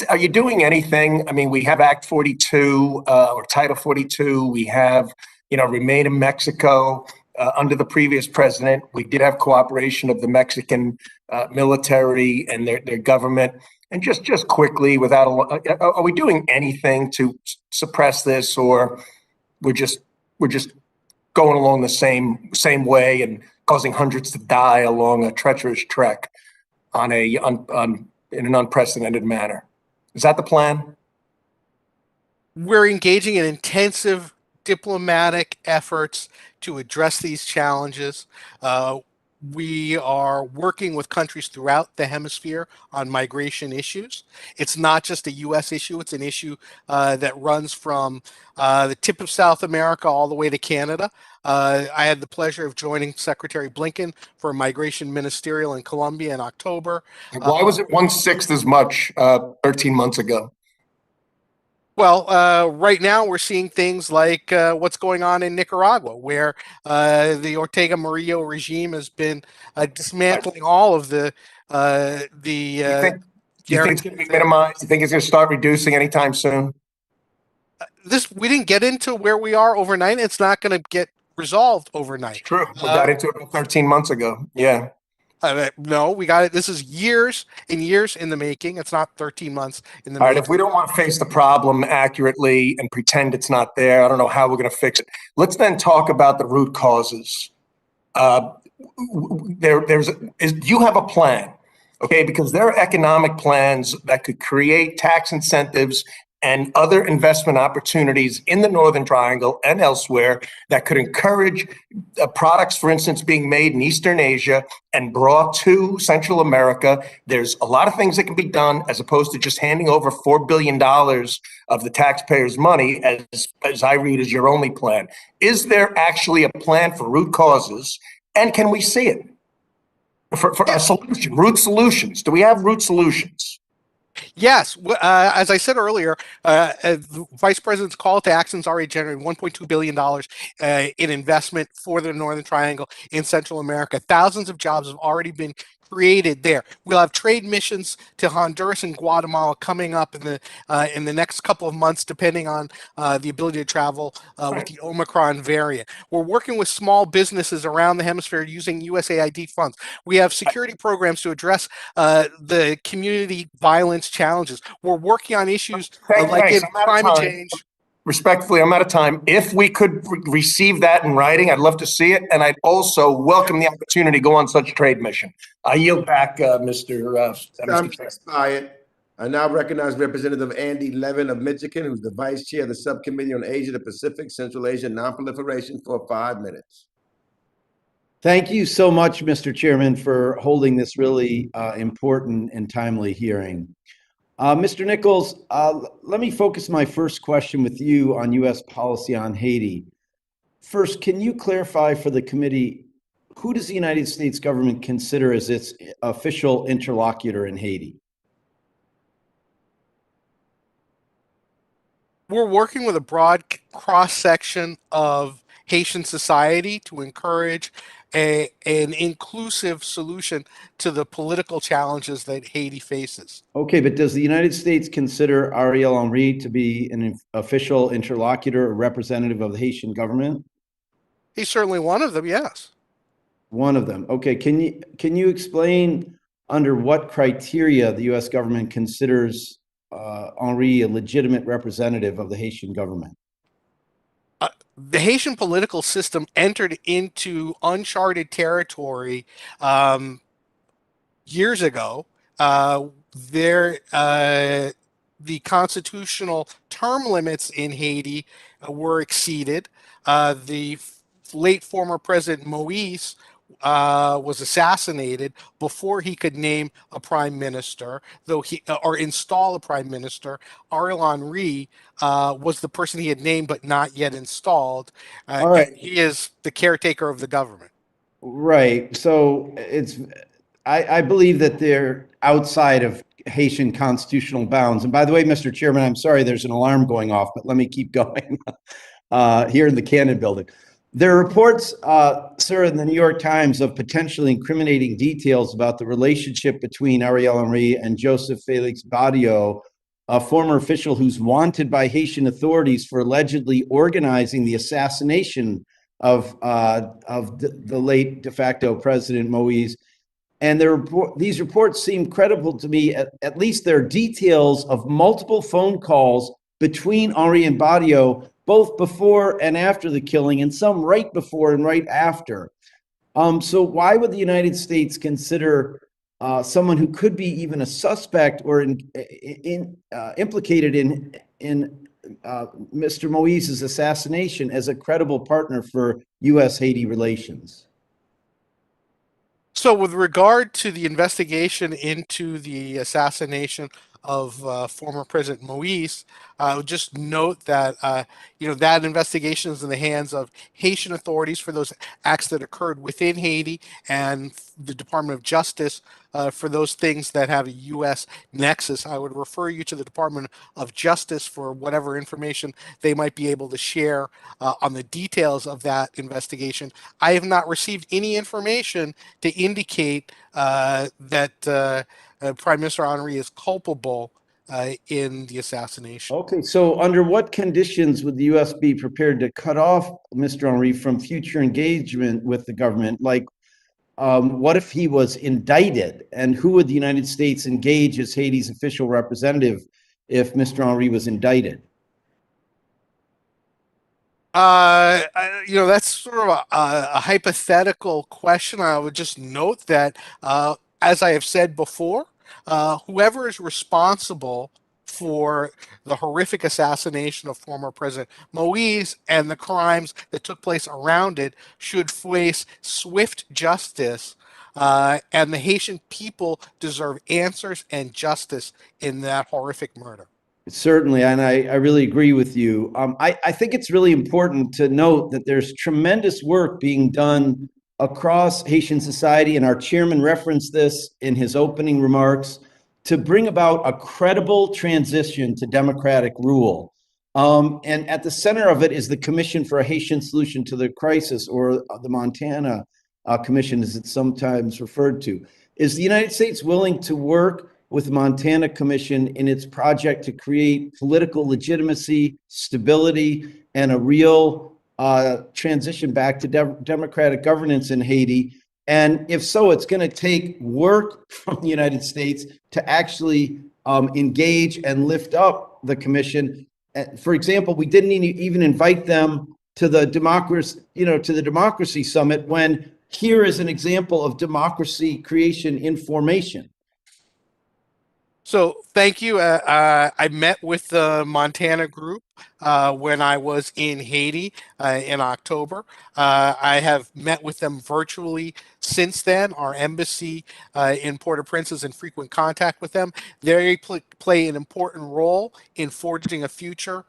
Speaker 4: Are you doing anything? I mean, we have Act 42 or Title 42. We have, Remain in Mexico. Under the previous president, we did have cooperation of the Mexican military and their government. And just quickly, are we doing anything to suppress this, or we're just going along the same way and causing hundreds to die along a treacherous trek in an unprecedented manner? Is that the plan?
Speaker 5: We're engaging in intensive diplomatic efforts to address these challenges. We are working with countries throughout the hemisphere on migration issues. It's not just a U.S. issue. It's an issue that runs from the tip of South America all the way to Canada. I had the pleasure of joining Secretary Blinken for a migration ministerial in Colombia in October.
Speaker 4: Why was it 1/6 as much 13 months ago?
Speaker 5: Well, right now we're seeing things like what's going on in Nicaragua, where the Ortega Murillo regime has been dismantling all of the. You
Speaker 4: think it's going to be minimized? You think it's going to start reducing anytime soon?
Speaker 5: We didn't get into where we are overnight. It's not going to get resolved overnight.
Speaker 4: It's true. We got into it 13 months ago. Yeah.
Speaker 5: No, we got it. This is years and years in the making. It's not 13 months in the making.
Speaker 4: All right, if we don't want to face the problem accurately and pretend it's not there, I don't know how we're going to fix it. Let's then talk about the root causes. do you have a plan? Okay, because there are economic plans that could create tax incentives and other investment opportunities in the Northern Triangle and elsewhere that could encourage products, for instance, being made in Eastern Asia and brought to Central America. There's a lot of things that can be done as opposed to just handing over $4 billion of the taxpayers' money, as I read as your only plan. Is there actually a plan for root causes, and can we see it? For a solution, root solutions. Do we have root solutions?
Speaker 5: Yes, as I said earlier, the Vice President's call to action's already generated $1.2 billion in investment for the Northern Triangle in Central America. Thousands of jobs have already been created there. We'll have trade missions to Honduras and Guatemala coming up in the next couple of months, depending on the ability to travel with the Omicron variant. We're working with small businesses around the hemisphere using USAID funds. We have security programs to address the community violence challenges. We're working on issues like in climate change.
Speaker 4: Respectfully, I'm out of time. If we could receive that in writing, I'd love to see it. And I'd also welcome the opportunity to go on such trade mission. I yield back, Mr.
Speaker 1: Expired. I now recognize Representative Andy Levin of Michigan, who's the Vice Chair of the Subcommittee on Asia, the Pacific, Central Asia, and Nonproliferation for 5 minutes.
Speaker 2: Thank you so much, Mr. Chairman, for holding this really important and timely hearing. Mr. Nichols, let me focus my first question with you on U.S. policy on Haiti. First, can you clarify for the committee, who does the United States government consider as its official interlocutor in Haiti?
Speaker 5: We're working with a broad cross-section of Haitian society to encourage an inclusive solution to the political challenges that Haiti faces.
Speaker 2: Okay, but does the United States consider Ariel Henry to be an official interlocutor or representative of the Haitian government?
Speaker 5: He's certainly one of them, yes.
Speaker 2: One of them. Okay, can you explain under what criteria the U.S. government considers Henry a legitimate representative of the Haitian government?
Speaker 5: The Haitian political system entered into uncharted territory years ago. The constitutional term limits in Haiti were exceeded. The late former President Moise was assassinated before he could name a prime minister, or install a prime minister. Ariel Henry was the person he had named but not yet installed.
Speaker 2: All right.
Speaker 5: He is the caretaker of the government.
Speaker 2: Right. So I believe that they're outside of Haitian constitutional bounds. And by the way, Mr. Chairman, I'm sorry there's an alarm going off, but let me keep going here in the Cannon building. There are reports, sir, in the New York Times of potentially incriminating details about the relationship between Ariel Henry and Joseph Felix Badio, a former official who's wanted by Haitian authorities for allegedly organizing the assassination of the late de facto President Moise. And these reports seem credible to me. At least there are details of multiple phone calls between Henry and Badio, both before and after the killing, and some right before and right after. So why would the United States consider someone who could be even a suspect or implicated in Mr. Moise's assassination as a credible partner for U.S.-Haiti relations?
Speaker 5: So with regard to the investigation into the assassination of former President Moise, I would just note that that investigation is in the hands of Haitian authorities for those acts that occurred within Haiti, and the Department of Justice for those things that have a U.S. nexus. I would refer you to the Department of Justice for whatever information they might be able to share on the details of that investigation. I have not received any information to indicate that Prime Minister Henry is culpable in the assassination.
Speaker 2: Okay, so under what conditions would the U.S. be prepared to cut off Mr. Henry from future engagement with the government? Like, what if he was indicted? And who would the United States engage as Haiti's official representative if Mr. Henry was indicted?
Speaker 5: That's sort of a hypothetical question. I would just note that, as I have said before, whoever is responsible for the horrific assassination of former President Moise and the crimes that took place around it should face swift justice. And the Haitian people deserve answers and justice in that horrific murder.
Speaker 2: Certainly, and I really agree with you. I think it's really important to note that there's tremendous work being done across Haitian society, and our chairman referenced this in his opening remarks, to bring about a credible transition to democratic rule. And at the center of it is the Commission for a Haitian Solution to the Crisis, or the Montana Commission, as it's sometimes referred to. Is the United States willing to work with the Montana Commission in its project to create political legitimacy, stability, and a real transition back to democratic governance in Haiti? And if so, it's going to take work from the United States to actually engage and lift up the commission. For example, we didn't even invite them to the democracy summit, when here is an example of democracy creation in formation.
Speaker 5: So thank you. I met with the Montana group when I was in Haiti in October. I have met with them virtually since then. Our embassy in Port-au-Prince is in frequent contact with them. They play an important role in forging a future,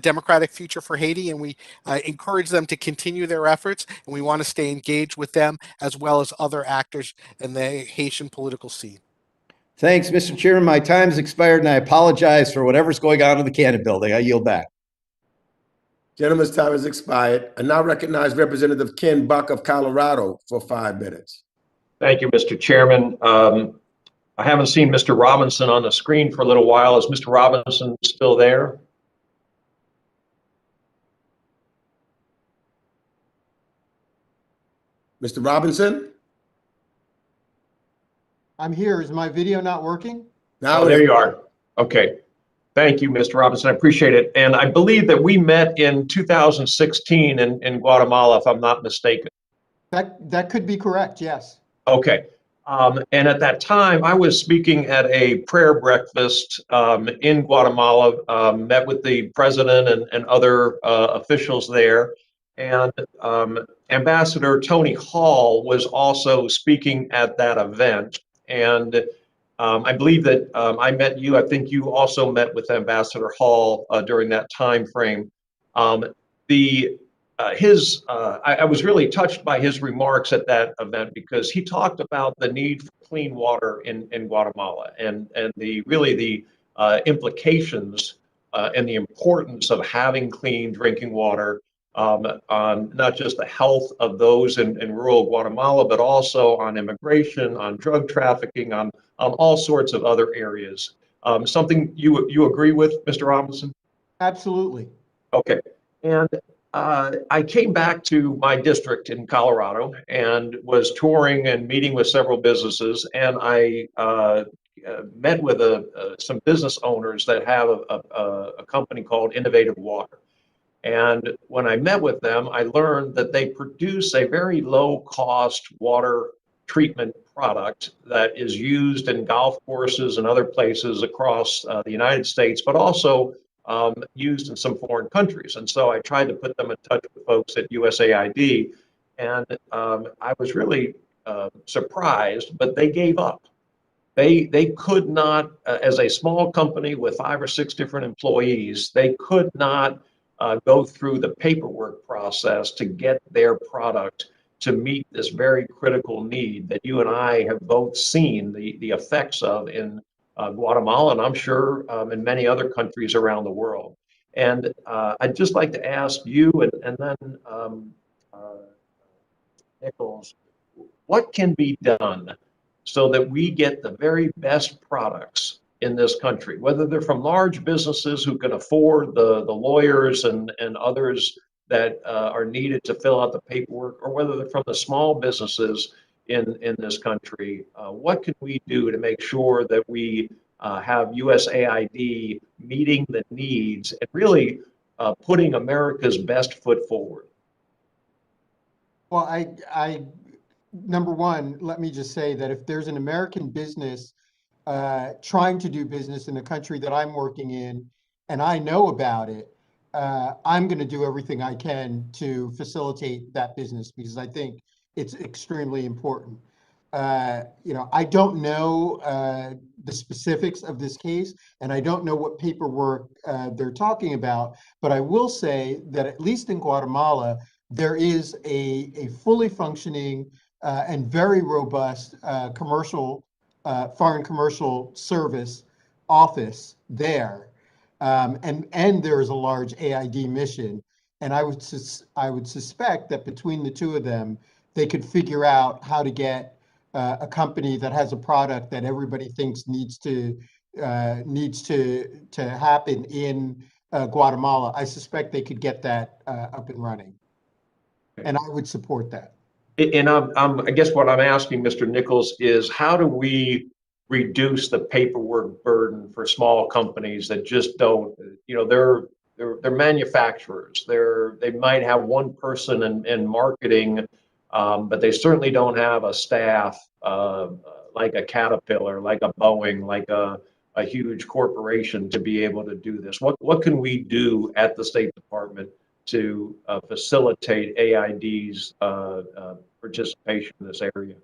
Speaker 5: democratic future for Haiti, and we encourage them to continue their efforts, and we want to stay engaged with them as well as other actors in the Haitian political scene.
Speaker 2: Thanks, Mr. Chairman. My time's expired, and I apologize for whatever's going on in the Cannon building. I yield back.
Speaker 1: Gentleman's time has expired. I now recognize Representative Ken Buck of Colorado for 5 minutes.
Speaker 8: Thank you, Mr. Chairman. I haven't seen Mr. Robinson on the screen for a little while. Is Mr. Robinson still there?
Speaker 1: Mr. Robinson?
Speaker 6: I'm here. Is my video not working?
Speaker 1: Now
Speaker 8: there you are. Okay. Thank you, Mr. Robinson. I appreciate it. And I believe that we met in 2016 in Guatemala, if I'm not mistaken.
Speaker 6: That could be correct, yes.
Speaker 8: Okay. And at that time, I was speaking at a prayer breakfast in Guatemala, met with the president and other officials there. And Ambassador Tony Hall was also speaking at that event. And I believe that I met you. I think you also met with Ambassador Hall during that time frame. I was really touched by his remarks at that event, because he talked about the need for clean water in Guatemala, and the implications and the importance of having clean drinking water on not just the health of those in rural Guatemala, but also on immigration, on drug trafficking, on all sorts of other areas. Something you agree with, Mr. Robinson?
Speaker 6: Absolutely.
Speaker 8: Okay. And I came back to my district in Colorado and was touring and meeting with several businesses, and I met with some business owners that have a company called Innovative Water. And when I met with them, I learned that they produce a very low-cost water treatment product that is used in golf courses and other places across the United States, but also used in some foreign countries. And so I tried to put them in touch with folks at USAID, and I was really surprised, but they gave up. They could not, as a small company with 5 or 6 different employees, they could not go through the paperwork process to get their product to meet this very critical need that you and I have both seen the effects of in Guatemala, and I'm sure in many other countries around the world. And I'd just like to ask you and then Nichols, what can be done so that we get the very best products in this country, whether they're from large businesses who can afford the lawyers and others that are needed to fill out the paperwork, or whether they're from the small businesses in this country. What can we do to make sure that we have USAID meeting the needs and really putting America's best foot forward?
Speaker 6: Well, number one, let me just say that if there's an American business trying to do business in the country that I'm working in, and I know about it, I'm going to do everything I can to facilitate that business because I think it's extremely important. I don't know the specifics of this case, and I don't know what paperwork they're talking about, but I will say that at least in Guatemala, there is a fully functioning and very robust foreign commercial service office there. And there is a large AID mission. And I would suspect that between the two of them, they could figure out how to get a company that has a product that everybody thinks needs to happen in Guatemala. I suspect they could get that up and running. And I would support that.
Speaker 8: And I guess what I'm asking, Mr. Nichols, is how do we reduce the paperwork burden for small companies that just don't, they're manufacturers. They might have one person in marketing, but they certainly don't have a staff like a Caterpillar, like a Boeing, like a huge corporation to be able to do this. What can we do at the State Department to facilitate AID's participation in this area?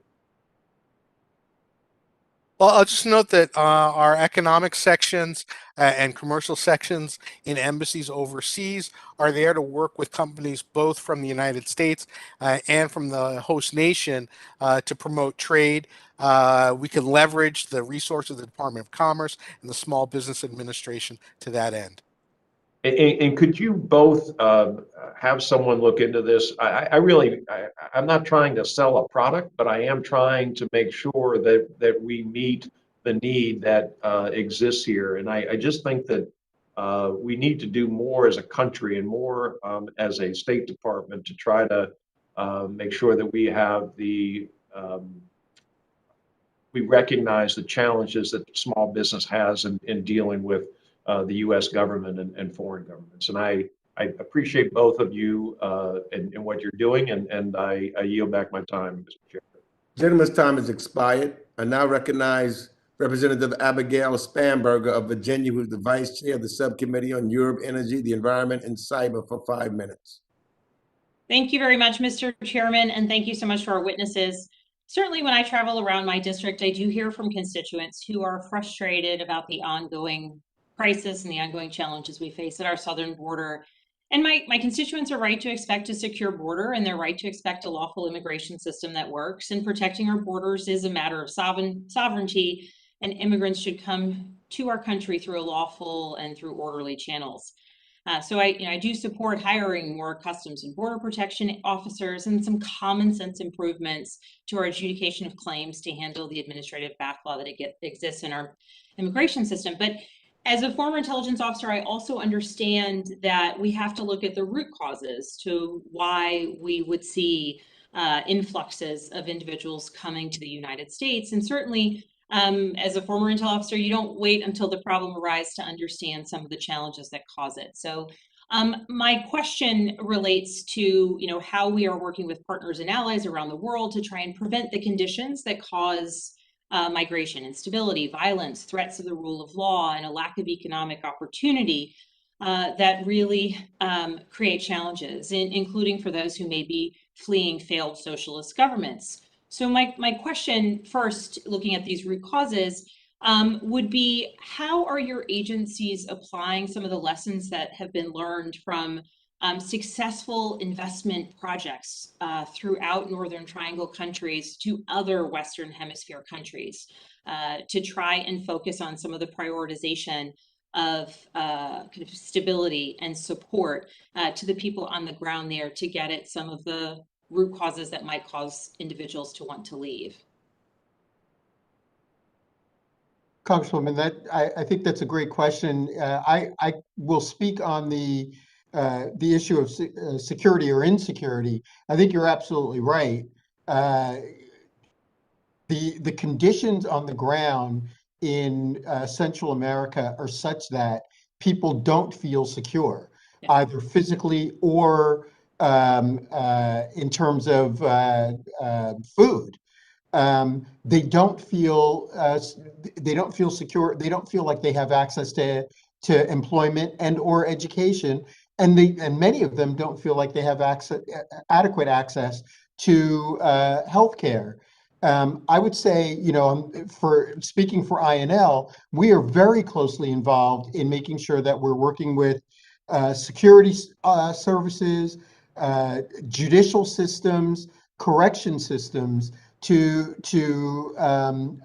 Speaker 5: Well, I'll just note that our economic sections and commercial sections in embassies overseas are there to work with companies both from the United States and from the host nation to promote trade. We can leverage the resources of the Department of Commerce and the Small Business Administration to that end.
Speaker 8: And could you both have someone look into this? I'm not trying to sell a product, but I am trying to make sure that we meet the need that exists here. And I just think that we need to do more as a country and more as a State Department to try to make sure that we have we recognize the challenges that small business has in dealing with the U.S. government and foreign governments. And I appreciate both of you and what you're doing, and I yield back my time, Mr. Chair.
Speaker 1: Gentleman's time has expired. I now recognize Representative Abigail Spanberger of Virginia, who is the Vice Chair of the Subcommittee on Europe, Energy, the Environment, and Cyber for 5 minutes.
Speaker 9: Thank you very much, Mr. Chairman, and thank you so much to our witnesses. Certainly when I travel around my district, I do hear from constituents who are frustrated about the ongoing crisis and the ongoing challenges we face at our southern border. And my constituents are right to expect a secure border, and they're right to expect a lawful immigration system that works. And protecting our borders is a matter of sovereignty, and immigrants should come to our country through a lawful and through orderly channels. So I do support hiring more Customs and Border Protection officers and some common sense improvements to our adjudication of claims to handle the administrative backlog that exists in our immigration system. But as a former intelligence officer, I also understand that we have to look at the root causes to why we would see influxes of individuals coming to the United States. And certainly, as a former intel officer, you don't wait until the problem arises to understand some of the challenges that cause it. So my question relates to how we are working with partners and allies around the world to try and prevent the conditions that cause migration, instability, violence, threats of the rule of law, and a lack of economic opportunity that really create challenges, including for those who may be fleeing failed socialist governments. So my question first, looking at these root causes, would be how are your agencies applying some of the lessons that have been learned from successful investment projects throughout Northern Triangle countries to other Western Hemisphere countries to try and focus on some of the prioritization of kind of stability and support to the people on the ground there to get at some of the root causes that might cause individuals to want to leave?
Speaker 6: Congresswoman, I think that's a great question. I will speak on the issue of security or insecurity. I think you're absolutely right. The conditions on the ground in Central America are such that people don't feel secure. either physically or in terms of food. They don't feel secure. They don't feel like they have access to employment and or education, and many of them don't feel like they have adequate access to healthcare. I would say, for speaking for INL, we are very closely involved in making sure that we're working with security services, judicial systems, correction systems to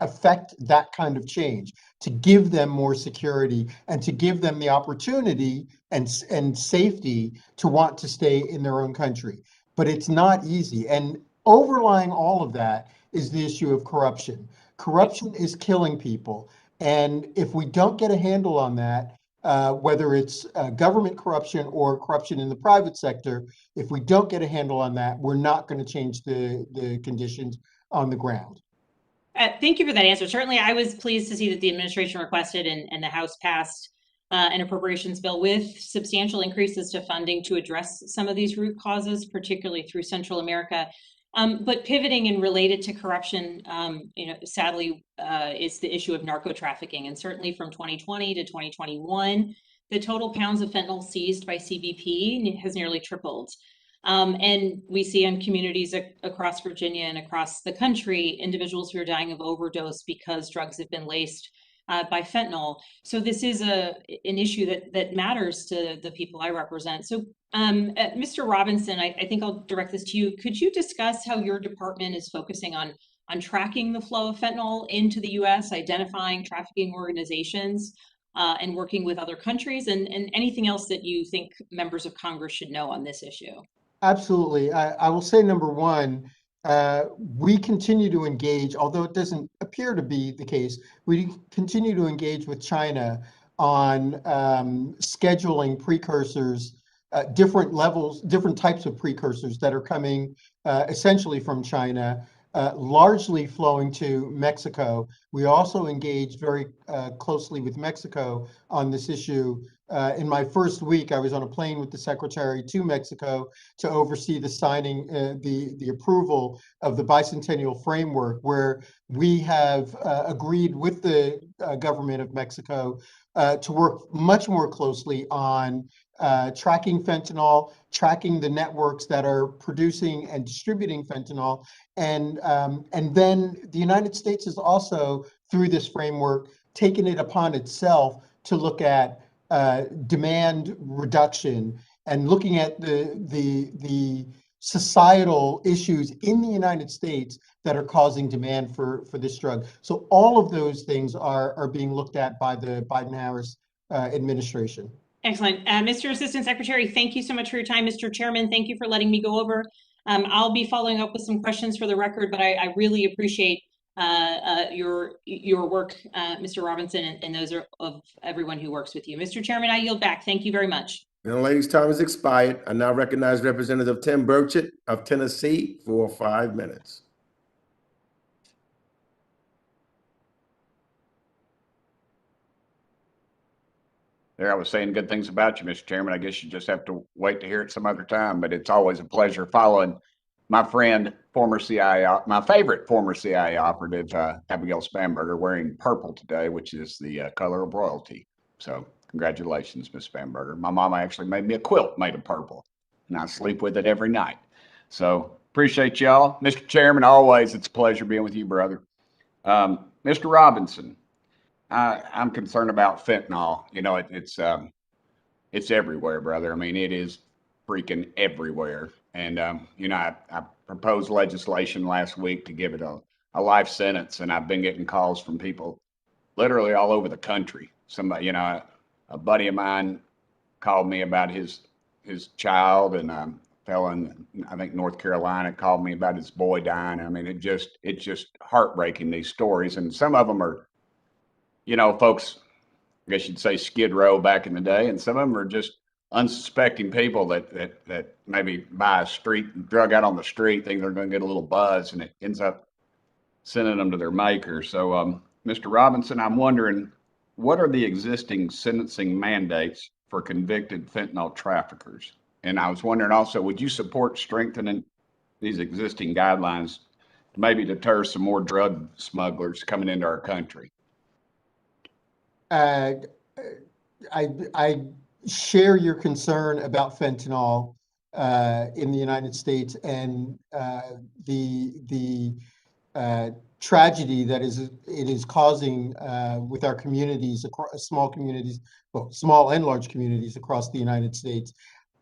Speaker 6: affect that kind of change, to give them more security and to give them the opportunity and safety to want to stay in their own country. But it's not easy. And overlying all of that is the issue of corruption. Corruption is killing people. And if we don't get a handle on that, whether it's government corruption or corruption in the private sector, if we don't get a handle on that, we're not going to change the conditions on the ground.
Speaker 9: Thank you for that answer. Certainly, I was pleased to see that the administration requested and the House passed an appropriations bill with substantial increases to funding to address some of these root causes, particularly through Central America. But pivoting and related to corruption, sadly, is the issue of narco trafficking. And certainly from 2020 to 2021, the total pounds of fentanyl seized by CBP has nearly tripled. And we see in communities across Virginia and across the country, individuals who are dying of overdose because drugs have been laced by fentanyl. So this is an issue that matters to the people I represent. So Mr. Robinson, I think I'll direct this to you. Could you discuss how your department is focusing on tracking the flow of fentanyl into the U.S., identifying trafficking organizations, and working with other countries, and anything else that you think members of Congress should know on this issue?
Speaker 6: Absolutely. I will say, number one, we continue to engage, although it doesn't appear to be the case, we continue to engage with China on scheduling precursors, different levels, different types of precursors that are coming essentially from China, largely flowing to Mexico. We also engage very closely with Mexico on this issue. In my first week, I was on a plane with the secretary to Mexico to oversee the signing, the approval of the bicentennial framework, where we have agreed with the government of Mexico to work much more closely on tracking fentanyl, tracking the networks that are producing and distributing fentanyl, and then the United States has also, through this framework, taken it upon itself to look at demand reduction and looking at the societal issues in the United States that are causing demand for this drug. So all of those things are being looked at by the Biden-Harris administration.
Speaker 9: Excellent. Mr. Assistant Secretary, thank you so much for your time. Mr. Chairman, thank you for letting me go over. I'll be following up with some questions for the record, but I really appreciate your work, Mr. Robinson, and those of everyone who works with you. Mr. Chairman, I yield back. Thank you very much.
Speaker 1: The lady's time has expired. I now recognize Representative Tim Burchett of Tennessee for 5 minutes.
Speaker 3: There, I was saying good things about you, Mr. Chairman. I guess you just have to wait to hear it some other time, but it's always a pleasure following my friend, former CIA, my favorite former CIA operative, Abigail Spanberger, wearing purple today, which is the color of royalty. So congratulations, Ms. Spanberger. My mama actually made me a quilt made of purple, and I sleep with it every night. So appreciate y'all. Mr. Chairman, always it's a pleasure being with you, brother. Mr. Robinson, I'm concerned about fentanyl. You know, it's everywhere, brother. I mean, it is freaking everywhere. And, you know, I proposed legislation last week to give it a life sentence. And I've been getting calls from people literally all over the country. Somebody, you know, a buddy of mine called me about his child, and a fellow in, I think, North Carolina called me about his boy dying. I mean, it's just heartbreaking, these stories. And some of them are, you know, folks, I guess you'd say Skid Row back in the day, and some of them are just unsuspecting people that maybe buy a street drug out on the street, think they're going to get a little buzz, and it ends up sending them to their maker. So, Mr. Robinson, I'm wondering, what are the existing sentencing mandates for convicted fentanyl traffickers. And I was wondering also, would you support strengthening these existing guidelines to maybe deter some more drug smugglers coming into our country?
Speaker 6: I share your concern about fentanyl in the United States and the tragedy that it is causing with our communities, across small communities, well, small and large communities across the United States.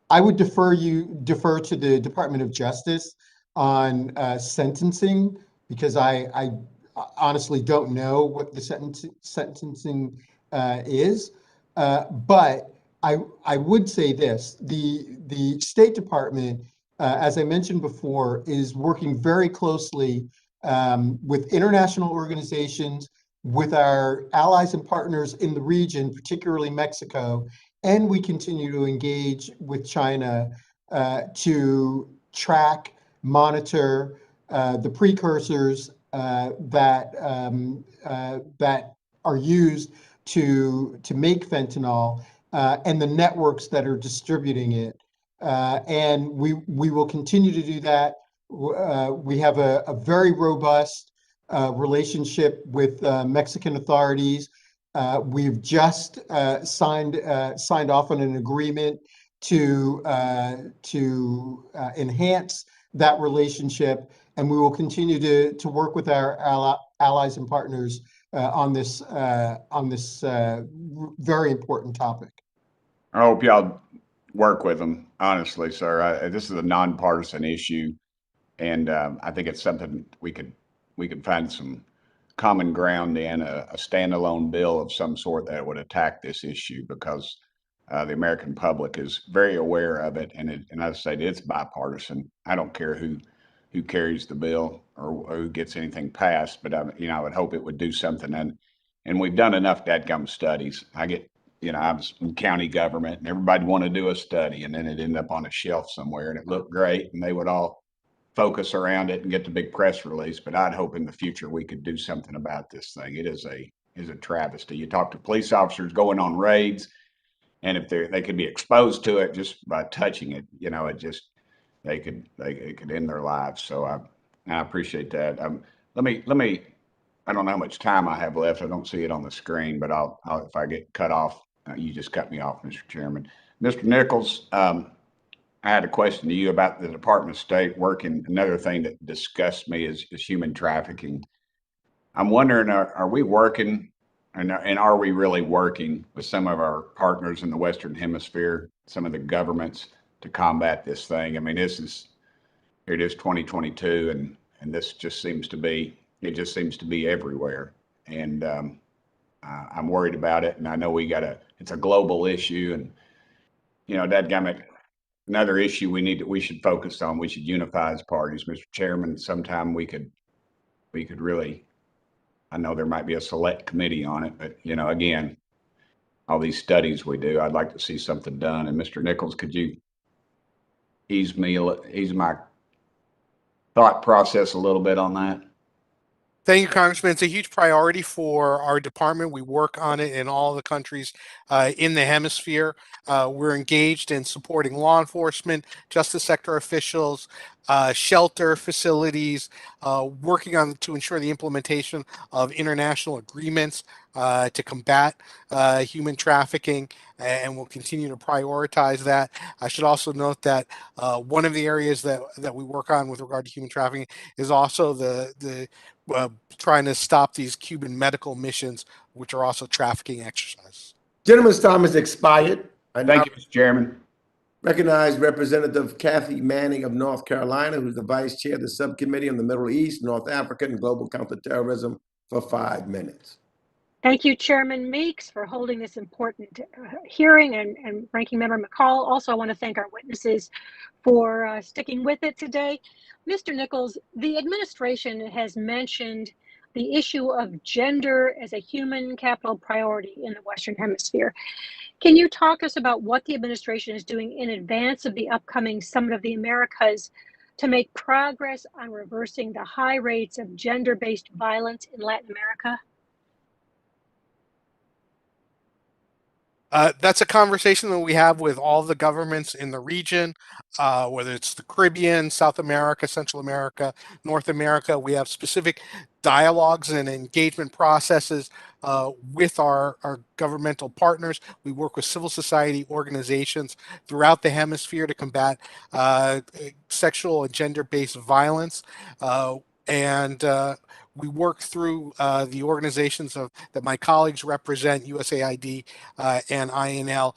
Speaker 6: I would defer to the Department of Justice on sentencing, because I honestly don't know what the sentencing is. But I would say this: the State Department, as I mentioned before, is working very closely with international organizations, with our allies and partners in the region, particularly Mexico, and we continue to engage with China to track, monitor the precursors that are used to make fentanyl and the networks that are distributing it. And we will continue to do that. We have a very robust relationship with Mexican authorities. We've just signed off on an agreement to enhance that relationship, and we will continue to work with our allies and partners on this very important topic.
Speaker 3: I hope y'all work with them, honestly, sir. This is a nonpartisan issue, and I think it's something we could find some common ground in, a standalone bill of some sort that would attack this issue, because the American public is very aware of it, and as I said, it's bipartisan. I don't care who carries the bill or who gets anything passed, but I would hope it would do something. And we've done enough dadgum studies. I was in county government, and everybody wanted to do a study, and then it ended up on a shelf somewhere, and it looked great, and they would all focus around it and get the big press release. But I'd hope in the future we could do something about this thing. It is a travesty. You talk to police officers going on raids, and if they could be exposed to it just by touching it, they could end their lives. So I appreciate that. Let me. I don't know how much time I have left. I don't see it on the screen, but I'll if I get cut off, you just cut me off, Mr. Chairman. Mr. Nichols, I had a question to you about the Department of State working. Another thing that disgusts me is human trafficking. I'm wondering, are we working, and are we really working with some of our partners in the Western Hemisphere, some of the governments, to combat this thing? I mean, it is 2022, and this just seems to be everywhere, and I'm worried about it. And I know it's a global issue, and dadgummit, another issue we should focus on. We should unify as parties, Mr. Chairman. Sometime we could really. I know there might be a select committee on it, but again, all these studies we do, I'd like to see something done. And Mr. Nichols, could you ease my thought process a little bit on that?
Speaker 5: Thank you, Congressman. It's a huge priority for our department. We work on it in all the countries in the hemisphere. We're engaged in supporting law enforcement, justice sector officials, shelter facilities, working to ensure the implementation of international agreements to combat human trafficking, and we'll continue to prioritize that. I should also note that one of the areas that we work on with regard to human trafficking is also the trying to stop these Cuban medical missions, which are also trafficking exercises.
Speaker 1: Gentleman's time has expired.
Speaker 3: Thank you, Mr. Chairman.
Speaker 1: Recognize Representative Kathy Manning of North Carolina, who's the Vice Chair of the Subcommittee on the Middle East, North Africa, and Global Counterterrorism, for 5 minutes.
Speaker 10: Thank you, Chairman Meeks, for holding this important hearing, and Ranking Member McCall. Also, I want to thank our witnesses for sticking with it today. Mr. Nichols, the administration has mentioned the issue of gender as a human capital priority in the Western Hemisphere. Can you talk to us about what the administration is doing in advance of the upcoming Summit of the Americas to make progress on reversing the high rates of gender-based violence in Latin America?
Speaker 5: That's a conversation that we have with all the governments in the region, whether it's the Caribbean, South America, Central America, North America. We have specific dialogues and engagement processes with our governmental partners. We work with civil society organizations throughout the hemisphere to combat sexual and gender-based violence. And we work through the organizations that my colleagues represent, USAID and INL,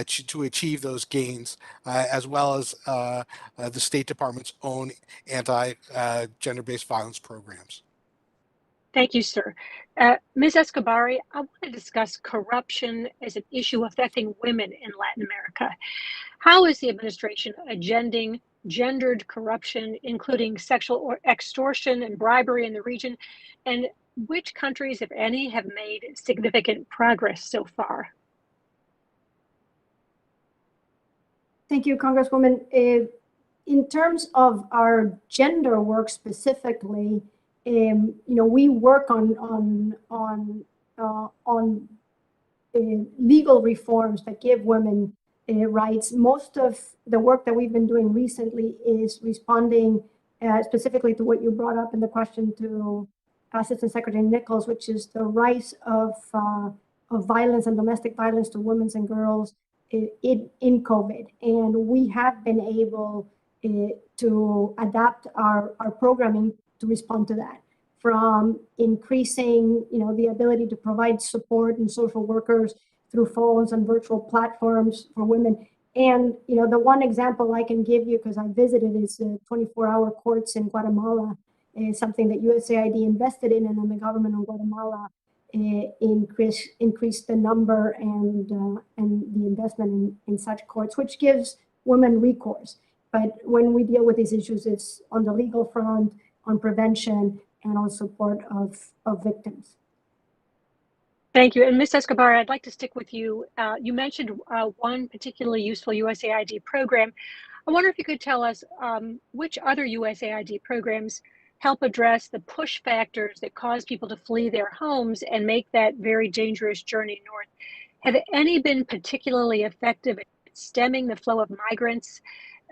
Speaker 5: to achieve those gains, as well as the State Department's own anti-gender-based violence programs.
Speaker 10: Thank you, sir. Ms. Escobari, I want to discuss corruption as an issue affecting women in Latin America. How is the administration agending gendered corruption, including sexual extortion and bribery in the region? And which countries, if any, have made significant progress so far?
Speaker 7: Thank you, Congresswoman. In terms of our gender work specifically, we work on legal reforms that give women rights. Most of the work that we've been doing recently is responding specifically to what you brought up in the question to Assistant Secretary Nichols, which is the rise of violence and domestic violence to women and girls in COVID. And we have been able to adapt our programming to respond to that, from increasing the ability to provide support and social workers through phones and virtual platforms for women. And the one example I can give you, because I visited, is 24-hour courts in Guatemala, something that USAID invested in, and then the government of Guatemala increased the number and the investment in such courts, which gives women recourse. But when we deal with these issues, it's on the legal front, on prevention, and on support of victims.
Speaker 10: Thank you. And Ms. Escobari, I'd like to stick with you. You mentioned one particularly useful USAID program. I wonder if you could tell us which other USAID programs help address the push factors that cause people to flee their homes and make that very dangerous journey north. Have any been particularly effective at stemming the flow of migrants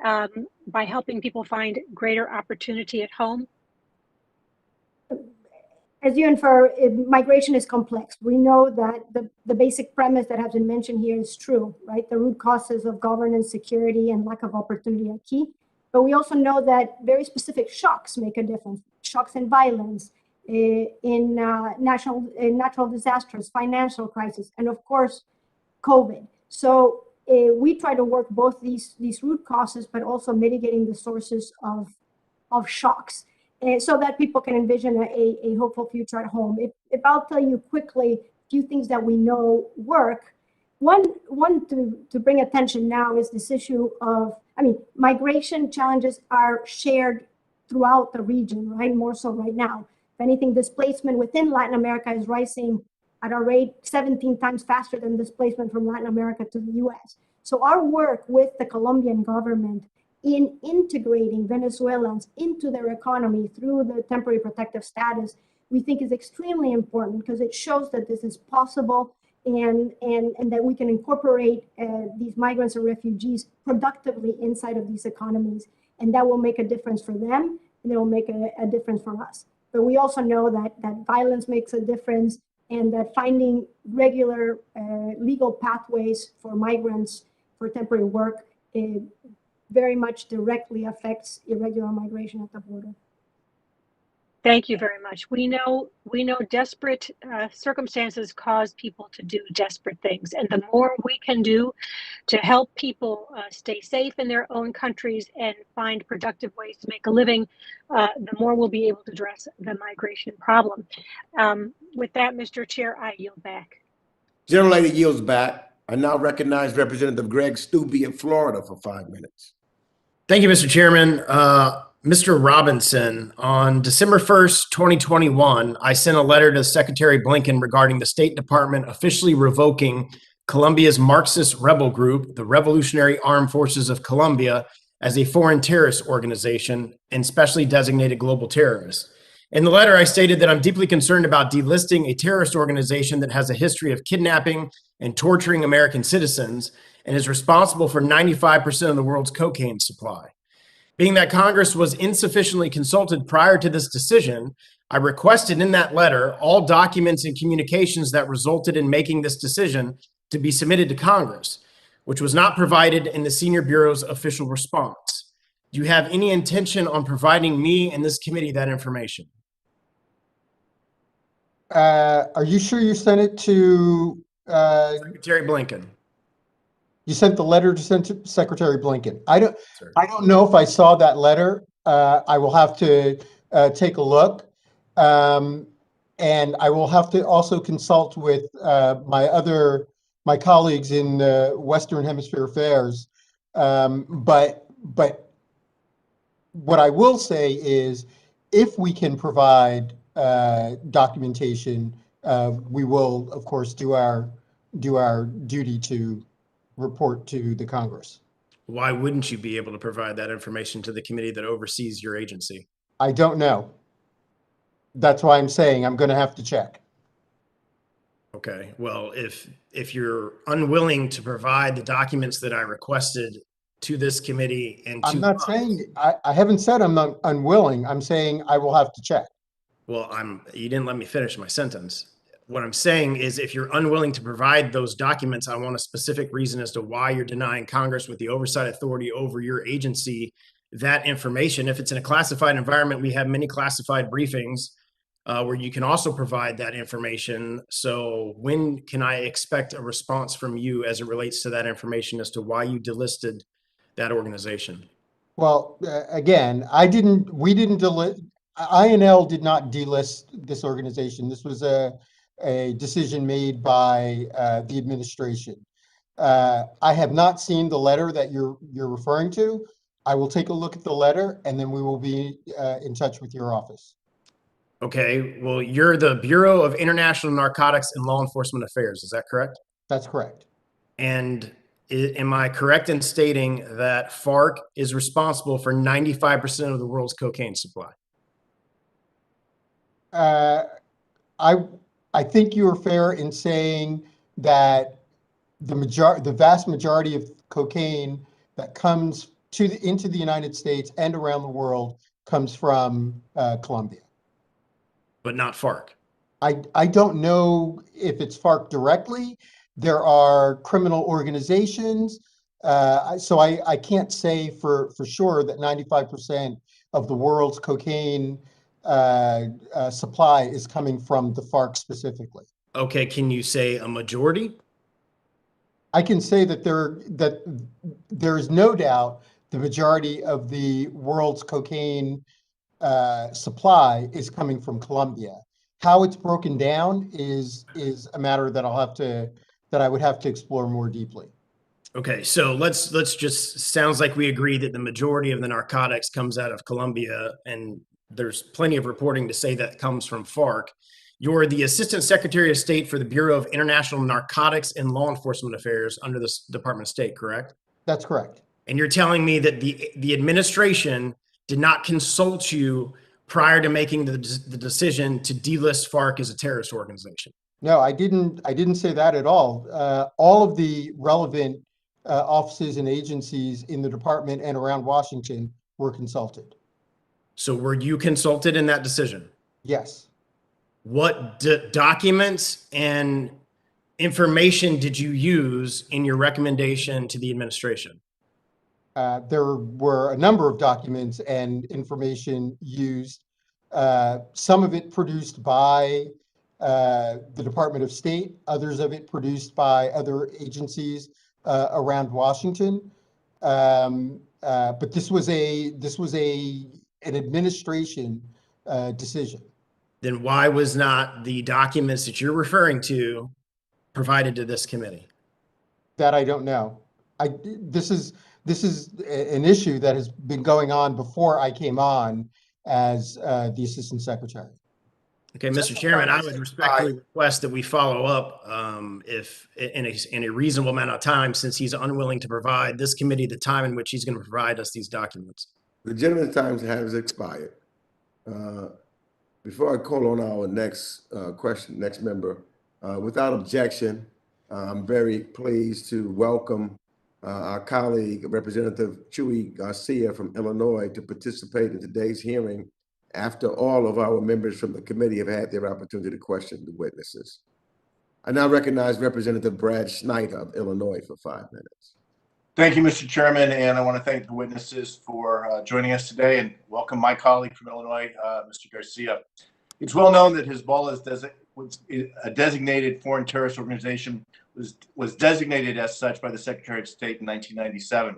Speaker 10: by helping people find greater opportunity at home?
Speaker 7: As you infer, migration is complex. We know that the basic premise that has been mentioned here is true, right? The root causes of governance, security, and lack of opportunity are key. But we also know that very specific shocks make a difference. Shocks in violence, in natural disasters, financial crisis, and of course, COVID. So we try to work both these root causes, but also mitigating the sources of shocks, so that people can envision a hopeful future at home. If I'll tell you quickly a few things that we know work, one to bring attention now is this issue of, migration challenges are shared throughout the region, right? More so right now. If anything, displacement within Latin America is rising at a rate 17 times faster than displacement from Latin America to the US. So our work with the Colombian government in integrating Venezuelans into their economy through the temporary protective status, we think is extremely important, because it shows that this is possible and that we can incorporate these migrants and refugees productively inside of these economies. And that will make a difference for them, and it will make a difference for us. But we also know that violence makes a difference, and that finding regular legal pathways for migrants for temporary work very much directly affects irregular migration at the border.
Speaker 10: Thank you very much. We know desperate circumstances cause people to do desperate things, and the more we can do to help people stay safe in their own countries and find productive ways to make a living, the more we'll be able to address the migration problem. With that, Mr. Chair, I yield back.
Speaker 1: General Lady yields back. I now recognize Representative Greg Stubbe of Florida for 5 minutes.
Speaker 12: Thank you, Mr. Chairman. Mr. Robinson, on December 1st, 2021, I sent a letter to Secretary Blinken regarding the State Department officially revoking Colombia's Marxist rebel group, the Revolutionary Armed Forces of Colombia, as a foreign terrorist organization and specially designated global terrorist. In the letter, I stated that I'm deeply concerned about delisting a terrorist organization that has a history of kidnapping and torturing American citizens and is responsible for 95% of the world's cocaine supply. Being that Congress was insufficiently consulted prior to this decision, I requested in that letter all documents and communications that resulted in making this decision to be submitted to Congress, which was not provided in the Senior Bureau's official response. Do you have any intention on providing me and this committee that information?
Speaker 6: Are you sure you sent it to
Speaker 12: Secretary Blinken?
Speaker 6: You sent the letter to Secretary Blinken. I don't know if I saw that letter. I will have to take a look. And I will have to also consult with my colleagues in Western Hemisphere affairs. But what I will say is, if we can provide documentation, we will, of course, do our duty to report to the Congress.
Speaker 12: Why wouldn't you be able to provide that information to the committee that oversees your agency?
Speaker 6: I don't know. That's why I'm saying I'm going to have to check.
Speaker 12: Okay, well, if you're unwilling to provide the documents that I requested to this committee and to—
Speaker 6: I'm not saying, I haven't said I'm not unwilling. I'm saying I will have to check.
Speaker 12: Well, you didn't let me finish my sentence. What I'm saying is, if you're unwilling to provide those documents, I want a specific reason as to why you're denying Congress with the oversight authority over your agency that information. If it's in a classified environment, we have many classified briefings where you can also provide that information. So when can I expect a response from you as it relates to that information as to why you delisted that organization?
Speaker 6: Well, again, we didn't delist, INL did not delist this organization. This was a decision made by the administration. I have not seen the letter that you're referring to. I will take a look at the letter, and then we will be in touch with your office.
Speaker 12: Okay, well, you're the Bureau of International Narcotics and Law Enforcement Affairs, is that correct?
Speaker 6: That's correct.
Speaker 12: And am I correct in stating that FARC is responsible for 95% of the world's cocaine supply?
Speaker 6: I think you are fair in saying that the vast majority of cocaine that comes into the United States and around the world comes from Colombia.
Speaker 12: But not FARC.
Speaker 6: I don't know if it's FARC directly. There are criminal organizations. So I can't say for sure that 95% of the world's cocaine supply is coming from the FARC specifically.
Speaker 12: Okay, can you say a majority?
Speaker 6: I can say that there is no doubt the majority of the world's cocaine supply is coming from Colombia. How it's broken down is a matter that I would have to explore more deeply.
Speaker 12: Okay, so let's just, sounds like we agree that the majority of the narcotics comes out of Colombia, and there's plenty of reporting to say that comes from FARC. You're the Assistant Secretary of State for the Bureau of International Narcotics and Law Enforcement Affairs under the Department of State, correct?
Speaker 6: That's correct.
Speaker 12: And you're telling me that the administration did not consult you prior to making the decision to delist FARC as a terrorist organization?
Speaker 6: No, I didn't say that at all. All of the relevant offices and agencies in the department and around Washington were consulted.
Speaker 12: So were you consulted in that decision?
Speaker 6: Yes.
Speaker 12: What documents and information did you use in your recommendation to the administration?
Speaker 6: There were a number of documents and information used, some of it produced by the Department of State, others of it produced by other agencies around Washington. But this was an administration decision.
Speaker 12: Then why was not the documents that you're referring to provided to this committee?
Speaker 6: That I don't know. This is an issue that has been going on before I came on as the Assistant Secretary.
Speaker 12: Okay, Mr. Chairman, I would respectfully request that we follow up if in a reasonable amount of time, since he's unwilling to provide this committee the time in which he's going to provide us these documents.
Speaker 1: The gentleman's time has expired. Before I call on our next next member, without objection, I'm very pleased to welcome our colleague, Representative Chuy Garcia from Illinois, to participate in today's hearing after all of our members from the committee have had their opportunity to question the witnesses. I now recognize Representative Brad Schneider of Illinois for 5 minutes.
Speaker 13: Thank you, Mr. Chairman, and I want to thank the witnesses for joining us today and welcome my colleague from Illinois, Mr. Garcia. It's well known that Hezbollah was a designated foreign terrorist organization, was designated as such by the Secretary of State in 1997.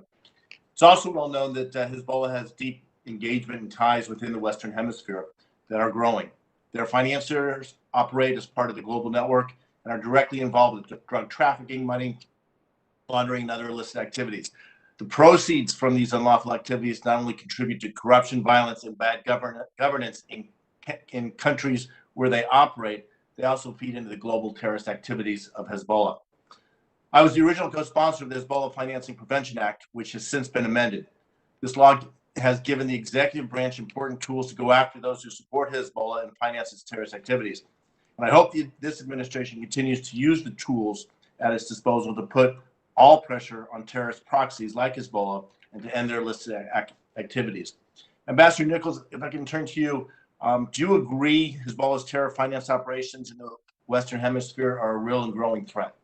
Speaker 13: It's also well known that Hezbollah has deep engagement and ties within the Western Hemisphere that are growing. Their financiers operate as part of the global network and are directly involved with drug trafficking, money laundering, and other illicit activities. The proceeds from these unlawful activities not only contribute to corruption, violence, and bad governance in countries where they operate, they also feed into the global terrorist activities of Hezbollah. I was the original co-sponsor of the Hezbollah Financing Prevention Act, which has since been amended. This law has given the executive branch important tools to go after those who support Hezbollah and finance its terrorist activities. And I hope this administration continues to use the tools at its disposal to put all pressure on terrorist proxies like Hezbollah and to end their illicit activities. Ambassador Nichols, if I can turn to you, do you agree Hezbollah's terror finance operations in the Western Hemisphere are a real and growing threat?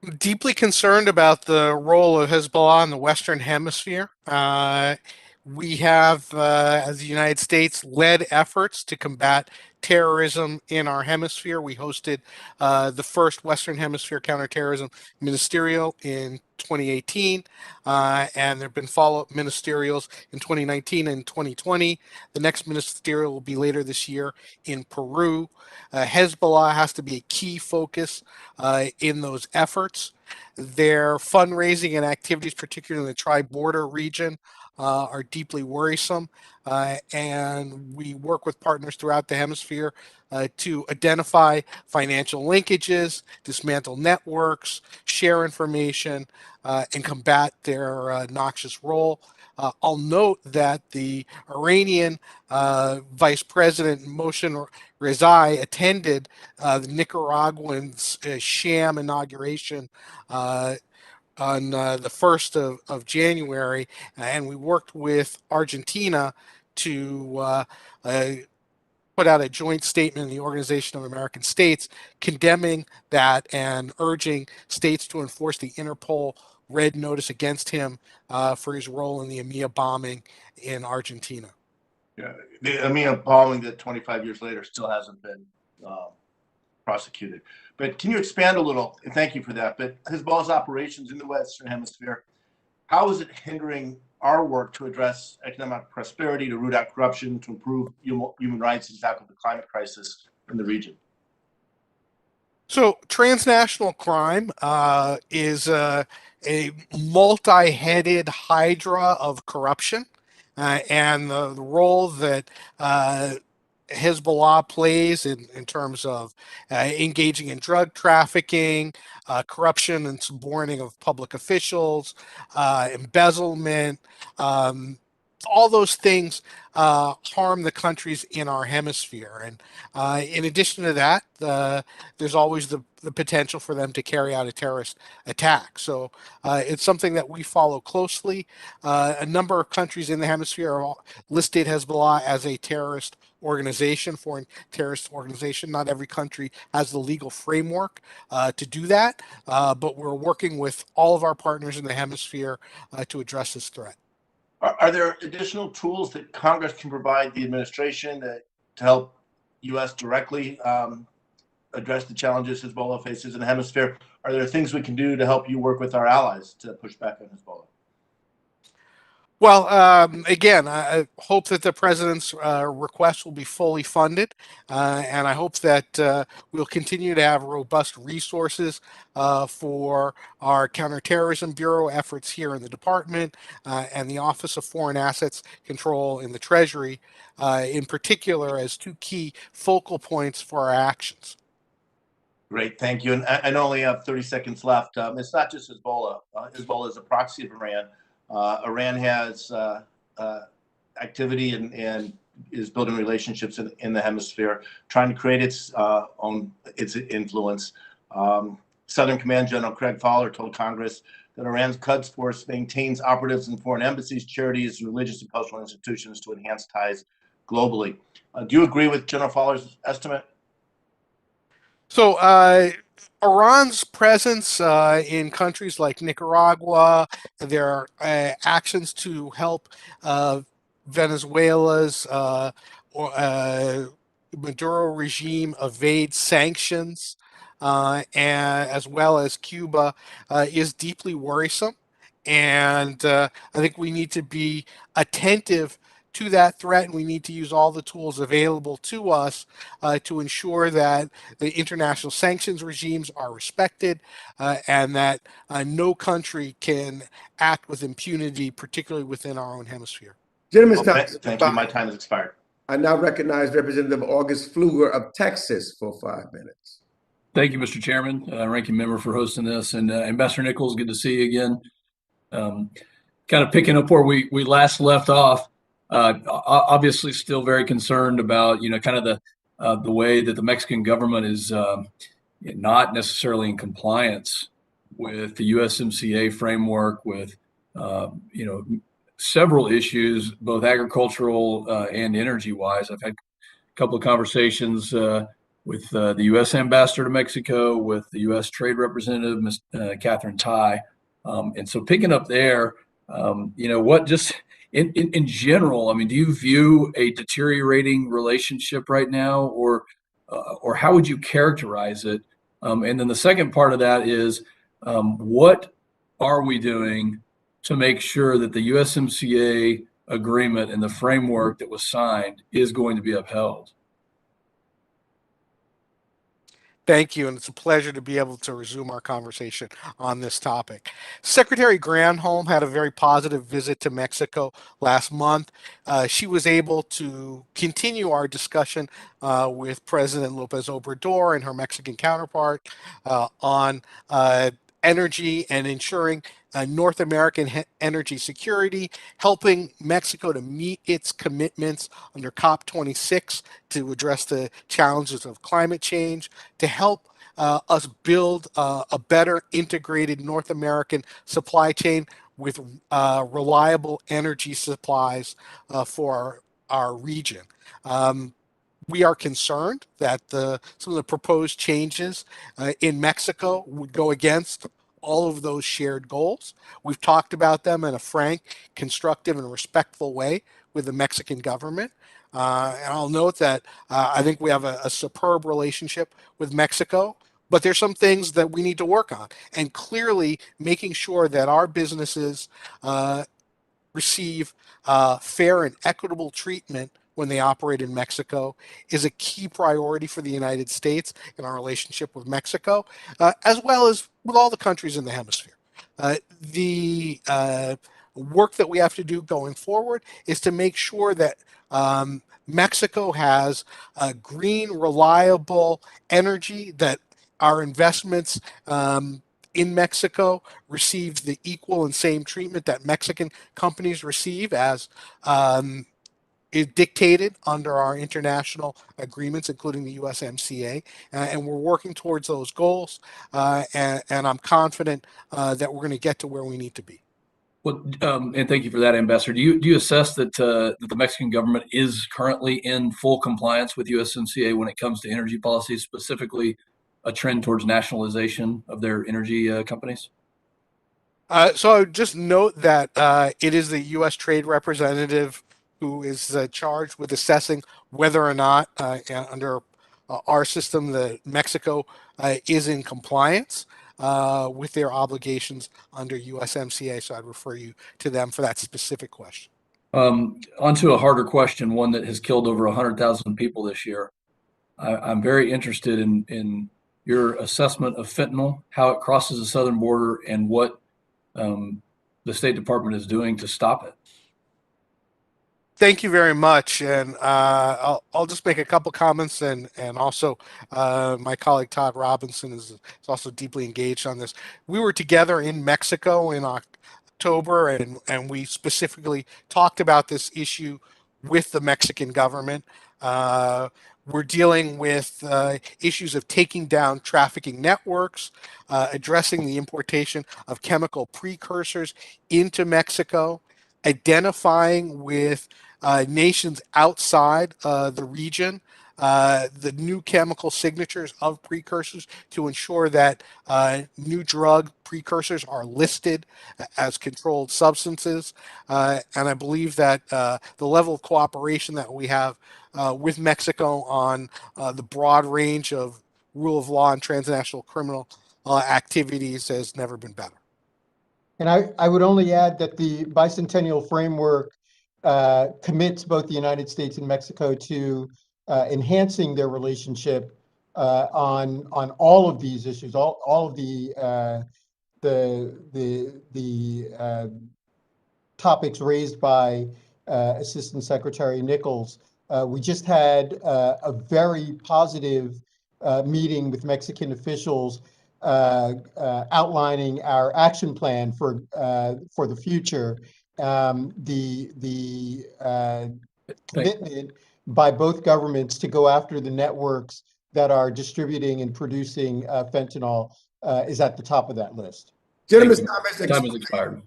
Speaker 5: I'm deeply concerned about the role of Hezbollah in the Western Hemisphere. We have, as the United States, led efforts to combat terrorism in our hemisphere. We hosted the first Western Hemisphere counterterrorism ministerial in 2018, and there have been follow-up ministerials in 2019 and 2020. The next ministerial will be later this year in Peru. Hezbollah has to be a key focus in those efforts. Their fundraising and activities, particularly in the tri-border region, are deeply worrisome, and we work with partners throughout the hemisphere to identify financial linkages, dismantle networks, share information, and combat their noxious role. I'll note that the Iranian Vice President Mohsen Rezai attended the Nicaraguan's sham inauguration on the 1st of January, and we worked with Argentina to put out a joint statement in the Organization of American States condemning that and urging states to enforce the Interpol red notice against him for his role in the EMEA bombing in Argentina.
Speaker 13: Yeah, the EMEA bombing that 25 years later still hasn't been prosecuted. But can you expand a little, and thank you for that, but Hezbollah's operations in the Western Hemisphere, how is it hindering our work to address economic prosperity, to root out corruption, to improve human rights, and tackle the climate crisis in the region?
Speaker 5: So transnational crime is a multi-headed hydra of corruption, and the role that Hezbollah plays in terms of engaging in drug trafficking, corruption and suborning of public officials, embezzlement, all those things harm the countries in our hemisphere. And in addition to that, there's always the potential for them to carry out a terrorist attack. So it's something that we follow closely. A number of countries in the hemisphere have listed Hezbollah as a terrorist organization, foreign terrorist organization. Not every country has the legal framework to do that, but we're working with all of our partners in the hemisphere to address this threat.
Speaker 13: Are there additional tools that Congress can provide the administration to help U.S. directly address the challenges Hezbollah faces in the hemisphere? Are there things we can do to help you work with our allies to push back on Hezbollah?
Speaker 5: Well, again, I hope that the president's request will be fully funded, and I hope that we'll continue to have robust resources for our Counterterrorism Bureau efforts here in the department and the Office of Foreign Assets Control in the Treasury, in particular, as two key focal points for our actions.
Speaker 13: Great, thank you. And I only have 30 seconds left. It's not just Hezbollah. Hezbollah is a proxy of Iran. Iran has activity and is building relationships in the hemisphere, trying to create its influence. Southern Command General Craig Fowler told Congress that Iran's Quds force maintains operatives in foreign embassies, charities, religious and cultural institutions to enhance ties globally. Do you agree with General Fowler's estimate?
Speaker 5: So, Iran's presence in countries like Nicaragua, their actions to help Venezuela's Maduro regime evade sanctions, and as well as Cuba, is deeply worrisome. And I think we need to be attentive to that threat, and we need to use all the tools available to us to ensure that the international sanctions regimes are respected, and that no country can act with impunity, particularly within our own hemisphere.
Speaker 1: Gentlemen's time has
Speaker 13: Thank you. My
Speaker 1: expired.
Speaker 13: time has expired.
Speaker 1: I now recognize Representative August Pfluger of Texas for 5 minutes.
Speaker 11: Thank you, Mr. Chairman, ranking member, for hosting this, and Ambassador Nichols, good to see you again. Kind of picking up where we last left off. Obviously, still very concerned about kind of the way that the Mexican government is not necessarily in compliance with the USMCA framework, with several issues, both agricultural and energy-wise. I've had a couple of conversations with the U.S. ambassador to Mexico, with the U.S. Trade Representative, Ms. Catherine Tai. And so picking up there, what just in general, I mean, do you view a deteriorating relationship right now, or how would you characterize it? And then the second part of that is, what are we doing to make sure that the USMCA agreement and the framework that was signed is going to be upheld?
Speaker 5: Thank you, and it's a pleasure to be able to resume our conversation on this topic. Secretary Granholm had a very positive visit to Mexico last month. She was able to continue our discussion with President López Obrador and her Mexican counterpart on energy and ensuring North American energy security, helping Mexico to meet its commitments under COP26 to address the challenges of climate change, to help us build a better integrated North American supply chain with reliable energy supplies for our region. We are concerned that some of the proposed changes in Mexico would go against all of those shared goals. We've talked about them in a frank, constructive, and respectful way with the Mexican government. And I'll note that I think we have a superb relationship with Mexico, but there's some things that we need to work on. And clearly making sure that our businesses receive fair and equitable treatment when they operate in Mexico is a key priority for the United States in our relationship with Mexico, as well as with all the countries in the hemisphere. The work that we have to do going forward is to make sure that Mexico has green, reliable energy, that our investments in Mexico receive the equal and same treatment that Mexican companies receive as is dictated under our international agreements, including the USMCA, and we're working towards those goals, and I'm confident that we're going to get to where we need to be.
Speaker 11: Well, and thank you for that, Ambassador. Do you assess that the Mexican government is currently in full compliance with USMCA when it comes to energy policy, specifically a trend towards nationalization of their energy companies?
Speaker 5: So I would just note that it is the U.S. Trade Representative who is charged with assessing whether or not under our system that Mexico is in compliance with their obligations under USMCA. So I'd refer you to them for that specific question.
Speaker 11: Onto a harder question, one that has killed over 100,000 people this year. I'm very interested in your assessment of fentanyl, how it crosses the southern border, and what the State Department is doing to stop it.
Speaker 5: Thank you very much, and I'll just make a couple comments, and also my colleague Todd Robinson is also deeply engaged on this. We were together in Mexico in October, and we specifically talked about this issue with the Mexican government. We're dealing with issues of taking down trafficking networks, addressing the importation of chemical precursors into Mexico, identifying with nations outside the region the new chemical signatures of precursors to ensure that new drug precursors are listed as controlled substances. And I believe that the level of cooperation that we have with Mexico on the broad range of rule of law and transnational criminal activities has never been better.
Speaker 6: And I would only add that the bicentennial framework commits both the United States and Mexico to enhancing their relationship on all of these issues, all of the topics raised by Assistant Secretary Nichols. We just had a very positive meeting with Mexican officials outlining our action plan for the future. The commitment by both governments to go after the networks that are distributing and producing fentanyl is at the top of that list.
Speaker 1: Gentlemen's
Speaker 11: time has expired.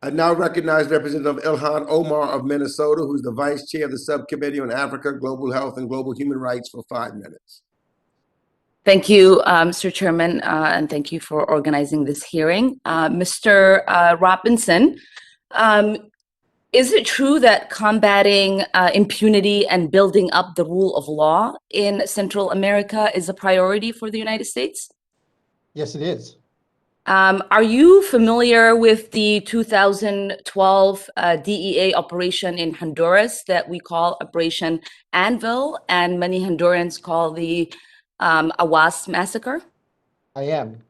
Speaker 1: I now recognize Representative Ilhan Omar of Minnesota, who's the Vice Chair of the Subcommittee on Africa, Global Health, and Global Human Rights for 5 minutes.
Speaker 14: Thank you, Mr. Chairman, and thank you for organizing this hearing. Mr. Robinson, is it true that combating impunity and building up the rule of law in Central America is a priority for the United States?
Speaker 6: Yes, it is.
Speaker 14: Are you familiar with the 2012 DEA operation in Honduras that we call Operation Anvil, and many Hondurans call the Awas massacre?
Speaker 6: I am.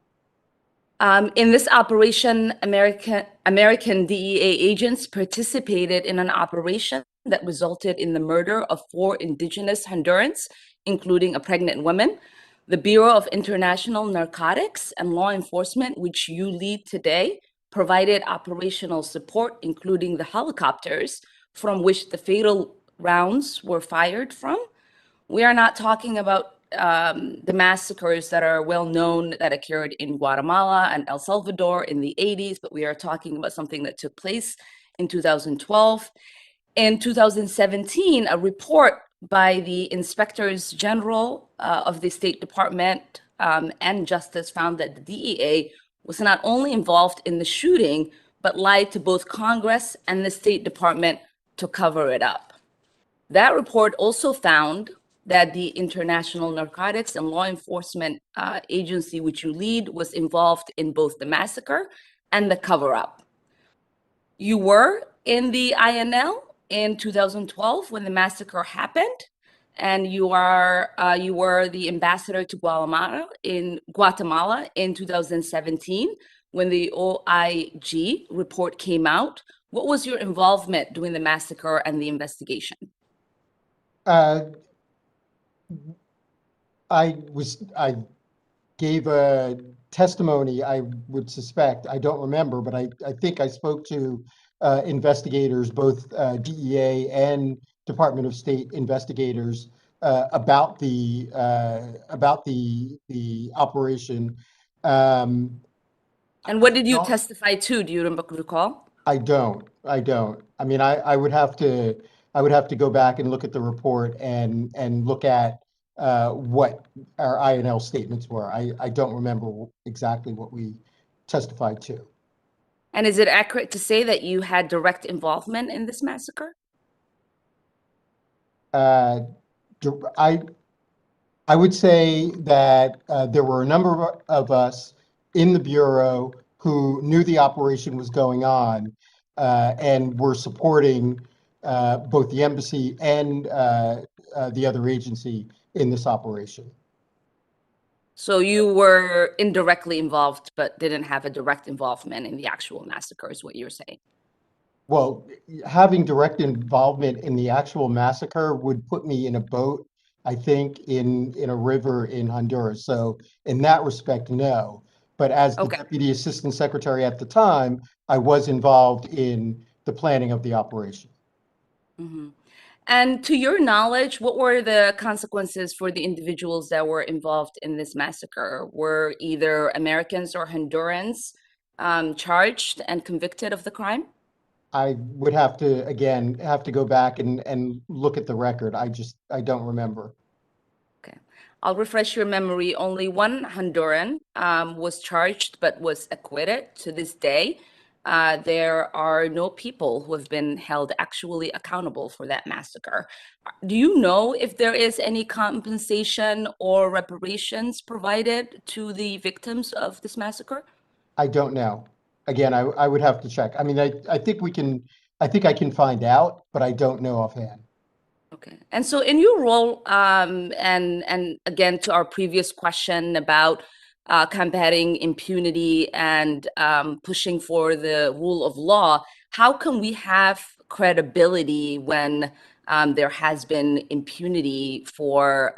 Speaker 14: In this operation, American DEA agents participated in an operation that resulted in the murder of 4 indigenous Hondurans, including a pregnant woman. The Bureau of International Narcotics and Law Enforcement, which you lead today, provided operational support, including the helicopters from which the fatal rounds were fired from. We are not talking about the massacres that are well known that occurred in Guatemala and El Salvador in the 80s, but we are talking about something that took place in 2012. In 2017, a report by the Inspectors General of the State Department and Justice found that the DEA was not only involved in the shooting, but lied to both Congress and the State Department to cover it up. That report also found that the International Narcotics and Law Enforcement Agency, which you lead, was involved in both the massacre and the cover-up. You were in the INL in 2012 when the massacre happened, and you were the ambassador to Guatemala in 2017 when the OIG report came out. What was your involvement during the massacre and the investigation?
Speaker 6: I gave a testimony, I would suspect, I don't remember, but I think I spoke to investigators, both DEA and Department of State investigators, about the operation.
Speaker 14: And what did you testify to? Do you recall?
Speaker 6: I don't. I mean, I would have to go back and look at the report and look at what our INL statements were. I don't remember exactly what we testified to.
Speaker 14: And is it accurate to say that you had direct involvement in this massacre?
Speaker 6: I would say that there were a number of us in the Bureau who knew the operation was going on and were supporting both the embassy and the other agency in this operation.
Speaker 14: So you were indirectly involved, but didn't have a direct involvement in the actual massacre, is what you're saying?
Speaker 6: Well, having direct involvement in the actual massacre would put me in a boat, I think, in a river in Honduras. So in that respect, no. But as the Deputy Assistant Secretary at the time, I was involved in the planning of the operation.
Speaker 14: Mm-hmm. And to your knowledge, what were the consequences for the individuals that were involved in this massacre? Were either Americans or Hondurans charged and convicted of the crime?
Speaker 6: I would have to, again, go back and look at the record. I don't remember.
Speaker 14: Okay. I'll refresh your memory. Only one Honduran was charged but was acquitted to this day. There are no people who have been held actually accountable for that massacre. Do you know if there is any compensation or reparations provided to the victims of this massacre?
Speaker 6: I don't know. Again, I would have to check. I mean, I think I can find out, but I don't know offhand.
Speaker 14: Okay. And so in your role, and again, to our previous question about combating impunity and pushing for the rule of law, how can we have credibility when there has been impunity for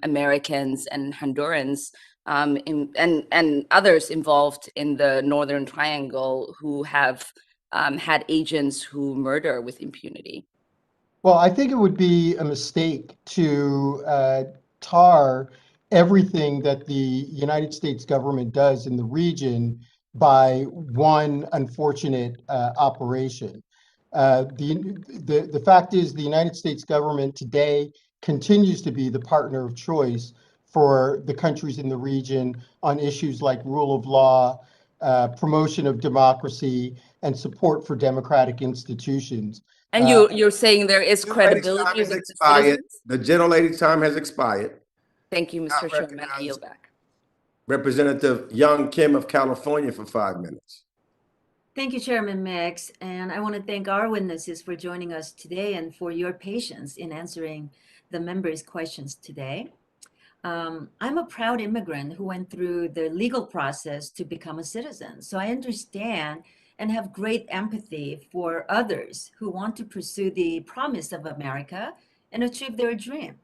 Speaker 14: Americans and Hondurans and others involved in the Northern Triangle who have had agents who murder with impunity?
Speaker 6: Well, I think it would be a mistake to tar everything that the United States government does in the region by one unfortunate operation. The fact is, the United States government today continues to be the partner of choice for the countries in the region on issues like rule of law, promotion of democracy, and support for democratic institutions.
Speaker 14: And you're saying there is credibility with the citizens?
Speaker 1: The gentlelady's time has expired.
Speaker 14: Thank you, Mr. Chairman. I yield back.
Speaker 1: Representative Young Kim of California for 5 minutes.
Speaker 16: Thank you, Chairman Meeks, and I want to thank our witnesses for joining us today and for your patience in answering the members' questions today. I'm a proud immigrant who went through the legal process to become a citizen, so I understand and have great empathy for others who want to pursue the promise of America and achieve their dream.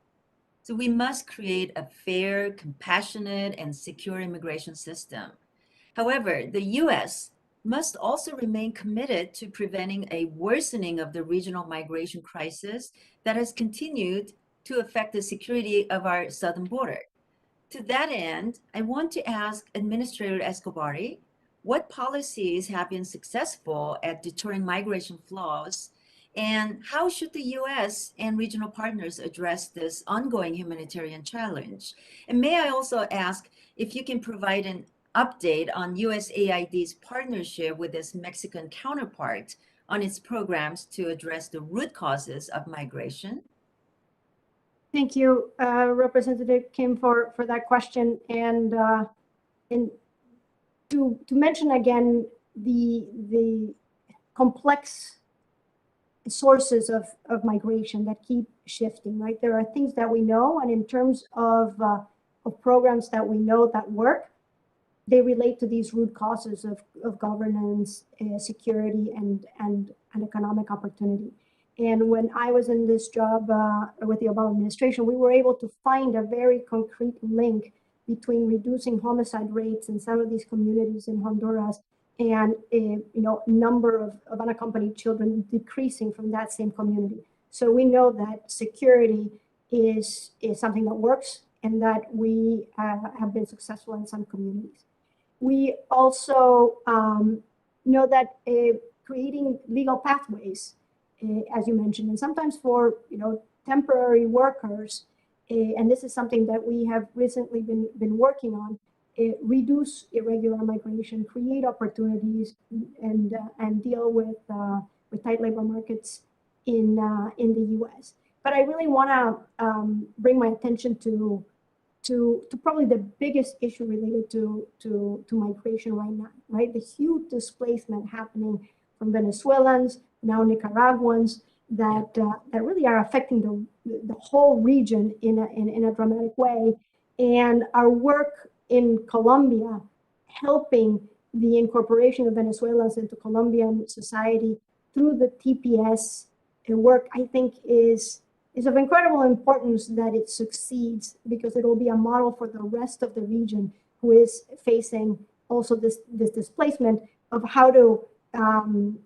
Speaker 16: So we must create a fair, compassionate, and secure immigration system. However, the U.S. must also remain committed to preventing a worsening of the regional migration crisis that has continued to affect the security of our southern border. To that end, I want to ask Administrator Escobari, what policies have been successful at deterring migration flows, and how should the U.S. and regional partners address this ongoing humanitarian challenge? And may I also ask if you can provide an update on USAID's partnership with its Mexican counterpart on its programs to address the root causes of migration?
Speaker 7: Thank you, Representative Kim, for that question. And to mention again the complex sources of migration that keep shifting, right? There are things that we know, and in terms of programs that we know that work, they relate to these root causes of governance, security, and economic opportunity. And when I was in this job with the Obama administration, we were able to find a very concrete link between reducing homicide rates in some of these communities in Honduras and a number of unaccompanied children decreasing from that same community. So we know that security is something that works and that we have been successful in some communities. We also know that creating legal pathways, as you mentioned, and sometimes for temporary workers, and this is something that we have recently been working on, reduce irregular migration, create opportunities, and deal with tight labor markets in the U.S. But I really want to bring my attention to probably the biggest issue related to migration right now, right? The huge displacement happening from Venezuelans, now Nicaraguans, that really are affecting the whole region in a dramatic way. And our work in Colombia, helping the incorporation of Venezuelans into Colombian society through the TPS work, I think is of incredible importance that it succeeds, because it will be a model for the rest of the region who is facing also this displacement of how to
Speaker 16: Thank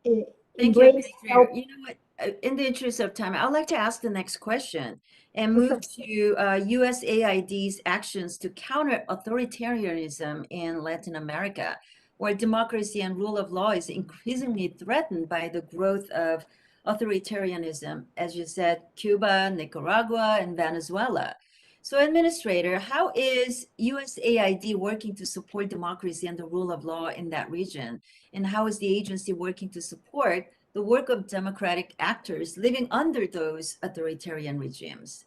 Speaker 16: you,
Speaker 7: embrace
Speaker 16: Administrator. You know what? in the interest of time, I'd like to ask the next question and move to USAID's actions to counter authoritarianism in Latin America, where democracy and rule of law is increasingly threatened by the growth of authoritarianism, as you said, Cuba, Nicaragua, and Venezuela. So, Administrator, how is USAID working to support democracy and the rule of law in that region? And how is the agency working to support the work of democratic actors living under those authoritarian regimes?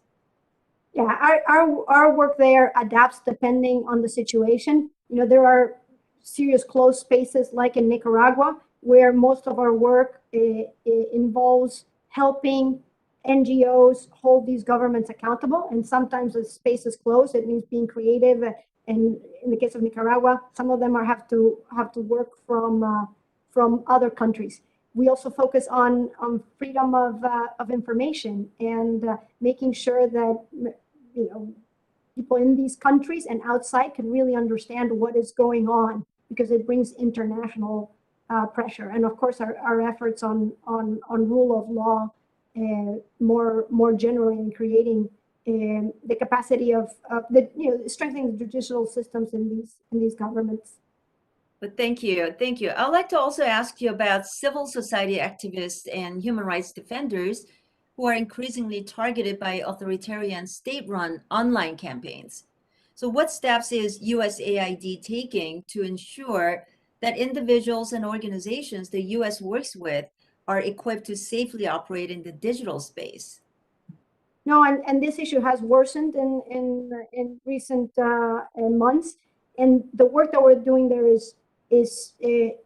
Speaker 7: Yeah, our work there adapts depending on the situation. You know, there are serious closed spaces like in Nicaragua, where most of our work involves helping NGOs hold these governments accountable. And sometimes the space is closed, it means being creative. And in the case of Nicaragua, some of them have to work from other countries. We also focus on freedom of information and making sure that, you know, people in these countries and outside can really understand what is going on, because it brings international pressure. And of course, our efforts on rule of law more generally, in creating the capacity of strengthening the judicial systems in these governments.
Speaker 16: But thank you. Thank you. I'd like to also ask you about civil society activists and human rights defenders who are increasingly targeted by authoritarian state-run online campaigns. So what steps is USAID taking to ensure that individuals and organizations the U.S. works with are equipped to safely operate in the digital space?
Speaker 7: No, and this issue has worsened in recent months. And the work that we're doing there is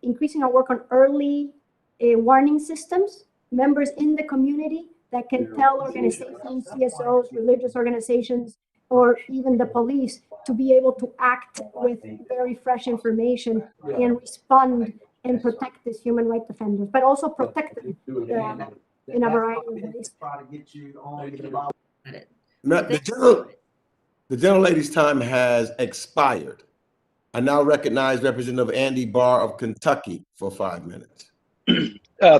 Speaker 7: increasing our work on early warning systems, members in the community that can tell organizations, CSOs, religious organizations, or even the police to be able to act with very fresh information and respond and protect these human rights defenders, but also protect them in a variety of ways.
Speaker 1: The gentlelady's time has expired. I now recognize Representative Andy Barr of Kentucky for 5 minutes.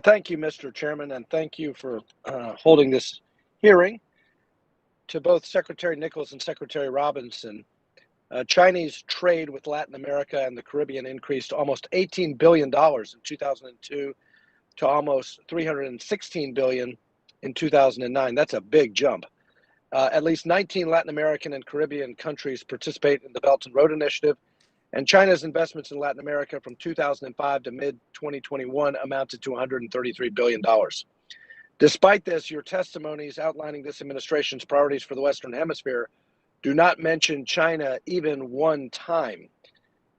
Speaker 15: Thank you, Mr. Chairman, and thank you for holding this hearing. To both Secretary Nichols and Secretary Robinson, Chinese trade with Latin America and the Caribbean increased almost $18 billion in 2002 to almost $316 billion in 2009. That's a big jump. At least 19 Latin American and Caribbean countries participate in the Belt and Road Initiative, and China's investments in Latin America from 2005 to mid-2021 amounted to $133 billion. Despite this, your testimonies outlining this administration's priorities for the Western Hemisphere do not mention China even one time.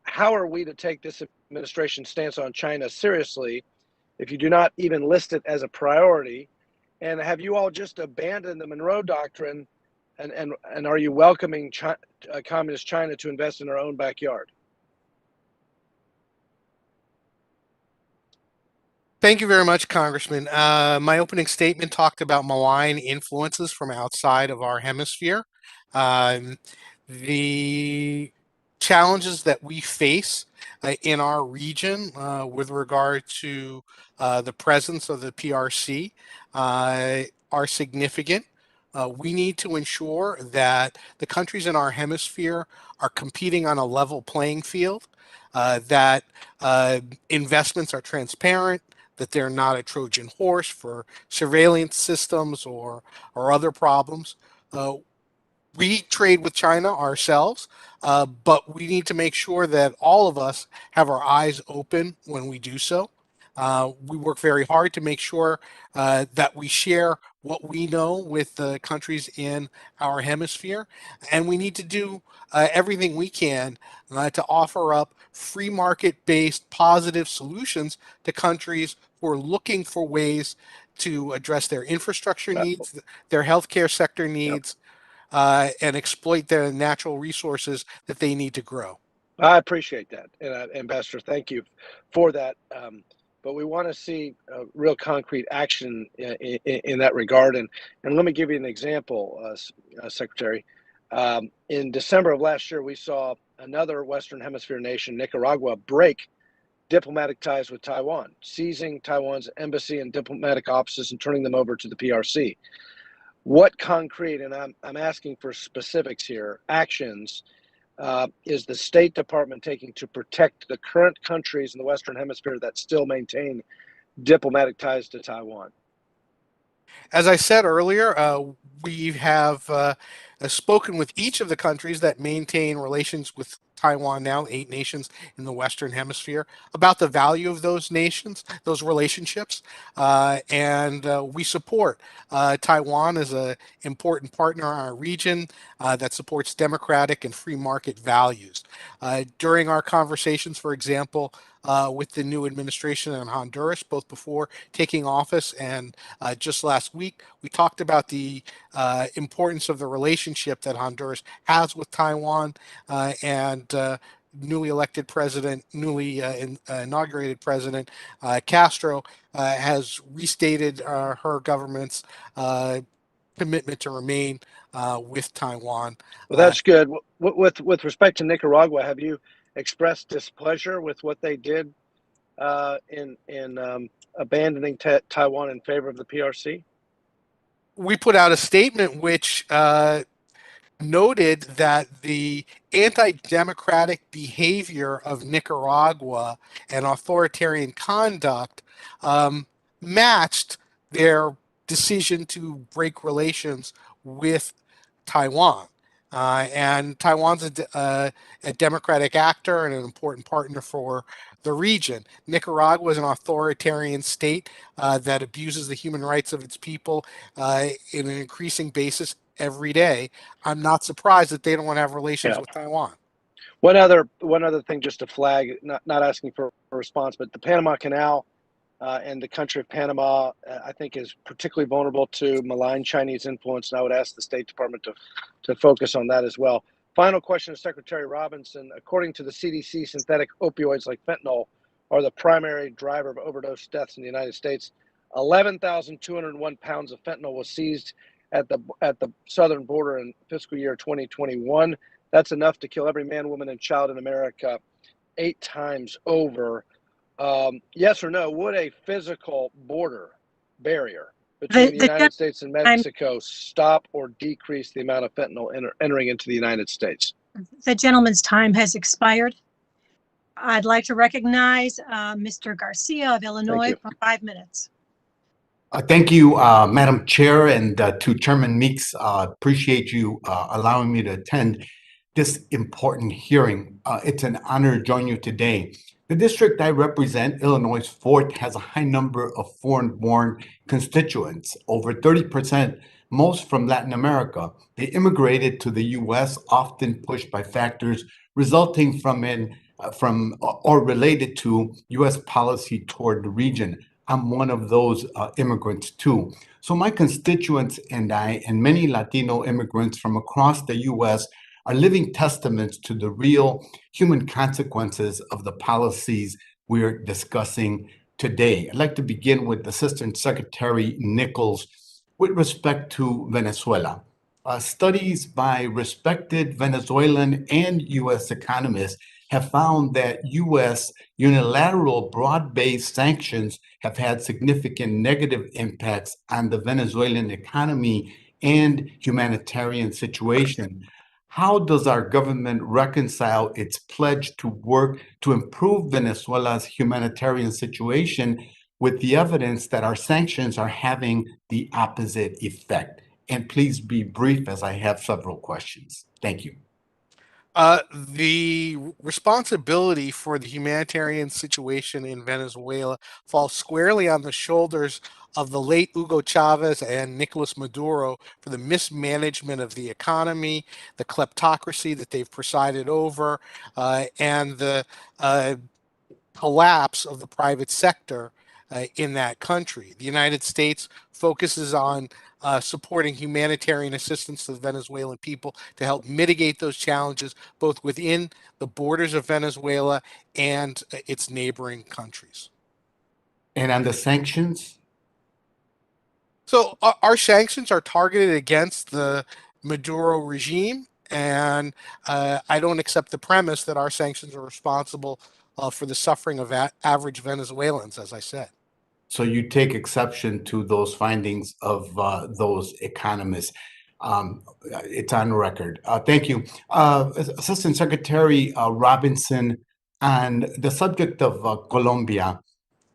Speaker 15: How are we to take this administration's stance on China seriously if you do not even list it as a priority? And have you all just abandoned the Monroe Doctrine, and are you welcoming Communist China to invest in our own backyard?
Speaker 5: Thank you very much, Congressman. My opening statement talked about malign influences from outside of our hemisphere. The challenges that we face in our region with regard to the presence of the PRC are significant. We need to ensure that the countries in our hemisphere are competing on a level playing field, that investments are transparent, that they're not a Trojan horse for surveillance systems or other problems. We trade with China ourselves, but we need to make sure that all of us have our eyes open when we do so. We work very hard to make sure that we share what we know with the countries in our hemisphere, and we need to do everything we can to offer up free market-based positive solutions to countries who are looking for ways to address their infrastructure needs, their healthcare sector needs, and exploit their natural resources that they need to grow.
Speaker 15: I appreciate that, Ambassador. Thank you for that. But we want to see real concrete action in that regard. And let me give you an example, Secretary. In December of last year, we saw another Western Hemisphere nation, Nicaragua, break diplomatic ties with Taiwan, seizing Taiwan's embassy and diplomatic offices and turning them over to the PRC. What concrete, and I'm asking for specifics here, actions is the State Department taking to protect the current countries in the Western Hemisphere that still maintain diplomatic ties to Taiwan?
Speaker 5: As I said earlier, we have spoken with each of the countries that maintain relations with Taiwan now, 8 nations in the Western Hemisphere, about the value of those nations, those relationships, and we support Taiwan as an important partner in our region that supports democratic and free market values. During our conversations, for example, with the new administration in Honduras, both before taking office and just last week, we talked about the importance of the relationship that Honduras has with Taiwan, and newly elected president, inaugurated president Castro has restated her government's commitment to remain with Taiwan.
Speaker 15: Well, that's good. With respect to Nicaragua, have you expressed displeasure with what they did in abandoning Taiwan in favor of the PRC?
Speaker 5: We put out a statement which noted that the anti-democratic behavior of Nicaragua and authoritarian conduct matched their decision to break relations with Taiwan. And Taiwan's a democratic actor and an important partner for the region. Nicaragua is an authoritarian state that abuses the human rights of its people in an increasing basis every day. I'm not surprised that they don't want to have relations with Taiwan.
Speaker 15: One other thing, just to flag, not asking for a response, but the Panama Canal and the country of Panama, I think, is particularly vulnerable to malign Chinese influence, and I would ask the State Department to focus on that as well. Final question to Secretary Robinson. According to the CDC, synthetic opioids like fentanyl are the primary driver of overdose deaths in the United States. 11,201 pounds of fentanyl was seized at the southern border in fiscal year 2021. That's enough to kill every man, woman, and child in America 8 times over. Yes or no, would a physical border barrier between the United States and Mexico stop or decrease the amount of fentanyl entering into the United States?
Speaker 10: The gentleman's time has expired. I'd like to recognize Mr. Garcia of Illinois for 5 minutes.
Speaker 2: Thank you, Madam Chair, and to Chairman Meeks. Appreciate you allowing me to attend this important hearing. It's an honor to join you today. The district I represent, Illinois' 4th, has a high number of foreign-born constituents, over 30%, most from Latin America. They immigrated to the U.S., often pushed by factors resulting from or related to U.S. policy toward the region. I'm one of those immigrants too. So my constituents and I, and many Latino immigrants from across the U.S., are living testaments to the real human consequences of the policies we're discussing today. I'd like to begin with Assistant Secretary Nichols with respect to Venezuela. Studies by respected Venezuelan and U.S. economists have found that U.S. unilateral broad-based sanctions have had significant negative impacts on the Venezuelan economy and humanitarian situation. How does our government reconcile its pledge to work to improve Venezuela's humanitarian situation with the evidence that our sanctions are having the opposite effect? And please be brief, as I have several questions. Thank you.
Speaker 5: The responsibility for the humanitarian situation in Venezuela falls squarely on the shoulders of the late Hugo Chavez and Nicolas Maduro for the mismanagement of the economy, the kleptocracy that they've presided over, and the collapse of the private sector in that country. The United States focuses on supporting humanitarian assistance to the Venezuelan people to help mitigate those challenges, both within the borders of Venezuela and its neighboring countries.
Speaker 2: And on the sanctions?
Speaker 5: So our sanctions are targeted against the Maduro regime, and I don't accept the premise that our sanctions are responsible for the suffering of average Venezuelans, as I said.
Speaker 2: So you take exception to those findings of those economists. It's on record. Thank you. Assistant Secretary Robinson, on the subject of Colombia,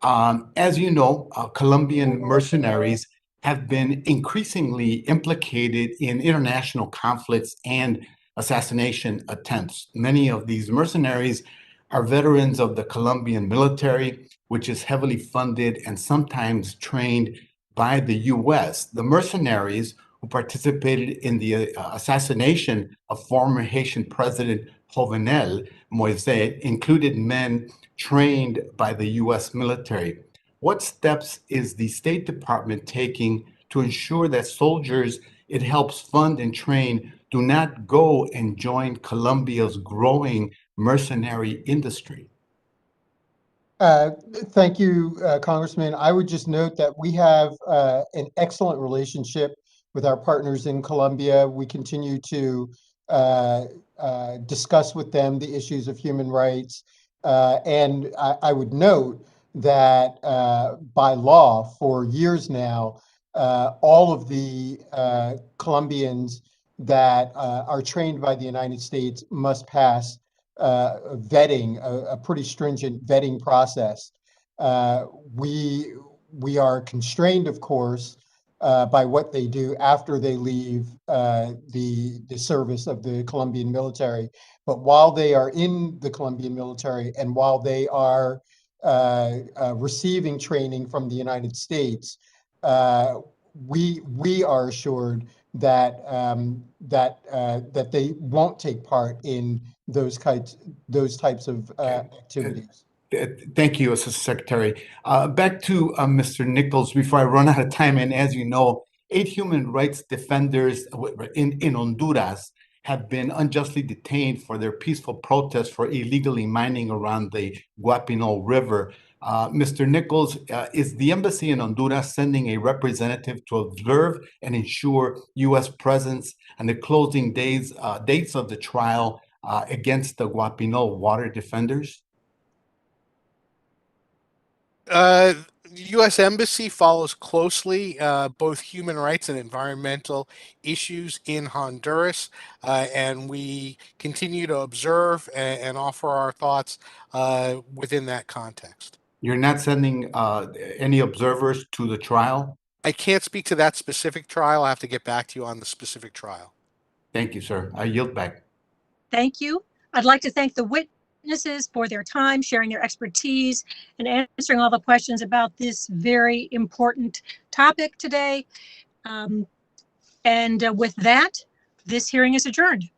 Speaker 2: as you know, Colombian mercenaries have been increasingly implicated in international conflicts and assassination attempts. Many of these mercenaries are veterans of the Colombian military, which is heavily funded and sometimes trained by the US. The mercenaries who participated in the assassination of former Haitian President Jovenel Moïse included men trained by the US military. What steps is the State Department taking to ensure that soldiers it helps fund and train do not go and join Colombia's growing mercenary industry?
Speaker 6: Thank you, Congressman. I would just note that we have an excellent relationship with our partners in Colombia. We continue to discuss with them the issues of human rights. And I would note that by law, for years now, all of the Colombians that are trained by the United States must pass vetting, a pretty stringent vetting process. We are constrained, of course, by what they do after they leave the service of the Colombian military. But while they are in the Colombian military and while they are receiving training from the United States, we are assured that that they won't take part in those types of activities.
Speaker 2: Thank you, Assistant Secretary. Back to Mr. Nichols before I run out of time. And as you know, 8 human rights defenders in Honduras have been unjustly detained for their peaceful protest for illegally mining around the Guapinol River. Mr. Nichols, is the embassy in Honduras sending a representative to observe and ensure U.S. presence and the closing dates of the trial against the Guapinol water defenders?
Speaker 5: The U.S. Embassy follows closely both human rights and environmental issues in Honduras, and we continue to observe and offer our thoughts within that context.
Speaker 2: You're not sending any observers to the trial?
Speaker 5: I can't speak to that specific trial. I have to get back to you on the specific trial.
Speaker 2: Thank you, sir. I yield back.
Speaker 10: Thank you. I'd like to thank the witnesses for their time, sharing their expertise, and answering all the questions about this very important topic today. And with that, this hearing is adjourned.